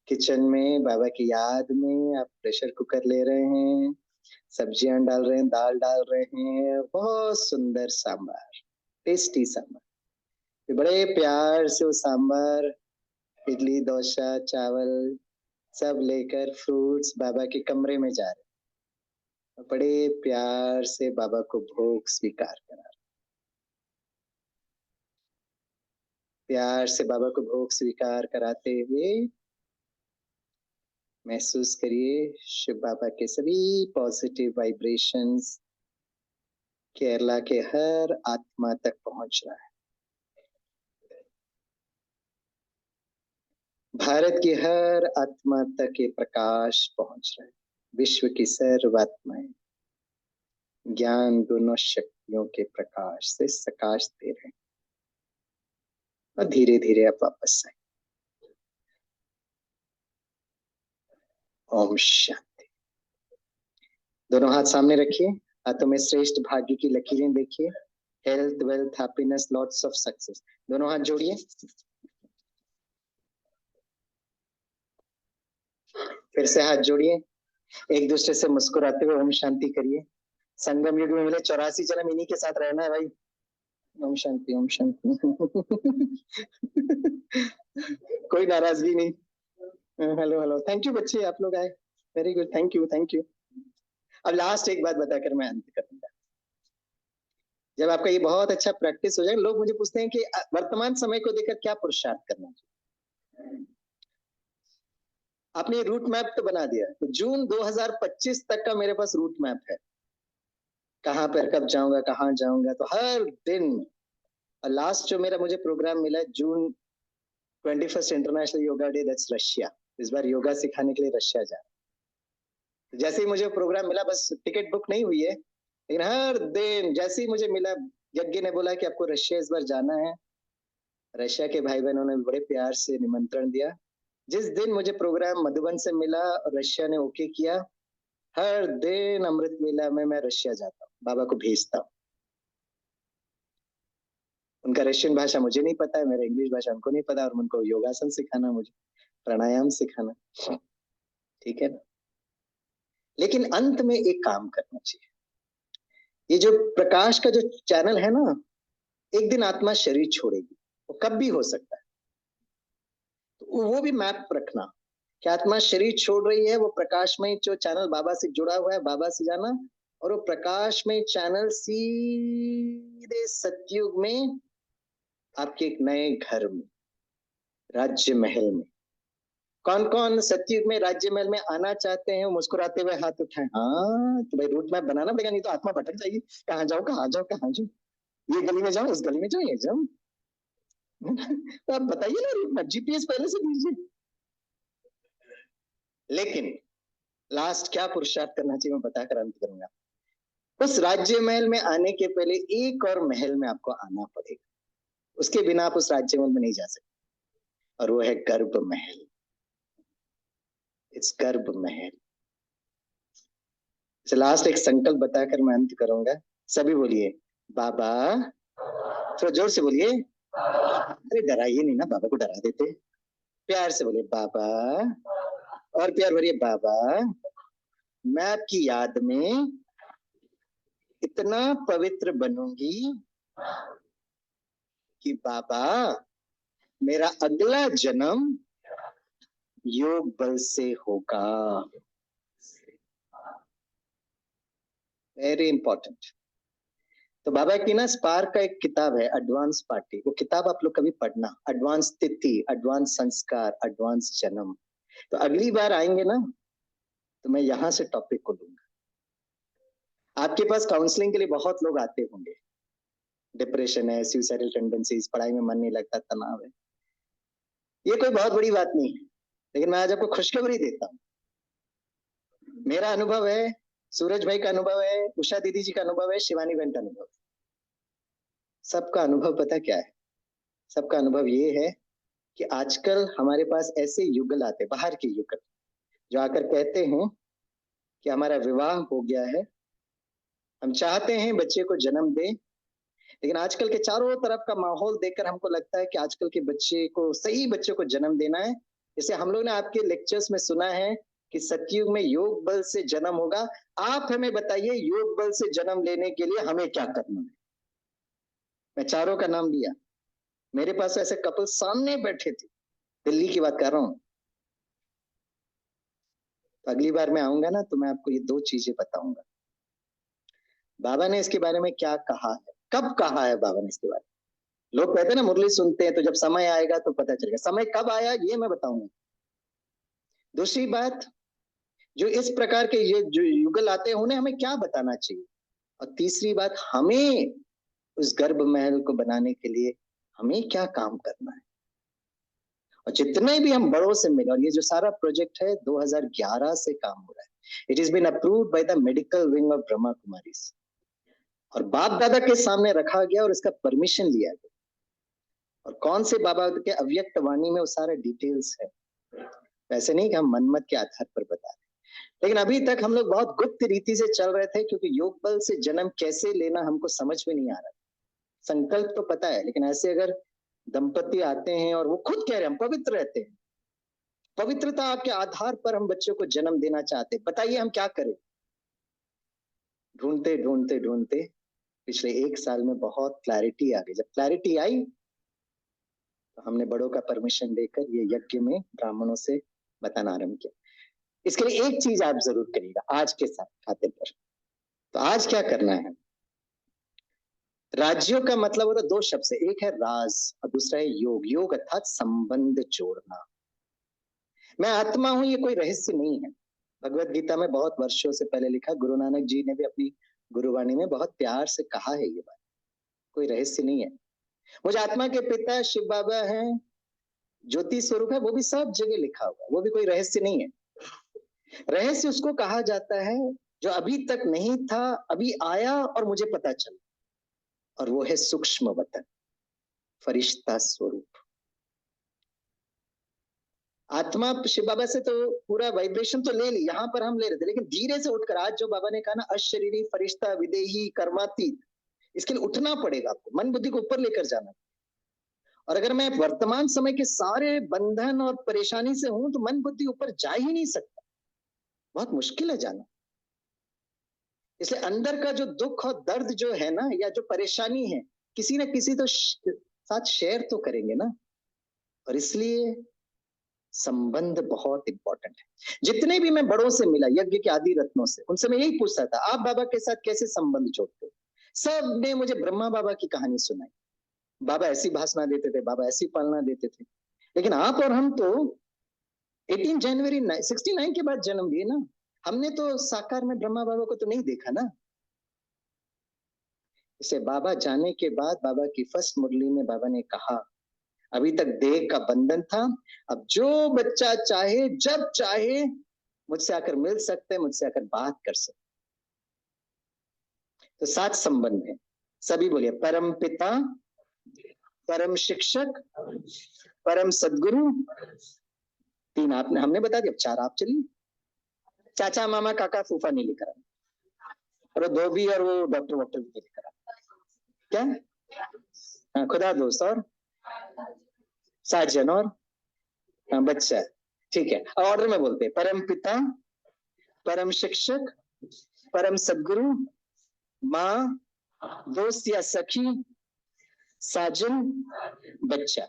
किचन में बाबा की याद में आप प्रेशर कुकर ले रहे हैं, सब्जियां डाल रहे हैं, दाल डाल रहे हैं, बहुत सुंदर सांबार, टेस्टी सांबार। बड़े प्यार से वो सांबार, इडली डोसा चावल सब लेकर फ्रूट्स बाबा के कमरे में जा रहे हैं, बड़े प्यार से बाबा को भोग स्वीकार करा रहे, प्यार से बाबा को भोग स्वीकार कराते हुए महसूस करिए शिव बाबा के सभी पॉजिटिव वाइब्रेशंस केरला के हर आत्मा तक पहुंच रहा है। भारत की हर आत्मा तक ये प्रकाश पहुंच रहा है। विश्व की सर्व आत्माएं ज्ञान गुण और शक्तियों के प्रकाश से सकाश दे रहे हैं। और धीरे धीरे आप वापस आए। ओम शांति। दोनों हाथ सामने रखिए, हाथों में श्रेष्ठ भाग्य की लकीरें देखिए, health wealth happiness lots of success. दोनों हाथ जोड़िए, फिर से हाथ जोड़िए, एक दूसरे से मुस्कुराते हुए ओम शांति करिए। संगम युग में मिले 84 जन्म इन्हीं के साथ रहना है भाई। ओम शांति, ओम शांति। कोई नाराजगी नहीं। हेलो हेलो, थैंक यू बच्चे, आप लोग आए, very good, thank you thank you. अब लास्ट एक बात बताकर मैं अंत करूंगा। जब आपका ये बहुत अच्छा प्रैक्टिस हो जाएगा, लोग मुझे पूछते हैं कि वर्तमान समय को देखकर क्या पुरुषार्थ करना चाहिए। आपने रूट मैप तो बना दिया, तो जून 2025 तक का मेरे पास रूट मैप है, कहाँ पर कब जाऊंगा, कहाँ जाऊंगा, तो हर दिन। लास्ट जो मेरा मुझे प्रोग्राम मिला जून 21 international yoga day, that's Russia. इस बार योगा सिखाने के लिए रशिया जा रहा हूं। जैसे ही मुझे प्रोग्राम मिला, बस टिकट बुक नहीं हुई है, लेकिन हर दिन जैसे ही मुझे मिला, यज्ञ ने बोला कि आपको रशिया इस बार जाना है। रशिया के भाई बहनों ने बड़े प्यार से निमंत्रण दिया। जिस दिन मुझे प्रोग्राम मधुबन से मिला और रशिया ने ओके किया, हर दिन अमृत वेला में मैं रशिया जाता हूँ, बाबा को भेजता हूँ। उनका रशियन भाषा मुझे नहीं पता है, मेरा इंग्लिश भाषा उनको नहीं पता, और उनको योगासन सिखाना, मुझे प्राणायाम सिखाना, ठीक है ना। लेकिन अंत में एक काम करना चाहिए। ये जो प्रकाश का जो चैनल है ना, एक दिन आत्मा शरीर छोड़ेगी, वो कब भी हो सकता है, तो वो भी मैप रखना कि आत्मा शरीर छोड़ रही है, वो प्रकाशमय जो चैनल बाबा से जुड़ा हुआ है, बाबा से जाना, और वो प्रकाशमय चैनल सीधे सतयुग में आपके एक नए घर में, राज्य महल में। कौन कौन सतयुग में राज्य महल में आना चाहते हैं, मुस्कुराते हुए हाथ उठाएं। हाँ, तो भाई रूट मैप बनाना पड़ेगा, नहीं तो आत्मा भटक जाएगी, कहाँ जाओ कहाँ जाओ कहाँ जाओ, ये गली में जाओ, उस गली में जाओ, ये जाओ। तो आप बताइए ना, रूट मैप जीपीएस पहले से दीजिए। लेकिन लास्ट क्या पुरुषार्थ करना चाहिए, मैं बताकर अंत करूंगा। उस राज्य महल में आने के पहले एक और महल में आपको आना पड़ेगा, उसके बिना आप उस राज्य महल में नहीं जा सकते, और वो है गर्भ महल। इट्स गर्भ महल। लास्ट एक संकल्प बताकर मैं अंत करूंगा। सभी बोलिए बाबा, थोड़ा जोर से बोलिए। अरे डराइए नहीं ना, बाबा को डरा देते। प्यार से बोलिए बाबा, और प्यार भरिए बाबा, मैं आपकी याद में इतना पवित्र बनूंगी कि बाबा मेरा अगला जन्म योग बल से होगा। Very important. तो बाबा की ना स्पार्क का एक किताब है, एडवांस पार्टी, वो किताब आप लोग कभी पढ़ना, एडवांस तिथि, एडवांस संस्कार, एडवांस जन्म। तो अगली बार आएंगे ना, तो मैं यहां से टॉपिक को लूंगा। आपके पास काउंसलिंग के लिए बहुत लोग आते होंगे, डिप्रेशन है, सुसाइडल टेंडेंसीज, पढ़ाई में मन नहीं लगता, तनाव है। ये कोई बहुत बड़ी बात नहीं है, लेकिन मैं आज आपको खुशखबरी देता हूँ। मेरा अनुभव है, सूरज भाई का अनुभव है, उषा दीदी जी का अनुभव है, शिवानी बहन का अनुभव है। सबका अनुभव पता क्या है? सबका अनुभव ये है कि आजकल हमारे पास ऐसे युगल आते, बाहर के युगल, जो आकर कहते हैं कि हमारा विवाह हो गया है, हम चाहते हैं बच्चे को जन्म दें, लेकिन आजकल के चारों तरफ का माहौल देखकर हमको लगता है कि आजकल के बच्चे को, सही बच्चे को जन्म देना है। जैसे हम लोग ने आपके लेक्चर्स में सुना है कि सतयुग में योग बल से जन्म होगा। आप हमें बताइए, योग बल से जन्म लेने के लिए हमें क्या करना है? मैं चारों का नाम लिया, मेरे पास ऐसे कपल सामने बैठे थे, दिल्ली की बात कर रहा हूँ। तो अगली बार मैं आऊंगा ना, तो मैं आपको ये दो चीजें बताऊंगा, बाबा ने इसके बारे में क्या कहा है, कब कहा है बाबा ने इसके बारे में। लोग कहते हैं ना मुरली सुनते हैं, तो जब समय आएगा तो पता चलेगा, समय कब आया ये मैं बताऊंगा। दूसरी बात, जो इस प्रकार के ये जो युगल आते हैं, उन्हें हमें क्या बताना चाहिए। और तीसरी बात, हमें उस गर्भ महल को बनाने के लिए हमें क्या काम करना है। और जितने भी हम बड़ों से मिले, और ये जो सारा प्रोजेक्ट है 2011 से काम हो रहा है, it is been approved by the medical wing of Brahma Kumari, और बाप दादा के सामने रखा गया और इसका परमिशन लिया गया। और कौन से बाबा के अव्यक्त वाणी में वो सारे डिटेल्स है, वैसे नहीं कि हम मनमत के आधार पर बता रहे। लेकिन अभी तक हम लोग बहुत गुप्त रीति से चल रहे थे, क्योंकि योग बल से जन्म कैसे लेना हमको समझ में नहीं आ रहा। संकल्प तो पता है, लेकिन ऐसे अगर दंपति आते हैं और वो खुद कह रहे हैं हम पवित्र रहते हैं, पवित्रता के आधार पर हम बच्चों को जन्म देना चाहते हैं, बताइए हम क्या करें। ढूंढते ढूंढते ढूंढते पिछले 1 साल में बहुत क्लैरिटी आ गई। जब क्लैरिटी आई तो हमने बड़ों का परमिशन लेकर ये यज्ञ में ब्राह्मणों से बताना आरंभ किया। इसके लिए एक चीज आप जरूर करिएगा आज के साथ खाते पर। तो आज क्या करना है, राज्यों का मतलब होता है 2 शब्द से, एक है राज और दूसरा है योग। योग अर्थात संबंध जोड़ना। मैं आत्मा हूं, ये कोई रहस्य नहीं है। भगवत गीता में बहुत वर्षों से पहले लिखा, गुरु नानक जी ने भी अपनी गुरुवाणी में बहुत प्यार से कहा है ये बात, कोई रहस्य नहीं है। मुझे आत्मा के पिता शिव बाबा हैं, ज्योति स्वरूप है, वो भी सब जगह लिखा हुआ है, वो भी कोई रहस्य नहीं है। रहस्य उसको कहा जाता है जो अभी तक नहीं था, अभी आया और मुझे पता चला, और वो है सूक्ष्म वतन, फरिश्ता स्वरूप। आत्मा शिव बाबा से तो पूरा वाइब्रेशन तो ले ली, यहाँ पर हम ले रहे थे, लेकिन धीरे से उठकर आज जो बाबा ने कहा ना, अशरीरी फरिश्ता विदेही कर्मातीत, इसके लिए उठना पड़ेगा आपको, मन बुद्धि को ऊपर लेकर जाना। और अगर मैं वर्तमान समय के सारे बंधन और परेशानी से हूं तो मन बुद्धि ऊपर जा ही नहीं सकता, बहुत मुश्किल है जाना। इसलिए अंदर का जो दुख और दर्द जो है ना, या जो परेशानी है, किसी ना किसी तो साथ शेयर तो करेंगे ना। और इसलिए संबंध बहुत इंपॉर्टेंट है। जितने भी मैं बड़ों से मिला, यज्ञ के आदि रत्नों से, उनसे मैं यही पूछता था, आप बाबा के साथ कैसे संबंध जोड़ते हो? सब ने मुझे ब्रह्मा बाबा की कहानी सुनाई। बाबा ऐसी भाषणा देते थे, बाबा ऐसी पालना देते थे। लेकिन आप और हम तो 18 जनवरी 69 के बाद जन्म लिए ना, हमने तो साकार में ब्रह्मा बाबा को तो नहीं देखा ना। इसे बाबा जाने के बाद बाबा की फर्स्ट मुरली में बाबा ने कहा, अभी तक देह का बंधन था, अब जो बच्चा चाहे जब चाहे मुझसे आकर मिल सकते हैं, मुझसे आकर बात कर सकते। तो 7 संबंध है, सभी बोलिए, परम पिता, परम शिक्षक, परम सदगुरु, 3 आपने, हमने बता दिया, 4 आप चलिए। चाचा मामा काका फूफा नहीं लेकर आए, और वो धोबी और वो डॉक्टर वॉक्टर भी लेकर आए। क्या? हाँ, खुदा दोस्त और साजन और बच्चा। ठीक है, ऑर्डर में बोलते हैं, परम पिता, परम शिक्षक, परम सदगुरु, माँ, दोस्त या सखी, साजन, बच्चा।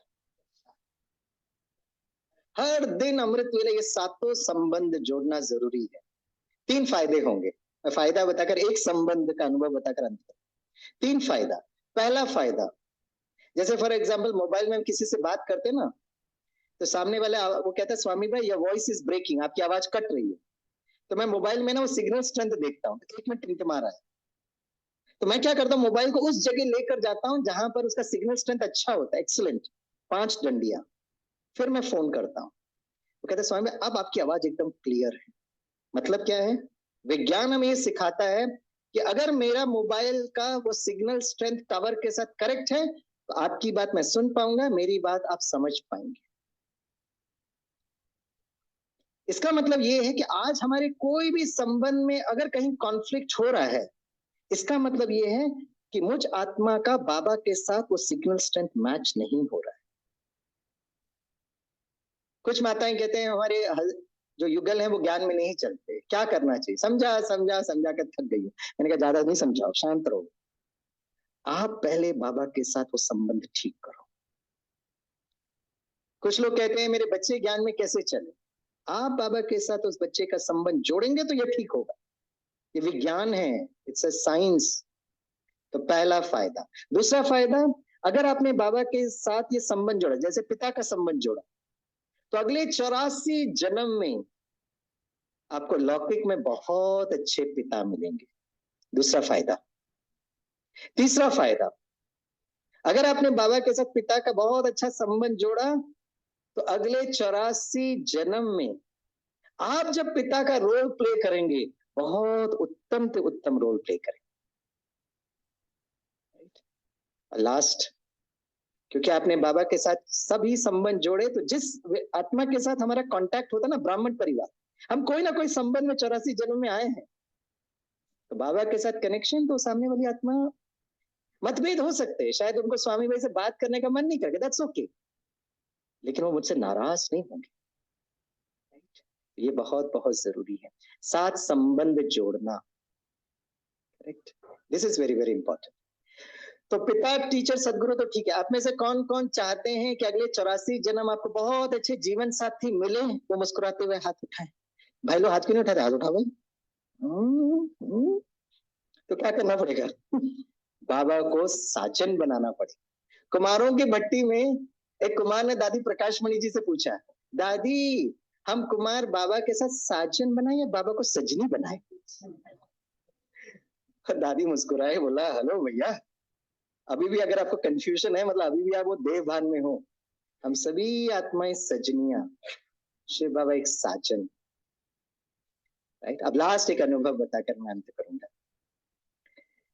हर दिन अमृत वेले ये 7 संबंध जोड़ना जरूरी है। 3 फायदे होंगे, मैं फायदा बताकर, एक संबंध का अनुभव बताकर अंत कर। 3 फायदा। पहला फायदा, जैसे फॉर एग्जाम्पल मोबाइल में हम किसी से बात करते ना, तो सामने वाला वो कहता है, स्वामी भाई योर वॉइस इज ब्रेकिंग, आपकी आवाज कट रही है। तो मैं मोबाइल में ना वो सिग्नल स्ट्रेंथ देखता हूँ, 1 मिनट टिमटिमा रहा है, तो मैं क्या करता हूँ, मोबाइल को उस जगह लेकर जाता हूँ जहां पर उसका सिग्नल स्ट्रेंथ अच्छा होता है, एक्सीलेंट, 5 डंडियां, फिर मैं फोन करता हूँ। वो कहते हैं, स्वामी अब आपकी आवाज एकदम क्लियर है। मतलब क्या है, विज्ञान हमें ये सिखाता है कि अगर मेरा मोबाइल का वो सिग्नल स्ट्रेंथ टावर के साथ करेक्ट है तो आपकी बात मैं सुन पाऊंगा, मेरी बात आप समझ पाएंगे। इसका मतलब ये है कि आज हमारे कोई भी संबंध में अगर कहीं कॉन्फ्लिक्ट हो रहा है, इसका मतलब ये है कि मुझ आत्मा का बाबा के साथ वो सिग्नल स्ट्रेंथ मैच नहीं हो रहा है। कुछ माताएं कहते हैं हमारे जो युगल हैं वो ज्ञान में नहीं चलते, क्या करना चाहिए? समझा समझा समझा कर थक गई। मैंने कहा ज्यादा नहीं समझाओ, शांत रहो। आप पहले बाबा के साथ वो संबंध ठीक करो। कुछ लोग कहते हैं मेरे बच्चे ज्ञान में कैसे चले? आप बाबा के साथ उस बच्चे का संबंध जोड़ेंगे तो ये ठीक होगा। ये विज्ञान है, इट्स अ साइंस। तो पहला फायदा। दूसरा फायदा, अगर आपने बाबा के साथ ये संबंध जोड़ा, जैसे पिता का संबंध जोड़ा, तो अगले 84 जन्म में आपको लौकिक में बहुत अच्छे पिता मिलेंगे। दूसरा फायदा। तीसरा फायदा, अगर आपने बाबा के साथ पिता का बहुत अच्छा संबंध जोड़ा तो अगले 84 जन्म में आप जब पिता का रोल प्ले करेंगे, बहुत उत्तम से उत्तम रोल प्ले करेंगे। लास्ट, क्योंकि आपने बाबा के साथ सभी संबंध जोड़े, तो जिस आत्मा के साथ हमारा कांटेक्ट होता है ना, ब्राह्मण परिवार, हम कोई ना कोई संबंध में 84 जन्म में आए हैं, तो बाबा के साथ कनेक्शन, तो सामने वाली आत्मा, मतभेद हो सकते हैं, शायद उनको स्वामी भाई से बात करने का मन नहीं करेगा, दैट्स ओके, लेकिन वो मुझसे नाराज नहीं होंगे। ये बहुत बहुत जरूरी है, 7 संबंध जोड़ना। Correct, this is very very important. तो पिता, टीचर, सदगुरु तो ठीक है। आप में से कौन कौन चाहते हैं कि अगले 84 जन्म आपको बहुत अच्छे जीवन साथी मिले? वो मुस्कुराते हुए हाथ उठाए। भाई लोग हाथ क्यों नहीं उठाते? हाथ उठाओ भाई। तो क्या करना पड़ेगा? बाबा को साजन बनाना पड़ेगा। कुमारों की भट्टी में एक कुमार ने दादी प्रकाशमणि जी से पूछा, दादी हम कुमार बाबा के साथ साजन बनाए या बाबा को सजनी बनाए? दादी मुस्कुराए, बोला हेलो भैया, अभी भी अगर आपको कंफ्यूजन है, मतलब अभी भी आप वो देह भान में हो, हम सभी आत्माएं सजनिया, शिव बाबा एक साजन। राइट। अब लास्ट एक अनुभव बताकर मैं अंत करूंगा।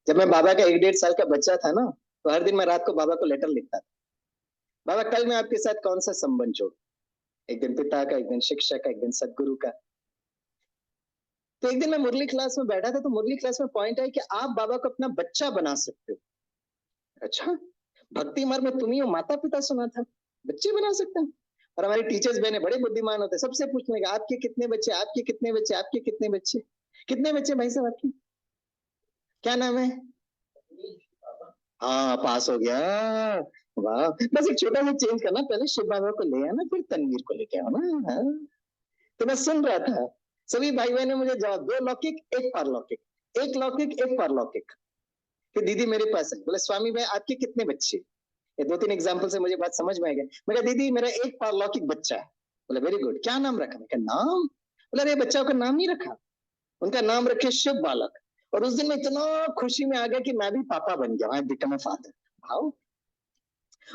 जब मैं बाबा का 1-1.5 साल का बच्चा था ना, तो हर दिन मैं रात को बाबा को लेटर लिखता था, बाबा कल मैं आपके साथ कौन सा संबंध जोड़ू? एक दिन पिता का, एक दिन शिक्षक का, एक दिन सदगुरु का। तो एक दिन मैं मुरली क्लास में बैठा था, तो मुरली क्लास में पॉइंट है कि आप बाबा को अपना बच्चा बना सकते हो। अच्छा, भक्ति मार्ग में तुम ही हो, माता पिता सुना था, बच्चे बना सकते हैं। और हमारे टीचर्स बहने बड़े बुद्धिमान होते हैं, सबसे पूछने का आपके कितने बच्चे, आपके कितने बच्चे, आपके कितने बच्चे, कितने बच्चे भाई साहब आपके? क्या नाम है? हाँ, पास हो गया। वाह, बस एक छोटा सा चेंज करना, पहले शिव बाबा को ले आना, फिर तनवीर को लेके आओ ना। हाँ। तो मैं सुन रहा था, सभी भाई बहन ने मुझे जवाब, 2 लौकिक 1 पारलौकिक, 1 लौकिक 1 पारलौकिक। फिर दीदी मेरे पास है, बोले स्वामी भाई आपके कितने बच्चे? ये 2-3 एग्जाम्पल से मुझे बात समझ में आ गया। मैं कहा दीदी मेरा 1 पारलौकिक बच्चा है। बोले वेरी गुड, क्या नाम रखा? मैं कहा नाम? बोले अरे बच्चा का नाम नहीं रखा, उनका नाम रखे शिव बालक। और उस दिन मैं इतना खुशी में आ गया कि मैं भी पापा बन गया, मैं बिकम अ फादर। हाउ?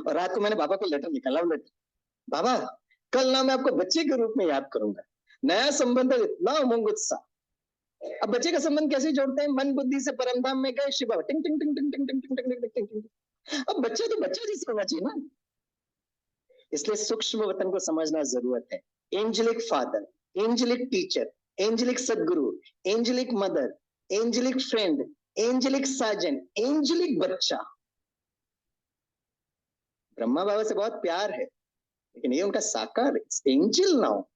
और रात को मैंने बाबा को लेटर लिखा, लव लेटर, बाबा कल ना मैं आपको बच्चे के रूप में याद करूंगा, नया संबंध है, इतना उमंग उत्साह। अब बच्चे का संबंध कैसे जोड़ते हैं? मन बुद्धि से परमधाम में गए, शिव बाबा टिंग टिंग टिंग टिंग टिंग टिंग टिंग टिंग टिंग टिंग टिंग। अब बच्चा तो बच्चा जैसा होना चाहिए ना। इसलिए सूक्ष्म वतन को समझना जरूरत है। Angelic father, angelic teacher, angelic Sadguru, angelic mother, angelic friend, angelic sajan, angelic baccha. Brahma बाबा से बहुत प्यार है, लेकिन ये उनका साकार एंजल ना हो।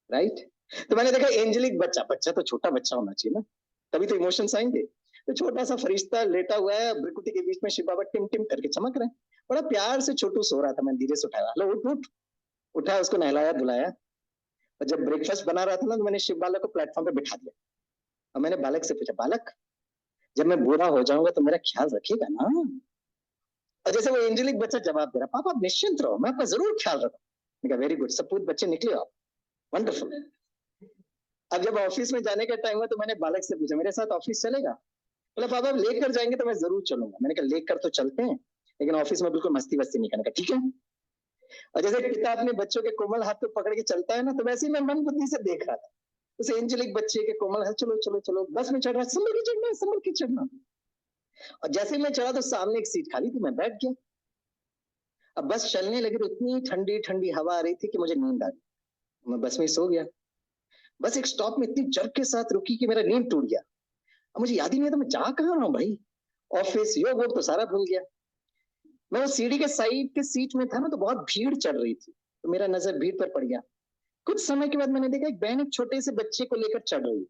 राइट। तो मैंने देखा एंजेलिक बच्चा, बच्चा तो छोटा बच्चा होना चाहिए ना, तभी तो इमोशंस आएंगे। तो छोटा सा फरिश्ता लेटा हुआ है, भ्रिकुटी के बीच में शिव बाबा टिम टिम करके चमक रहे हैं। बड़ा प्यार से छोटू सो रहा था, मैं धीरे से उठाया, हेलो उठ उठ। उठा, उसको नहलाया धुलाया, और जब ब्रेकफास्ट बना रहा था ना, तो मैंने शिव बालक को प्लेटफॉर्म पे बिठा दिया। और मैंने बालक से पूछा, बालक जब मैं बूढ़ा हो जाऊंगा तो मेरा ख्याल रखिएगा ना? और जैसे वो एंजेलिक बच्चा जवाब दे रहा, पापा आप निश्चिंत रहो, मैं आपका जरूर ख्याल रखूंगा। वेरी गुड, सपूत बच्चे निकले आप, वंडरफुल। अब जब ऑफिस में जाने का टाइम हुआ, तो मैंने बालक से पूछा, मेरे साथ ऑफिस चलेगा? बोला पापा लेकर जाएंगे तो मैं जरूर चलूंगा। मैंने कहा लेकर तो चलते हैं, लेकिन ऑफिस में बिल्कुल मस्ती वस्ती नहीं करने का, ठीक है? और जैसे पिता अपने बच्चों के कोमल हाथ को पकड़ के चलता है ना, तो वैसे ही मैं मन बुद्धि से देख रहा था उसे एंजेलिक बच्चे के कोमल हाथ, चलो चलो चलो, बस में चढ़ रहा, संभल के चढ़ना, संभल के चढ़ना। और जैसे मैं चढ़ा तो सामने एक सीट खाली थी, मैं बैठ गया। अब बस चलने लगी तो इतनी ठंडी ठंडी हवा आ रही थी कि मुझे नींद आ गई, मैं बस में सो गया। बस एक स्टॉप में इतनी जर्क के साथ रुकी कि मेरा नींद टूट गया। अब मुझे याद ही नहीं था मैं जा कहाँ रहा हूँ भाई, ऑफिस योग वोग तो सारा भूल गया। मैं वो सीढ़ी के साइड के सीट में था ना, तो बहुत भीड़ चल रही थी, तो मेरा नजर भीड़ पर पड़ गया। कुछ समय के बाद मैंने देखा एक बहन एक छोटे से बच्चे को लेकर चढ़ रही है।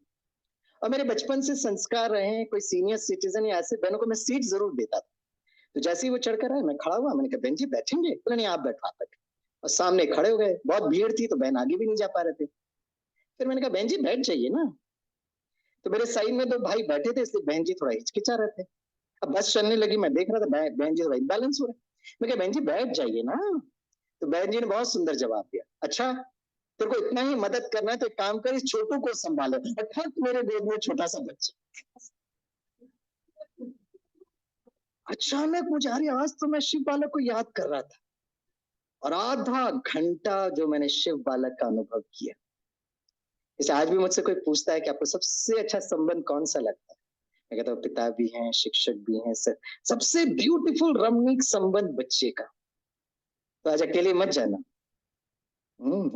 और मेरे बचपन से संस्कार रहे हैं, कोई सीनियर सिटीजन या ऐसे बहनों को मैं सीट जरूर देता था। तो जैसे ही वो चढ़कर आए, मैं खड़ा हुआ, मैंने कहा बहन जी बैठेंगे? बोले नहीं आप बैठो, आप बैठो। और सामने खड़े हो गए, बहुत भीड़ थी तो बहन आगे भी नहीं जा पा रहे थे। फिर मैंने कहा बहन जी बैठ जाइए ना। तो मेरे साइड में 2 भाई बैठे थे, इसलिए बहन जी थोड़ा हिचकिचा रहे थे। अब बस चलने लगी, मैं देख रहा था बहन जी थोड़ा इम्बैलेंस हो रहे। मैं कहा बहन जी बैठ जाइए ना। तो बहन जी ने बहुत सुंदर जवाब दिया, अच्छा तेरे को इतना ही मदद करना है तो एक काम कर, इस छोटू को संभालो। अर्थात मेरे गोद में छोटा सा बच्चा। अचानक मुझे, अरे आज तो मैं शिव बालक को याद कर रहा था, और आधा घंटा जो मैंने शिव बालक का अनुभव किया। इसे आज भी मुझसे कोई पूछता है कि आपको सबसे अच्छा संबंध कौन सा लगता है, मैं कहता हूँ पिता भी हैं, शिक्षक भी हैं, सर सबसे ब्यूटीफुल रमणीक संबंध बच्चे का। तो आज अकेले मत जाना,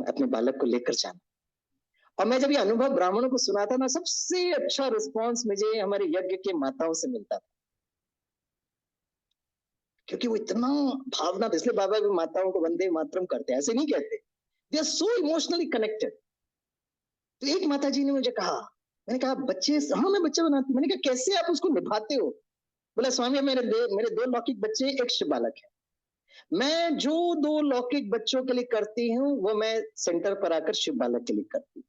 अपने बालक को लेकर जाना। और मैं जब ये अनुभव ब्राह्मणों को सुनाता ना, सबसे अच्छा रिस्पॉन्स मुझे हमारे यज्ञ के माताओं से मिलता था, क्योंकि वो इतना भावना था। इसलिए बाबा भी माताओं को वंदे मातरम करते हैं, ऐसे नहीं कहते, they are so emotionally connected. तो एक माता जी ने मुझे कहा, मैंने कहा बच्चे, हाँ मैं बच्चा बनाती हूँ। मैंने कहा कैसे आप उसको निभाते हो? बोला स्वामी मेरे दो लौकिक बच्चे, एक शिव बालक है। मैं जो दो लौकिक बच्चों के लिए करती हूँ वो मैं सेंटर पर आकर शिव बालक के लिए करती हूँ।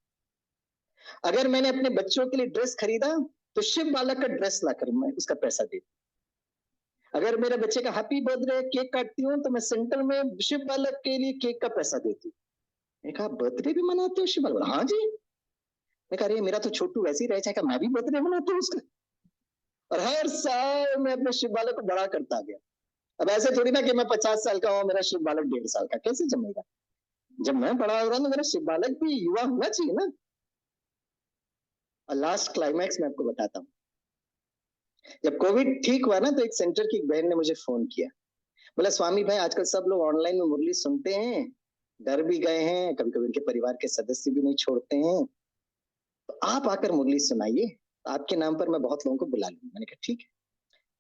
अगर मैंने अपने बच्चों के लिए ड्रेस खरीदा तो शिव बालक का ड्रेस लाकर मैं उसका पैसा देती। अगर मेरे बच्चे का हैप्पी बर्थडे केक काटती हूँ तो मैं सेंटर में शिव बालक के लिए केक का पैसा देती। मैंने कहा बर्थडे भी मनाते हो शिव बालक? हाँ जी। मैं कहा अरे मेरा तो छोटू वैसे ही रह जाएगा, मैं भी बर्थडे मनाता हूँ उसका। और हर साल मैं अपने शिव बालक को बड़ा करता गया। अब ऐसे थोड़ी ना कि मैं 50 साल का हूँ, मेरा शिव बालक 1.5 साल का, कैसे जमेगा? जब मैं बड़ा हो रहा हूँ तो मेरा शिव बालक भी युवा होना चाहिए ना। और लास्ट क्लाइमैक्स मैं आपको बताता हूँ। जब कोविड ठीक हुआ ना तो एक सेंटर की एक बहन ने मुझे फोन किया। बोला स्वामी भाई आजकल सब लोग ऑनलाइन में मुरली सुनते हैं, डर भी गए हैं, कभी कभी उनके परिवार के सदस्य भी नहीं छोड़ते हैं, तो आप आकर मुरली सुनाइए, आपके नाम पर मैं बहुत लोगों को बुला लूंगा। मैंने कहा ठीक है।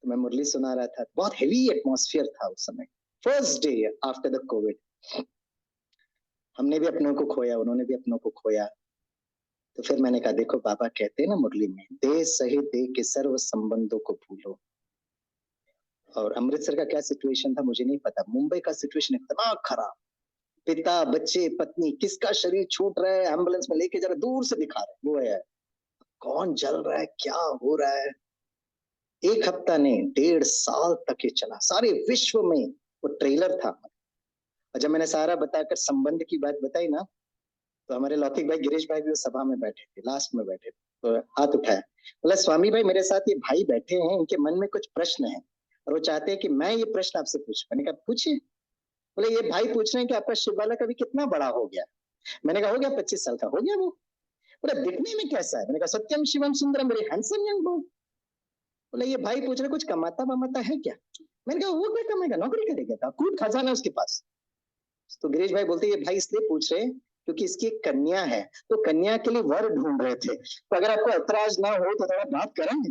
तो मैं मुरली सुना रहा था, बहुत हेवी एटमॉस्फेयर था उस समय, first day after the Covid. हमने भी अपनों को खोया, उन्होंने भी अपनों को खोया। तो फिर मैंने कहा देखो बाबा कहते हैं ना मुरली में, दे सहे दे के सर्व संबंधों को भूलो। और अमृतसर का क्या सिचुएशन था मुझे नहीं पता, मुंबई का सिचुएशन इतना खराब, पिता बच्चे पत्नी किसका शरीर छूट रहा है, एम्बुलेंस में लेके जरा दूर से दिखा रहे वो है, कौन जल रहा है, क्या हो रहा है। एक हफ्ता नहीं 1.5 साल तक ये चला, सारे विश्व में वो ट्रेलर था। और जब मैंने सारा बताकर संबंध की बात बताई ना, तो हमारे लौकिक भाई गिरीश भाई भी उस सभा में बैठे थे, लास्ट में बैठे थे, तो हाथ उठाया, बोला स्वामी भाई मेरे साथ ये भाई बैठे हैं, इनके मन में कुछ प्रश्न है और वो चाहते हैं कि मैं ये प्रश्न आपसे पूछूं। मैंने कहा पूछिए। बोले ये भाई पूछ रहे हैं कि आपका शिव बालक अभी कितना बड़ा हो गया। मैंने कहा हो गया 25 साल का हो गया वो। बोले दिखने में कैसा है? मैंने कहा सत्यम शिवम सुंदरम, वेरी हैंडसम यंग बॉय। बोले ये भाई पूछ रहे कुछ कमाता वमाता है क्या? मैंने कहा वो क्या कमाएगा, नौकरी करेगा, था खूब खजाना उसके पास। तो गिरीश भाई बोलते ये भाई इसलिए पूछ रहे क्योंकि इसकी एक कन्या है, तो कन्या के लिए वर ढूंढ रहे थे, तो अगर आपको ऐतराज ना हो तो थोड़ा बात करेंगे।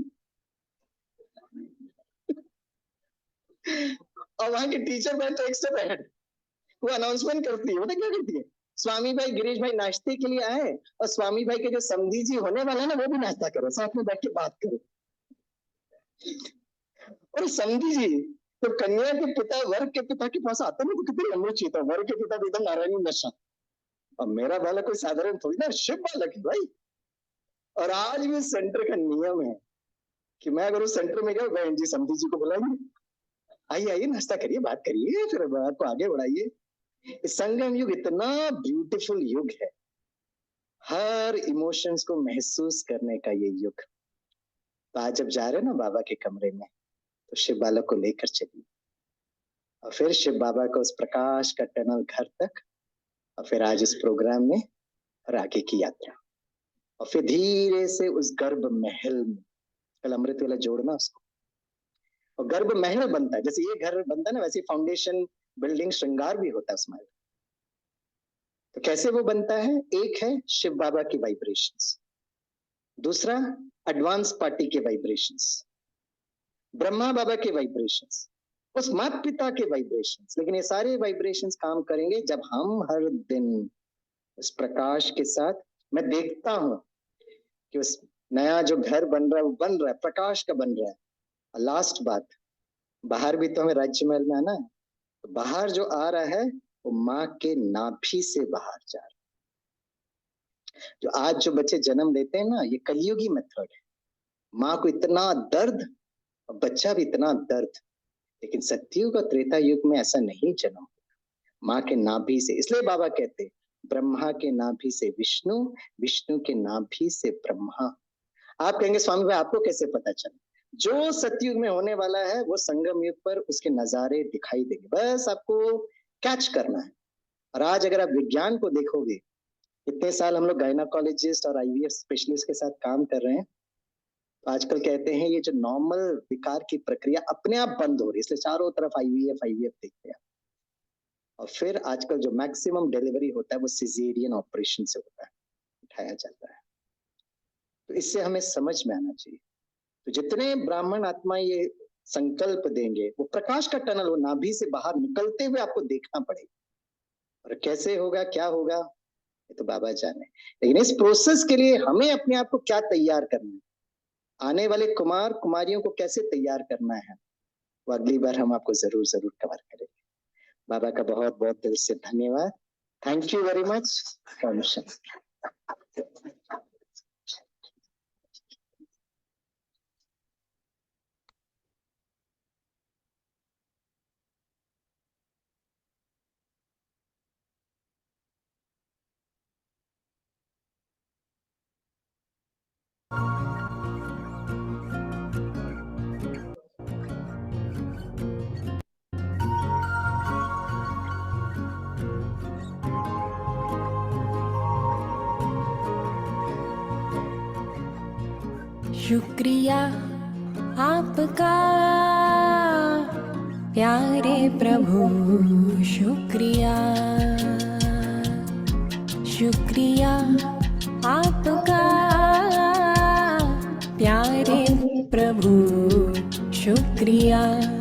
और वहां की टीचर मैं तो एक स्टेप अहेड, वो अनाउंसमेंट करती है, पता क्या करती है, स्वामी भाई गिरीश भाई नाश्ते के लिए आए और स्वामी भाई के जो समधी जी होने वाले हैं ना वो भी नाश्ता करो, साथ में बैठ के बात करो। और समधी जी तो कन्या के पिता वर के पिता के पास आते ना तो कितनी लंबी चीता, वर के पिता भी एकदम नारायणी नशा। अब मेरा बालक कोई साधारण थोड़ी ना, शिव बालक है भाई। और आज भी सेंटर का नियम है कि मैं अगर उस सेंटर में गया, बहन जी समधी जी को बुलाइए, आइए आइए नाश्ता करिए, बात करिए, फिर बात को आगे बढ़ाइए। संगम युग इतना ब्यूटीफुल युग है, हर इमोशंस को महसूस करने का ये युग। तो आज जब जा रहे हो ना बाबा के कमरे में, तो शिव बालक को लेकर चलिए, और फिर शिव बाबा को उस प्रकाश का टनल घर तक, और फिर आज इस प्रोग्राम में और आगे की यात्रा, और फिर धीरे से उस गर्भ महल में, कल अमृत वाला जोड़ना उसको। और गर्भ महल बनता है, जैसे ये घर बनता है ना, वैसे फाउंडेशन बिल्डिंग श्रृंगार भी होता है उस महल। तो कैसे वो बनता है? एक है शिव बाबा की वाइब्रेशंस, दूसरा एडवांस पार्टी के वाइब्रेशंस, ब्रह्मा बाबा के वाइब्रेशंस, उस माता पिता के वाइब्रेशंस। लेकिन ये सारे वाइब्रेशंस काम करेंगे जब हम हर दिन इस प्रकाश के साथ, मैं देखता हूं कि उस नया जो घर बन रहा है वो बन रहा है, प्रकाश का बन रहा है। और लास्ट बात, बाहर भी तो हमें राज्य महल में आना है, तो बाहर जो आ रहा है वो माँ के नाभि से बाहर जा रहा है। जो आज जो बच्चे जन्म लेते हैं ना, ये कलयुगी मेथड है। माँ को इतना दर्द और बच्चा भी इतना दर्द, लेकिन सतयुग और त्रेता युग में ऐसा नहीं जन्म, माँ के नाभि से। इसलिए बाबा कहते ब्रह्मा के नाभि से विष्णु, विष्णु के नाभि से ब्रह्मा। आप कहेंगे स्वामी भाई आपको कैसे पता चला? जो सतयुग में होने वाला है वो संगम युग पर उसके नजारे दिखाई देंगे, बस आपको कैच करना है। और आज अगर आप विज्ञान को देखोगे, इतने साल हम लोग गायनाकोलॉजिस्ट और आईवीएफ स्पेशलिस्ट के साथ काम कर रहे हैं, तो आजकल कहते हैं ये जो नॉर्मल विकार की प्रक्रिया अपने आप बंद हो रही है, इसलिए चारों तरफ आईवीएफ आईवीएफ देखते हैं। और फिर आजकल जो मैक्सिमम डिलीवरी होता है वो सिजेरियन ऑपरेशन से होता है, उठाया जाता है। तो इससे हमें समझ में आना चाहिए। तो जितने ब्राह्मण आत्मा ये संकल्प देंगे, वो प्रकाश का टनल, वो नाभि से बाहर निकलते हुए आपको देखना पड़ेगा। और कैसे होगा, क्या होगा, ये तो बाबा जाने। लेकिन इस प्रोसेस के लिए हमें अपने आप को क्या तैयार करना है? आने वाले कुमार कुमारियों को कैसे तैयार करना है, वो अगली बार हम आपको जरूर जरूर कवर करेंगे। बाबा का बहुत बहुत दिल से धन्यवाद। Thank you very much. शुक्रिया आपका प्यारे प्रभु, शुक्रिया शुक्रिया आपका प्यारे प्रभु, शुक्रिया।